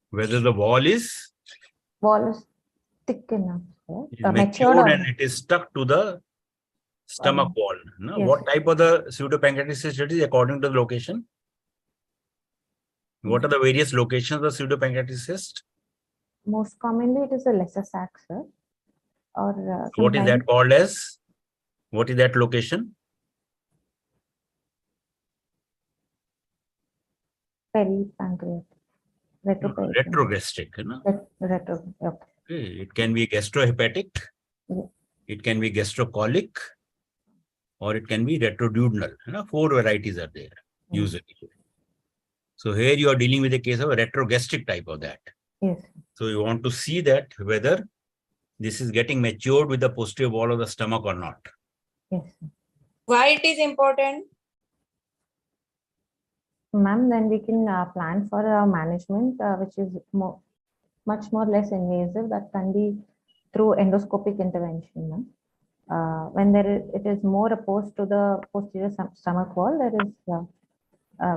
Whether the wall is thick enough, matured and it is stuck to the stomach wall. No? Yes. What type of the pseudopancreatic cyst it is according to the location? What are the various locations of the pseudopancreatic cyst? Most commonly, it is a lesser sac, sir. Or what is that called as? What is that location? Peripancreatic. Retrogastric. No? Okay. It can be gastrohepatic, it can be gastrocolic, or it can be retroduodenal. 4 varieties are there usually. So here you are dealing with a case of a retrogastric type of that. Yes. So you want to see that whether this is getting matured with the posterior wall of the stomach or not. Yes. Why it is important? Ma'am, then we can plan for a management which is much more less invasive, that can be through endoscopic intervention. When it is more opposed to the posterior stomach wall, there is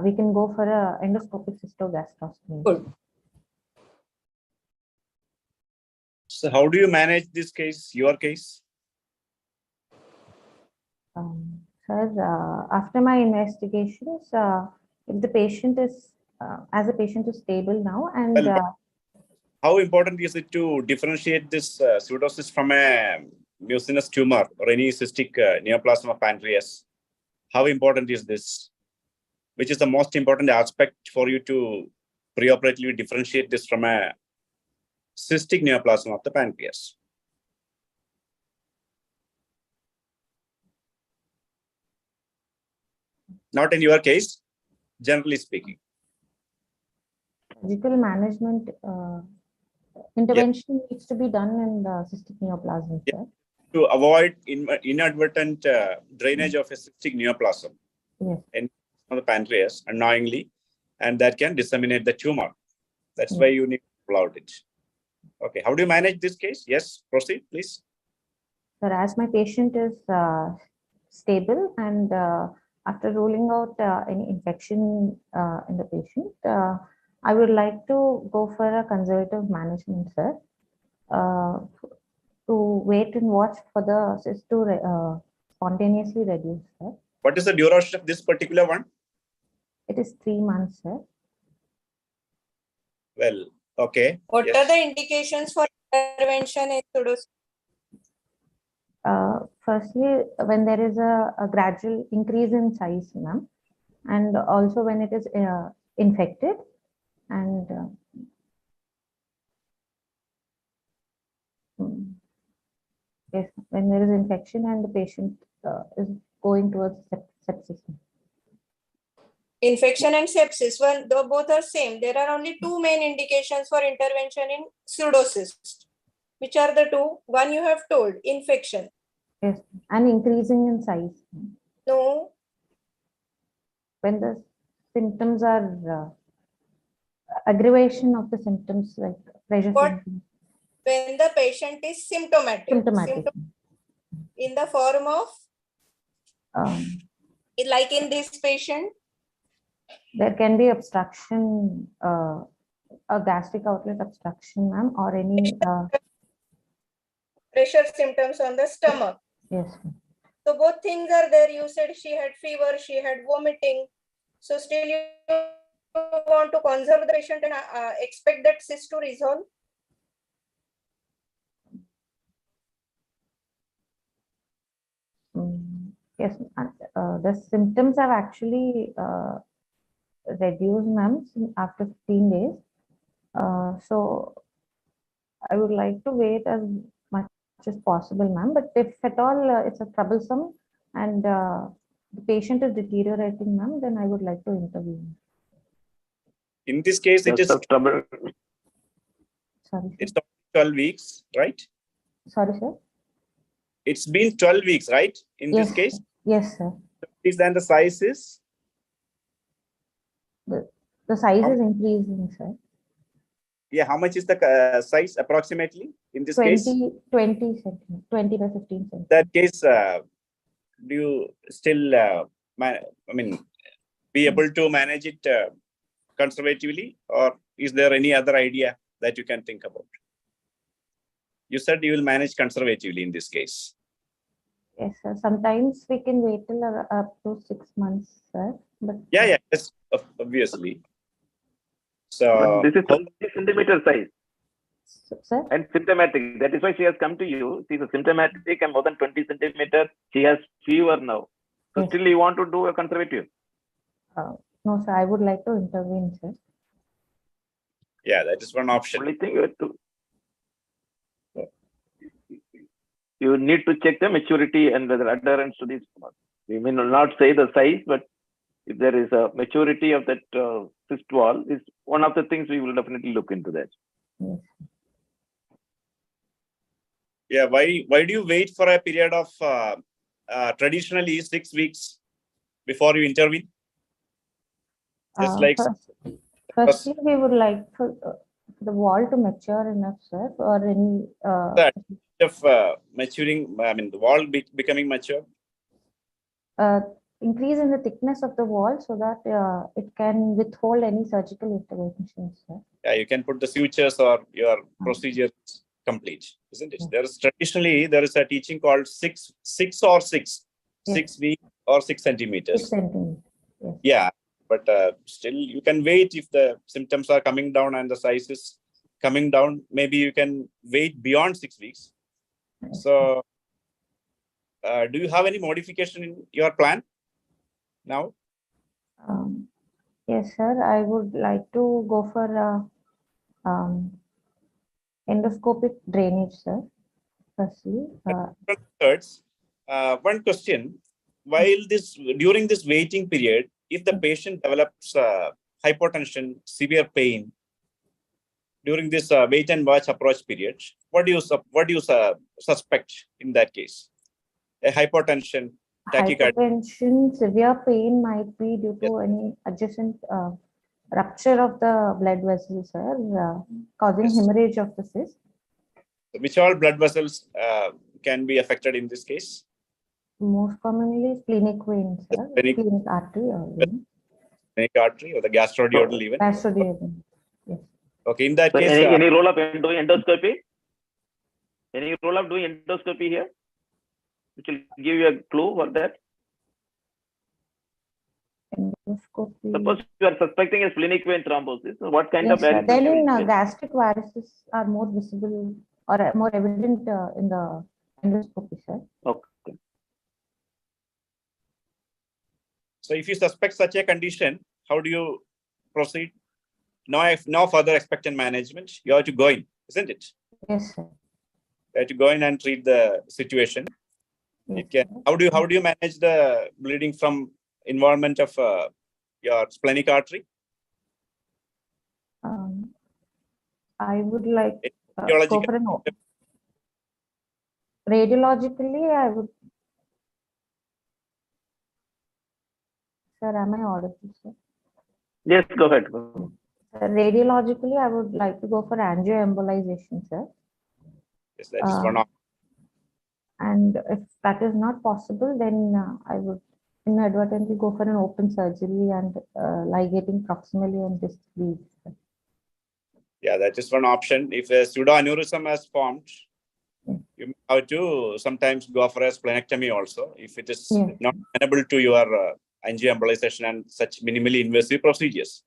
we can go for a endoscopic cystogastroscopy. Good. So how do you manage this case, your case? Sir, after my investigations, if the patient is, as a patient is stable now, and Well, how important is it to differentiate this pseudocyst from a mucinous tumor or any cystic neoplasm of pancreas? How important is this? Which is the most important aspect for you to preoperatively differentiate this from a cystic neoplasm of the pancreas? Not in your case, generally speaking. surgical management intervention needs to be done in the cystic neoplasm, sir. To avoid inadvertent drainage of a cystic neoplasm in the pancreas unknowingly, and that can disseminate the tumor. That's why you need to pull out it. Okay, how do you manage this case? Yes, proceed, please. Sir, as my patient is stable and after ruling out any infection in the patient, I would like to go for a conservative management, sir. To wait and watch for the cyst to spontaneously reduce, sir. What is the duration of this particular one? It is 3 months, sir. Well, okay. What are the indications for intervention in pseudocyst? Firstly, when there is a gradual increase in size, ma'am, and also when it is infected, and yes, when there is infection and the patient is going towards sepsis. Infection and sepsis, well, though both are same. There are only two main indications for intervention in pseudocyst. Which are the two? One you have told, infection. Yes, and increasing in size. No. When the symptoms are aggravation of the symptoms like pressure symptoms. When the patient is symptomatic. In the form of? Like in this patient? There can be obstruction, a gastric outlet obstruction, ma'am, or any Pressure symptoms on the stomach. Yes. So both things are there. You said she had fever, she had vomiting. So still you want to conserve the patient and expect that cyst to resolve? Yes, the symptoms have actually reduced, ma'am, after 15 days. So I would like to wait as much as possible, ma'am. But if at all it's a troublesome and the patient is deteriorating, ma'am, then I would like to intervene. In this case, it is trouble. Sorry, it's 12 weeks, right? Sorry, sir. It's been 12 weeks, right? In this case? Yes, sir. And the size is? The size is increasing, sir. Yeah, how much is the size approximately in this 20 case? 20 by 15 centimeters. That case, do you still, be able to manage it conservatively, or is there any other idea that you can think about? You said you will manage conservatively in this case. Yes, sir. Sometimes we can wait till up to 6 months, sir. But Yeah, yes, obviously. So But this is 20 centimeter size. Sir? And symptomatic. That is why she has come to you. She's a symptomatic and more than 20 centimeter. She has fever now. So still you want to do a conservative? No, sir. I would like to intervene, sir. Yeah, that is one option. Only thing you have to. You need to check the maturity and whether adherence to this. We may not say the size, but if there is a maturity of that cyst wall, is one of the things we will definitely look into that. Yes. Yeah, why do you wait for a period of traditionally 6 weeks before you intervene? Just like firstly, we would like for the wall to mature enough, sir, or any maturing. I mean, the wall becoming mature. increase in the thickness of the wall so that it can withhold any surgical interventions, sir. Yeah, you can put the sutures or your procedure complete, isn't it? There is traditionally a teaching called 6 weeks or 6 centimeters. 6 centimeters. Yes. Yeah, but still you can wait if the symptoms are coming down and the size is coming down. Maybe you can wait beyond 6 weeks. So, do you have any modification in your plan now? Yes, sir. I would like to go for endoscopic drainage, sir. Firstly, Thirds, one question: while during this waiting period, if the patient develops hypotension, severe pain during this wait and watch approach period, what do you suspect in that case? A hypotension, tachycardia. Hypertension, severe pain might be due to any adjacent rupture of the blood vessels, sir, causing hemorrhage of the cyst. Which all blood vessels can be affected in this case? Most commonly, splenic vein, sir. Splenic artery or vein. Splenic artery or the gastroduodenal even? Gastroduodenal, yes. Okay, in that So case. any role of doing endoscopy? Any role of doing endoscopy here? Which will give you a clue for that. Endoscopy. Suppose you are suspecting a splenic vein thrombosis. So what kind of varices? Then gastric varices are more visible or more evident in the endoscopy, sir. Okay. So if you suspect such a condition, how do you proceed? No further expectant management. You have to go in, isn't it? Yes, sir. You have to go in and treat the situation. Yes, how do you manage the bleeding from involvement of your splenic artery? I would like go for radiologically. I would. Sir, am I audible, sir? Yes, go ahead. Radiologically, I would like to go for angioembolization, sir. Yes, that is one option. And if that is not possible, then I would inadvertently go for an open surgery and ligating proximally and distally. Yeah, that is one option. If a pseudoaneurysm has formed, you have to sometimes go for a splenectomy also, if it is not amenable to your angioembolization and such minimally invasive procedures.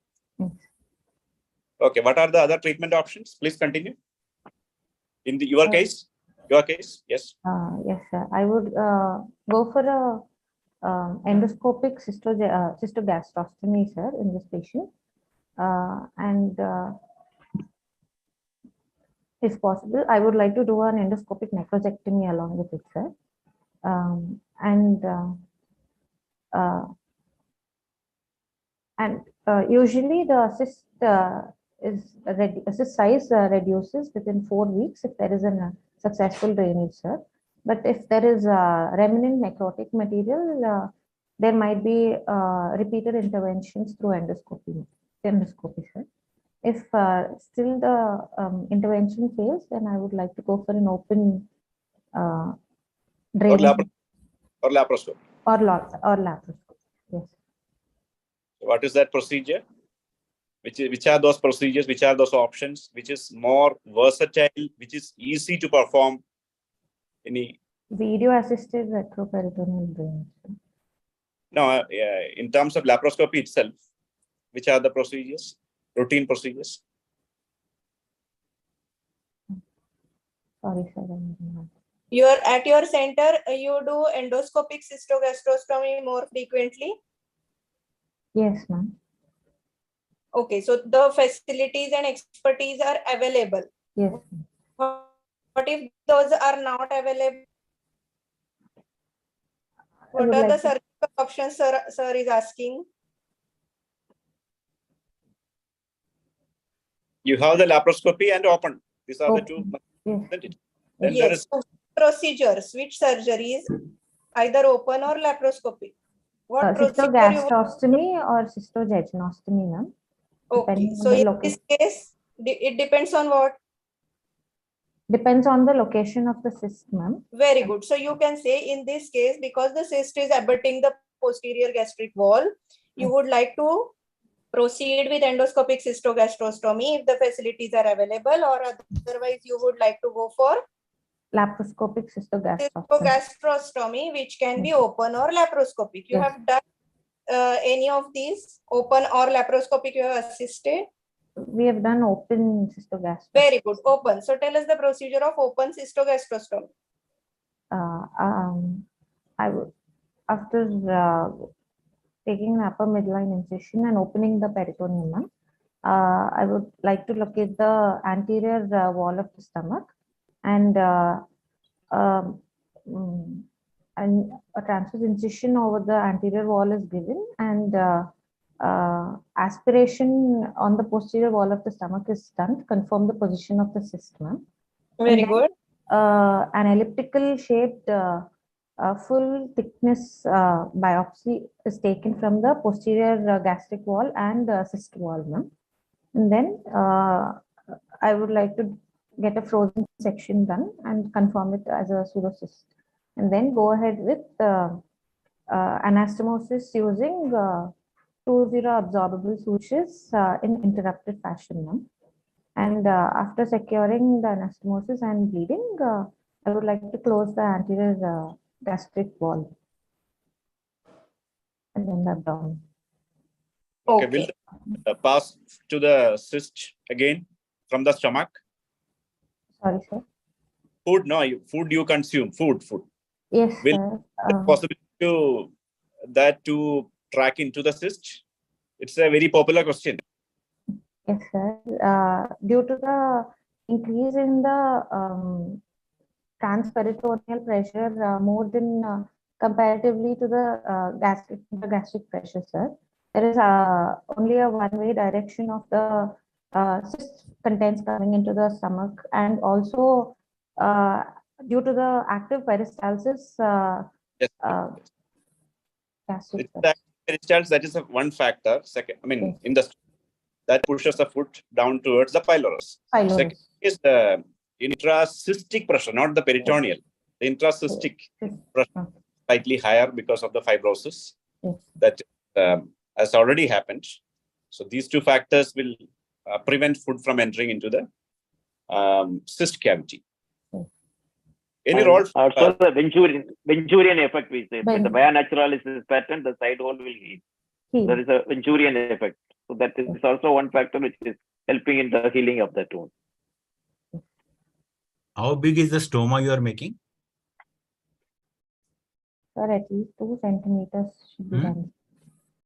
Okay, what are the other treatment options? Please continue. In your case, yes. Yes, sir. I would go for a endoscopic cystogastrostomy, sir, in this patient, and if possible, I would like to do an endoscopic necrosectomy along with it, sir, and usually the cyst size reduces within 4 weeks if there is a successful drainage, sir. But if there is remnant necrotic material, there might be repeated interventions through endoscopy, sir. If still the intervention fails, then I would like to go for an open drainage. Or laparoscopy. Or laparoscopy, yes. What is that procedure? Which are those procedures? Which are those options? Which is more versatile? Which is easy to perform? Any video-assisted retroperitoneal drainage. No, in terms of laparoscopy itself, which are the procedures? Routine procedures? Sorry, sir. At your center, you do endoscopic cystogastrostomy more frequently? Yes, ma'am. Okay, so the facilities and expertise are available. Yes. What if those are not available? What are the surgical options, sir is asking? You have the laparoscopy and open. These are the two. Yes. Then Yes. Procedures, which surgeries, either open or laparoscopy? What cystogastrostomy or cystogegnostomy, ma'am. Okay, so in this case, it depends on what? Depends on the location of the cyst, ma'am. Very good. So you can say in this case, because the cyst is abutting the posterior gastric wall, you would like to proceed with endoscopic cystogastrostomy if the facilities are available, or otherwise you would like to go for Laparoscopic cystogastrostomy. cystogastrostomy, which can be open or laparoscopic. You Yes. have done any of these, open or laparoscopic, you have assisted? We have done open cystogastrostomy. Very good, open. So tell us the procedure of open cystogastrostomy. I would, after taking an upper midline incision and opening the peritoneum, I would like to locate the anterior wall of the stomach, and and a transverse incision over the anterior wall is given, and aspiration on the posterior wall of the stomach is done to confirm the position of the cyst. Very good. An elliptical shaped full thickness biopsy is taken from the posterior gastric wall and cyst wall. And then I would like to get a frozen section done and confirm it as a pseudocyst. And then go ahead with anastomosis using 2-0 absorbable sutures in interrupted fashion. And after securing the anastomosis and bleeding, I would like to close the anterior gastric wall and then the abdomen. Okay, will pass to the cyst again from the stomach? Sorry, sir. Food, no, food you consume, food. Yes, Will sir. possible to track into the cyst? It's a very popular question. Yes, sir. Due to the increase in the transperitoneal pressure more than comparatively to the gastric pressure, sir, there is only a one-way direction of the cyst contents coming into the stomach, and also due to the active peristalsis, Yes. gastric It's the peristalsis, that is one factor. Second, I mean, in the that pushes the foot down towards the pylorus. Second is the intracystic pressure, not the peritoneal. The intracystic pressure slightly higher because of the fibrosis that has already happened. So these two factors will prevent food from entering into the cyst cavity. Any role? Also the Venturian effect, we say. When the via naturalis is patterned, the side wall will heal. There is a Venturian effect. So that is also one factor which is helping in the healing of that wound. How big is the stoma you are making? Sir, at least 2 centimeters should be done.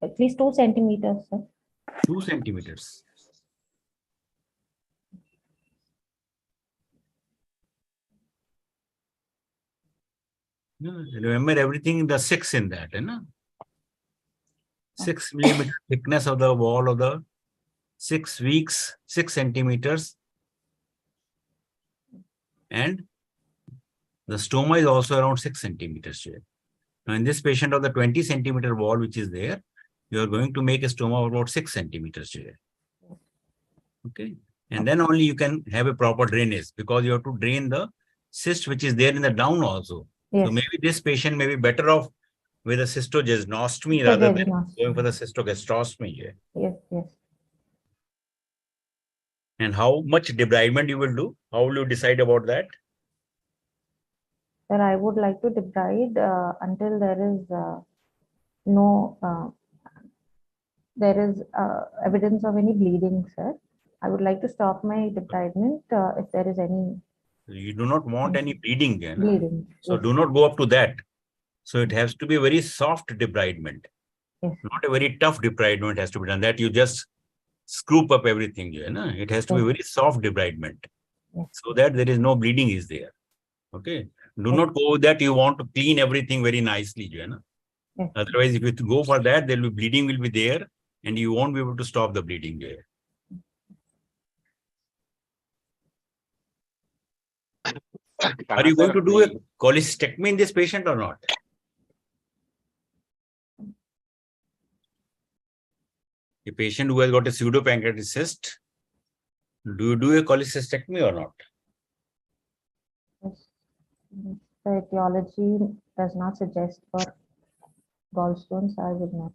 At least 2 centimeters, sir. 2 centimeters. Remember everything the 6 in that, you know? 6 millimeter thickness of the wall of the 6 weeks, 6 centimeters. And the stoma is also around 6 centimeters here. Now in this patient of the 20 centimeter wall, which is there, you are going to make a stoma of about 6 centimeters here. Okay. And then only you can have a proper drainage, because you have to drain the cyst which is there in the down also. Yes. So maybe this patient may be better off with a cystogastrostomy rather than going for the cystogastrostomy here. Yes. And how much debridement you will do? How will you decide about that? Sir, I would like to debride until there is evidence of any bleeding, sir. I would like to stop my debridement if there is any. You do not want any bleeding there. Bleeding. So Yes. do not go up to that. So it has to be a very soft debridement. Yes. Not a very tough debridement has to be done. That you just scoop up everything. You know? It has to be very soft debridement. Yes. So that there is no bleeding is there. Okay. Do not go with that. You want to clean everything very nicely. You know? Yes. Otherwise, if you go for that, there will be bleeding will be there, and you won't be able to stop the bleeding there. Are you going to do a cholecystectomy in this patient or not? A patient who has got a pseudopancreatic cyst, do you do a cholecystectomy or not? Yes. The etiology does not suggest for gallstones, I would not.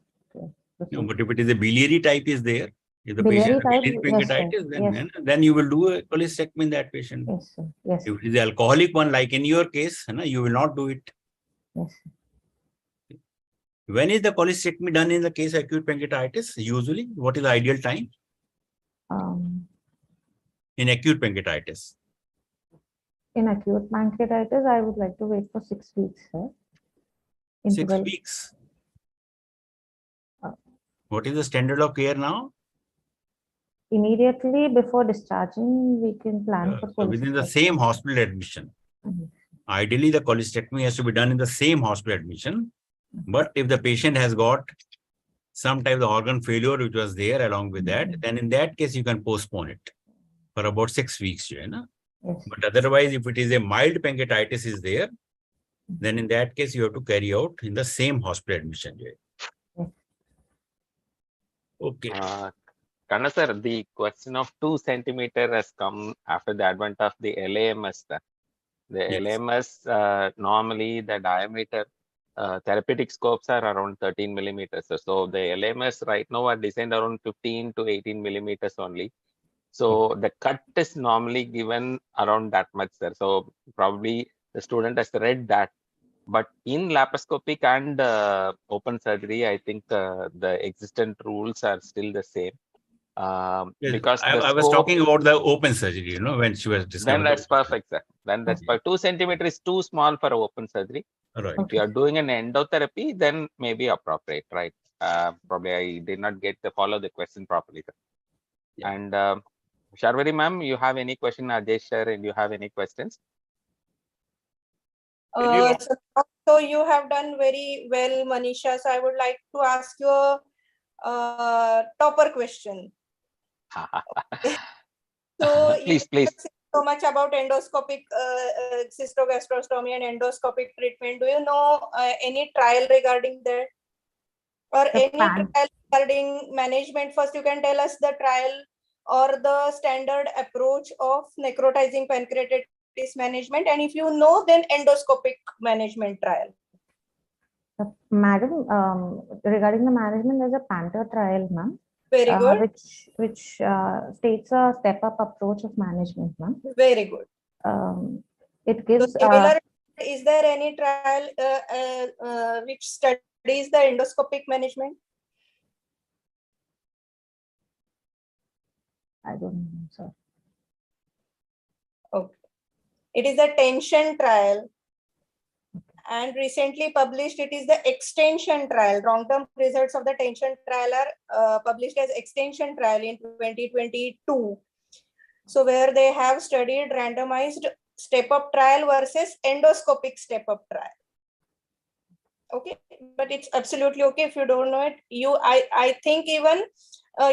No, but if it is a biliary type is there, if the Biliary patient has type, biliary yes, sir. pancreatitis, Yes. then you will do a cholecystectomy in that patient. Yes, sir. Yes. If it is the alcoholic one, like in your case, you will not do it. Yes. When is the cholecystectomy done in the case of acute pancreatitis? Usually, what is the ideal time in acute pancreatitis? In acute pancreatitis, I would like to wait for 6 weeks, sir. 6 weeks. What is the standard of care now? Immediately before discharging, we can plan for So within the same hospital admission. Ideally, the cholecystectomy has to be done in the same hospital admission. But if the patient has got some type of organ failure which was there along with that, then in that case, you can postpone it for about 6 weeks. Yes. But otherwise, if it is a mild pancreatitis is there, then in that case, you have to carry out in the same hospital admission. Okay. Kanna sir, the question of 2 centimeter has come after the advent of the LAMS. The LAMS, normally the diameter, therapeutic scopes are around 13 millimeters. So the LAMS right now are designed around 15 to 18 millimeters only. So the cut is normally given around that much, sir. So probably the student has read that. But in laparoscopic and open surgery, I think the existent rules are still the same. Because I was talking about the open surgery, when she was discovered. Then that's perfect, sir. Then that's 2 centimeters is too small for open surgery. Right. If you are doing an endotherapy, then maybe appropriate, right? Probably I did not follow the question properly, sir. And Sharvari ma'am, you have any question? Ajesh sir, and you have any questions? So you have done very well, Manisha. So I would like to ask you a topper question. So please. So much about endoscopic cystogastrostomy and endoscopic treatment. Do you know any trial regarding that, or any trial regarding management? First, you can tell us the trial or the standard approach of necrotizing pancreatitis management, and if you know, then endoscopic management trial. Madam, regarding the management, there's a Panther trial, ma'am. Very good. Which states a step-up approach of management, ma'am. Very good. It gives. Is there any trial which studies the endoscopic management? I don't know, sir. Okay. It is a tension trial. And recently published, it is the extension trial. Long-term results of the tension trial are published as extension trial in 2022. So where they have studied randomized step-up trial versus endoscopic step-up trial. Okay, but it's absolutely okay if you don't know it. I think even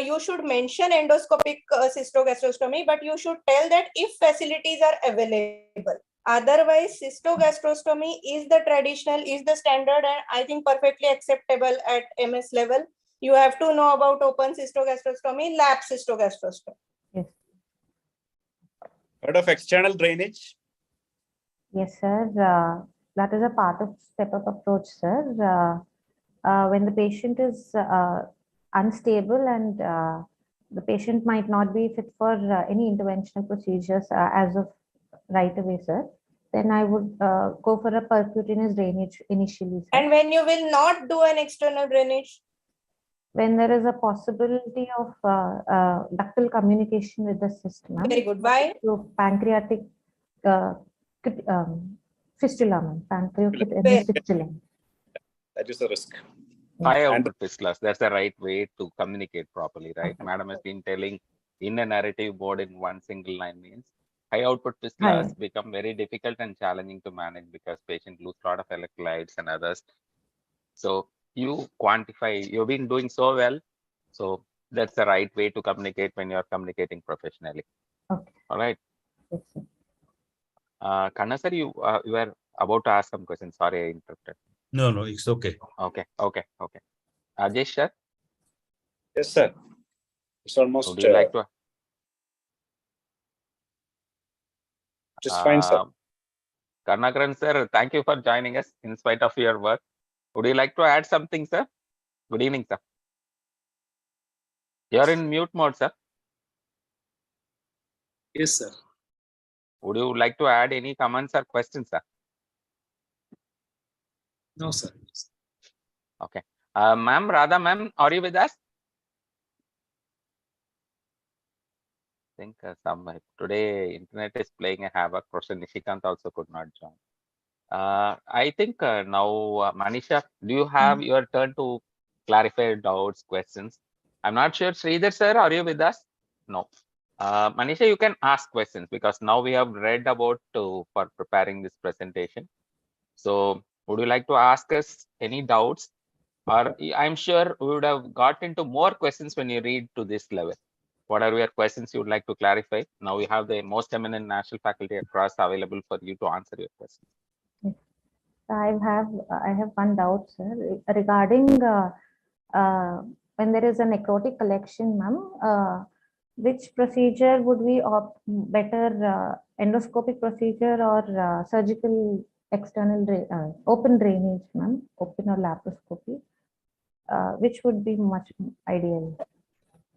you should mention endoscopic cystogastrostomy, but you should tell that if facilities are available. Otherwise, cystogastrostomy is the traditional, is the standard, and I think perfectly acceptable at MS level. You have to know about open cystogastrostomy, lap cystogastrostomy. Yes. Heard of external drainage? Yes, sir. That is a part of step-up approach, sir. When the patient is unstable and the patient might not be fit for any interventional procedures as of right away, sir, then I would go for a percutaneous drainage initially, sir. And when you will not do an external drainage? When there is a possibility of ductal communication with the system. Very good. Why? So pancreatic fistula, pancreatic fistula. That is the risk. High output fistulas. That's the right way to communicate properly, right? Madam has been telling in a narrative board in one single line means high output fistulas become very difficult and challenging to manage because patients lose a lot of electrolytes and others. So you quantify, you've been doing so well. So that's the right way to communicate when you're communicating professionally. Okay. All right. Yes, sir. Kanna sir, you were about to ask some questions. Sorry, I interrupted. No, it's okay. Okay. Ajesh sir? Yes, sir. It's almost. Would you like to? Just fine, sir. Karnakaran sir, thank you for joining us in spite of your work. Would you like to add something, sir? Good evening, sir. You're in mute mode, sir. Yes, sir. Would you like to add any comments or questions, sir? No, sir. Okay. Ma'am, Radha ma'am, are you with us? I think today internet is playing a havoc. Professor Nishikant also could not join. I think now, Manisha, do you have your turn to clarify doubts, questions? I'm not sure. Sridhar sir, are you with us? No. Manisha, you can ask questions because now we have read about for preparing this presentation. So would you like to ask us any doubts? Or I'm sure we would have got into more questions when you read to this level. What are your questions you would like to clarify? Now we have the most eminent national faculty across available for you to answer your questions. I have one doubt, sir, regarding when there is a necrotic collection, ma'am. Which procedure would we opt better, endoscopic procedure or surgical external open drainage, ma'am, open or laparoscopy? Which would be much ideal?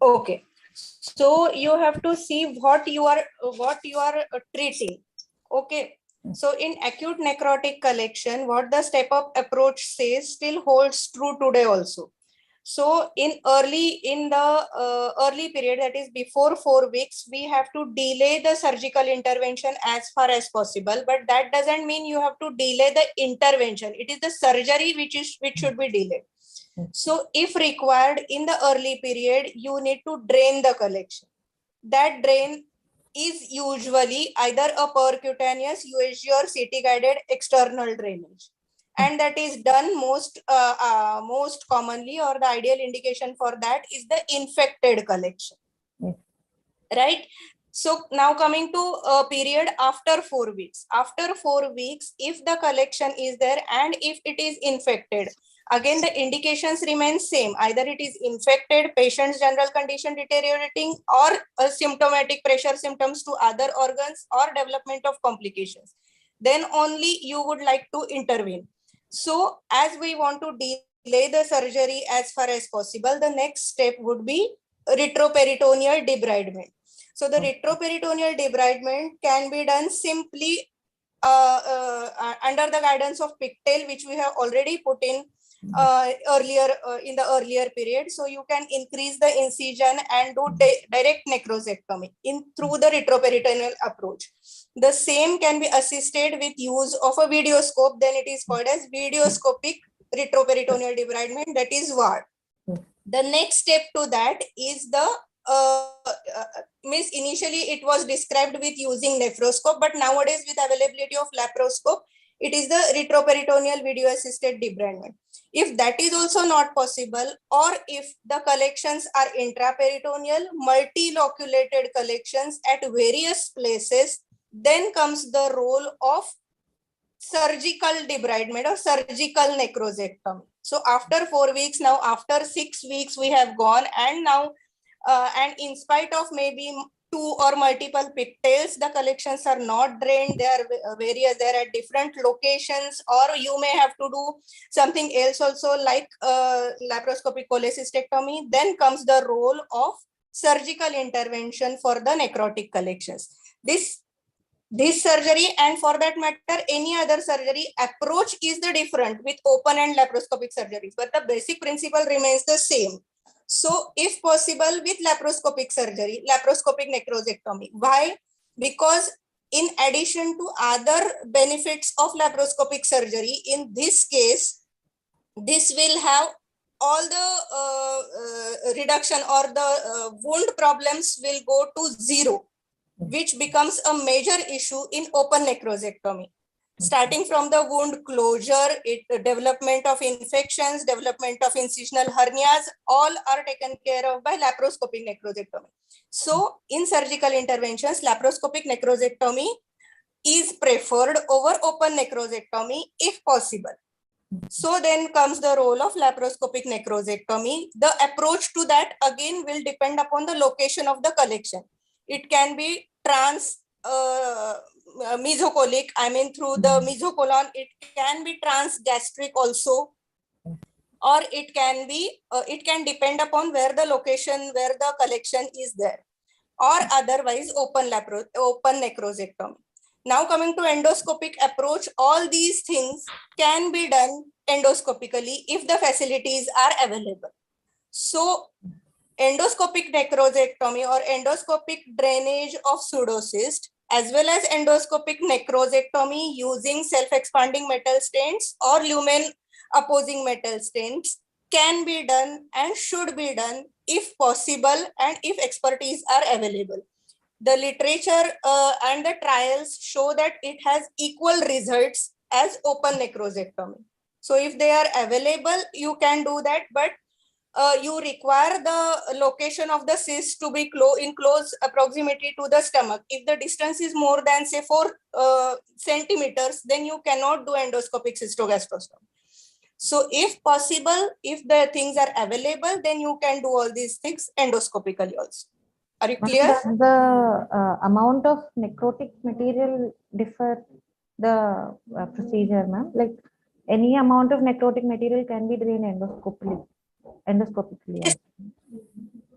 Okay, so you have to see what you are treating. Okay, so in acute necrotic collection, what the step-up approach says still holds true today also. So in the early period, that is before 4 weeks, we have to delay the surgical intervention as far as possible. But that doesn't mean you have to delay the intervention. It is the surgery which should be delayed. So if required in the early period, you need to drain the collection. That drain is usually either a percutaneous USG or CT guided external drainage. And that is done most commonly, or the ideal indication for that is the infected collection. Right? So now coming to a period after 4 weeks. After 4 weeks, if the collection is there and if it is infected, again the indications remain same. Either it is infected, patient's general condition deteriorating, or symptomatic pressure symptoms to other organs, or development of complications. Then only you would like to intervene. So as we want to delay the surgery as far as possible, the next step would be retroperitoneal debridement. So the retroperitoneal debridement can be done simply under the guidance of pigtail, which we have already put in earlier in the earlier period. So you can increase the incision and do direct necrosectomy through the retroperitoneal approach. The same can be assisted with use of a videoscope. Then it is called as videoscopic retroperitoneal debridement, that is VAR. The next step to that is the initially it was described with using nephroscope, but nowadays with availability of laparoscope, it is the retroperitoneal video assisted debridement. If that is also not possible, or if the collections are intraperitoneal, multiloculated collections at various places, then comes the role of surgical debridement or surgical necrosectomy. So after 4 weeks, now after 6 weeks we have gone, and now and in spite of maybe 2 or multiple pigtails, the collections are not drained, they are various, they are at different locations, or you may have to do something else also like laparoscopic cholecystectomy. Then comes the role of surgical intervention for the necrotic collections. This surgery, and for that matter any other surgery approach, is the different with open and laparoscopic surgeries, but the basic principle remains the same. So if possible with laparoscopic surgery, laparoscopic necrosectomy. Why? Because in addition to other benefits of laparoscopic surgery, in this case, this will have all the reduction, or the wound problems will go to zero, which becomes a major issue in open necrosectomy. Starting from the wound closure, development of infections, development of incisional hernias, all are taken care of by laparoscopic necrosectomy. So in surgical interventions, laparoscopic necrosectomy is preferred over open necrosectomy if possible. So then comes the role of laparoscopic necrosectomy. The approach to that again will depend upon the location of the collection. It can be mesocolic, I mean through the mesocolon. It can be transgastric also. or it can depend upon where the location, where the collection is there, or otherwise open necrosectomy. Now coming to endoscopic approach, all these things can be done endoscopically if the facilities are available. So endoscopic necrosectomy or endoscopic drainage of pseudocyst, as well as endoscopic necrosectomy using self-expanding metal stents or lumen opposing metal stents can be done and should be done if possible and if expertise are available. The literature and the trials show that it has equal results as open necrosectomy. So if they are available, you can do that, but you require the location of the cyst to be in close proximity to the stomach. If the distance is more than say 4 centimeters, then you cannot do endoscopic cystogastrostomy. So if possible, if the things are available, then you can do all these things endoscopically also. Are you clear? Does the amount of necrotic material differ the procedure, ma'am? Like any amount of necrotic material can be drained endoscopically. Yes.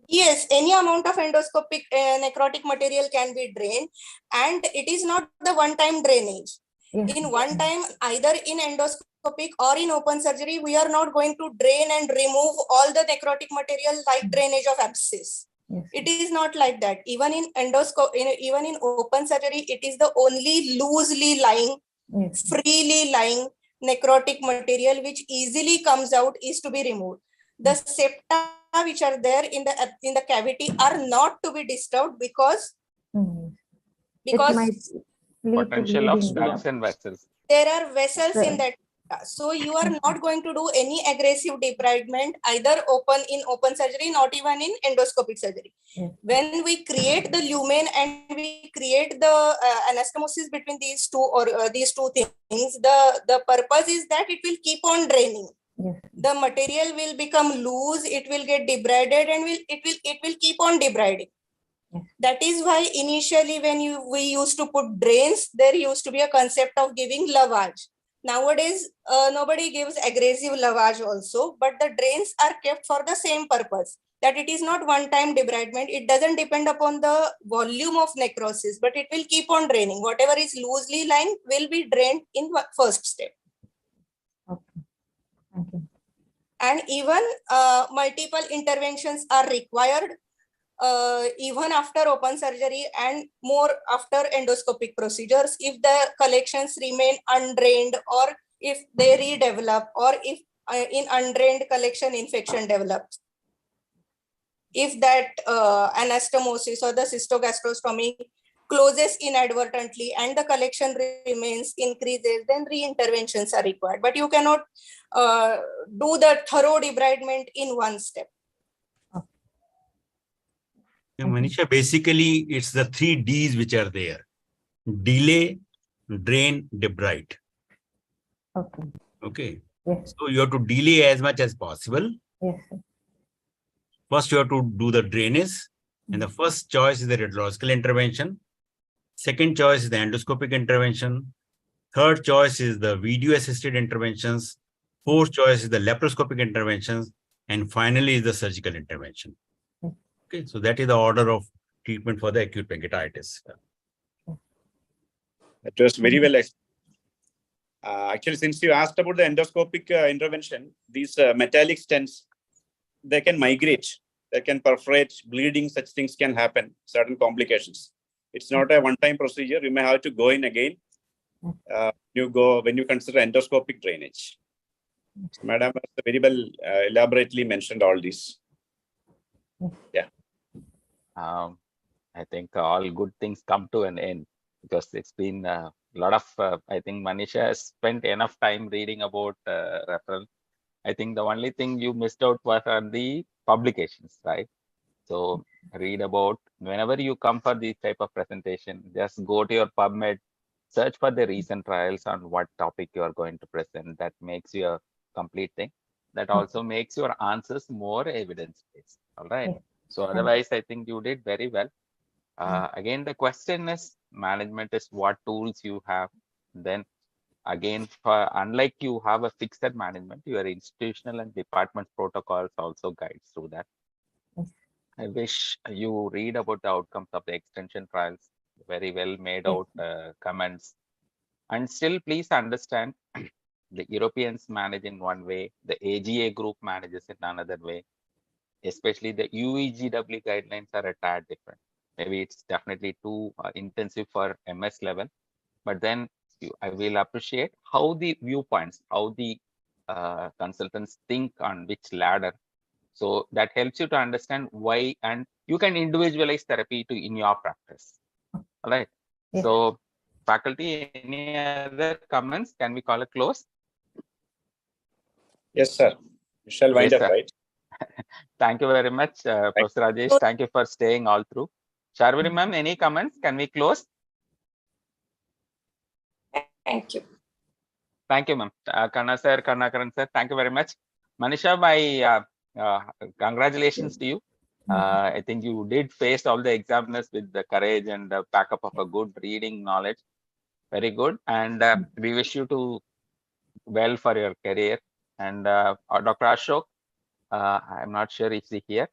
Yes, any amount of endoscopic necrotic material can be drained, and it is not the one-time drainage. Yes. In one time, either in endoscopic or in open surgery, we are not going to drain and remove all the necrotic material like drainage of abscess. Yes. It is not like that. Even in even in open surgery, it is the only loosely lying, Yes. freely lying necrotic material which easily comes out is to be removed. The septa which are there in the cavity are not to be disturbed because potential of ducts and vessels. There are vessels in that. So you are not going to do any aggressive debridement either in open surgery, not even in endoscopic surgery. Yes. When we create the lumen and we create the anastomosis between these two things, the purpose is that it will keep on draining. Yes. The material will become loose, it will get debrided, and it will keep on debriding. Yes. That is why initially when we used to put drains, there used to be a concept of giving lavage. Nowadays, nobody gives aggressive lavage also, but the drains are kept for the same purpose, that it is not one-time debridement. It doesn't depend upon the volume of necrosis, but it will keep on draining. Whatever is loosely lying will be drained in first step. Okay. Thank you. And even multiple interventions are required even after open surgery and more after endoscopic procedures if the collections remain undrained, or if they redevelop, or if in undrained collection infection develops. If that anastomosis or the cystogastrostomy closes inadvertently and the collection remains, increases, then re-interventions are required. But you cannot do the thorough debridement in one step. Manisha, basically, it's the 3 Ds which are there. Delay, drain, debride. Okay. Okay. Yes. So you have to delay as much as possible. Yes. First, you have to do the drainage. And the first choice is the radiological intervention. Second choice is the endoscopic intervention. Third choice is the video-assisted interventions. Fourth choice is the laparoscopic interventions. And finally is the surgical intervention. Okay, so that is the order of treatment for the acute pancreatitis. That was very well explained. Actually, since you asked about the endoscopic intervention, these metallic stents, they can migrate, they can perforate, bleeding, such things can happen, certain complications. It's not a one-time procedure. You may have to go in again. When you consider endoscopic drainage. Madam has very well elaborately mentioned all these. Yeah. I think all good things come to an end because it's been a lot of, I think Manisha has spent enough time reading about referral. I think the only thing you missed out was on the publications, right? So read about, whenever you come for this type of presentation, just go to your PubMed, search for the recent trials on what topic you are going to present. That makes you a complete thing. That also makes your answers more evidence-based, all right? Yes. So otherwise, I think you did very well. Again, the question is, management is what tools you have. Then Again, unlike you have a fixed management, your institutional and department protocols also guides through that. Yes. I wish you read about the outcomes of the extension trials, very well made Yes. out comments. And still, please understand, the Europeans manage in one way, the AGA group manages in another way. Especially the UEGW guidelines are a tad different. Maybe it's definitely too intensive for MS level, but then I will appreciate how the viewpoints, how the consultants think on which ladder. So that helps you to understand why, and you can individualize therapy to in your practice. All right. Yes. So faculty, any other comments? Can we call it close? Yes, sir. You shall wind Yes, up, sir. right? Thank you very much, Professor Rajesh. Thank you for staying all through. Sharvini ma'am, any comments? Can we close? Thank you. Thank you, ma'am. Kanna sir, Karnakaran sir, thank you very much. Manisha, congratulations to you. I think you did face all the examiners with the courage and the backup of a good reading knowledge. Very good. And we wish you to well for your career. And Dr. Ashok, I'm not sure if he's here.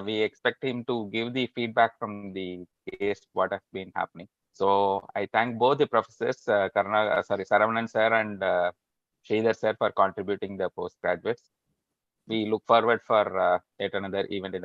We expect him to give the feedback from the case, what has been happening. So I thank both the professors, Saravanan sir and Sridhar sir for contributing the postgraduates. We look forward for yet another event in the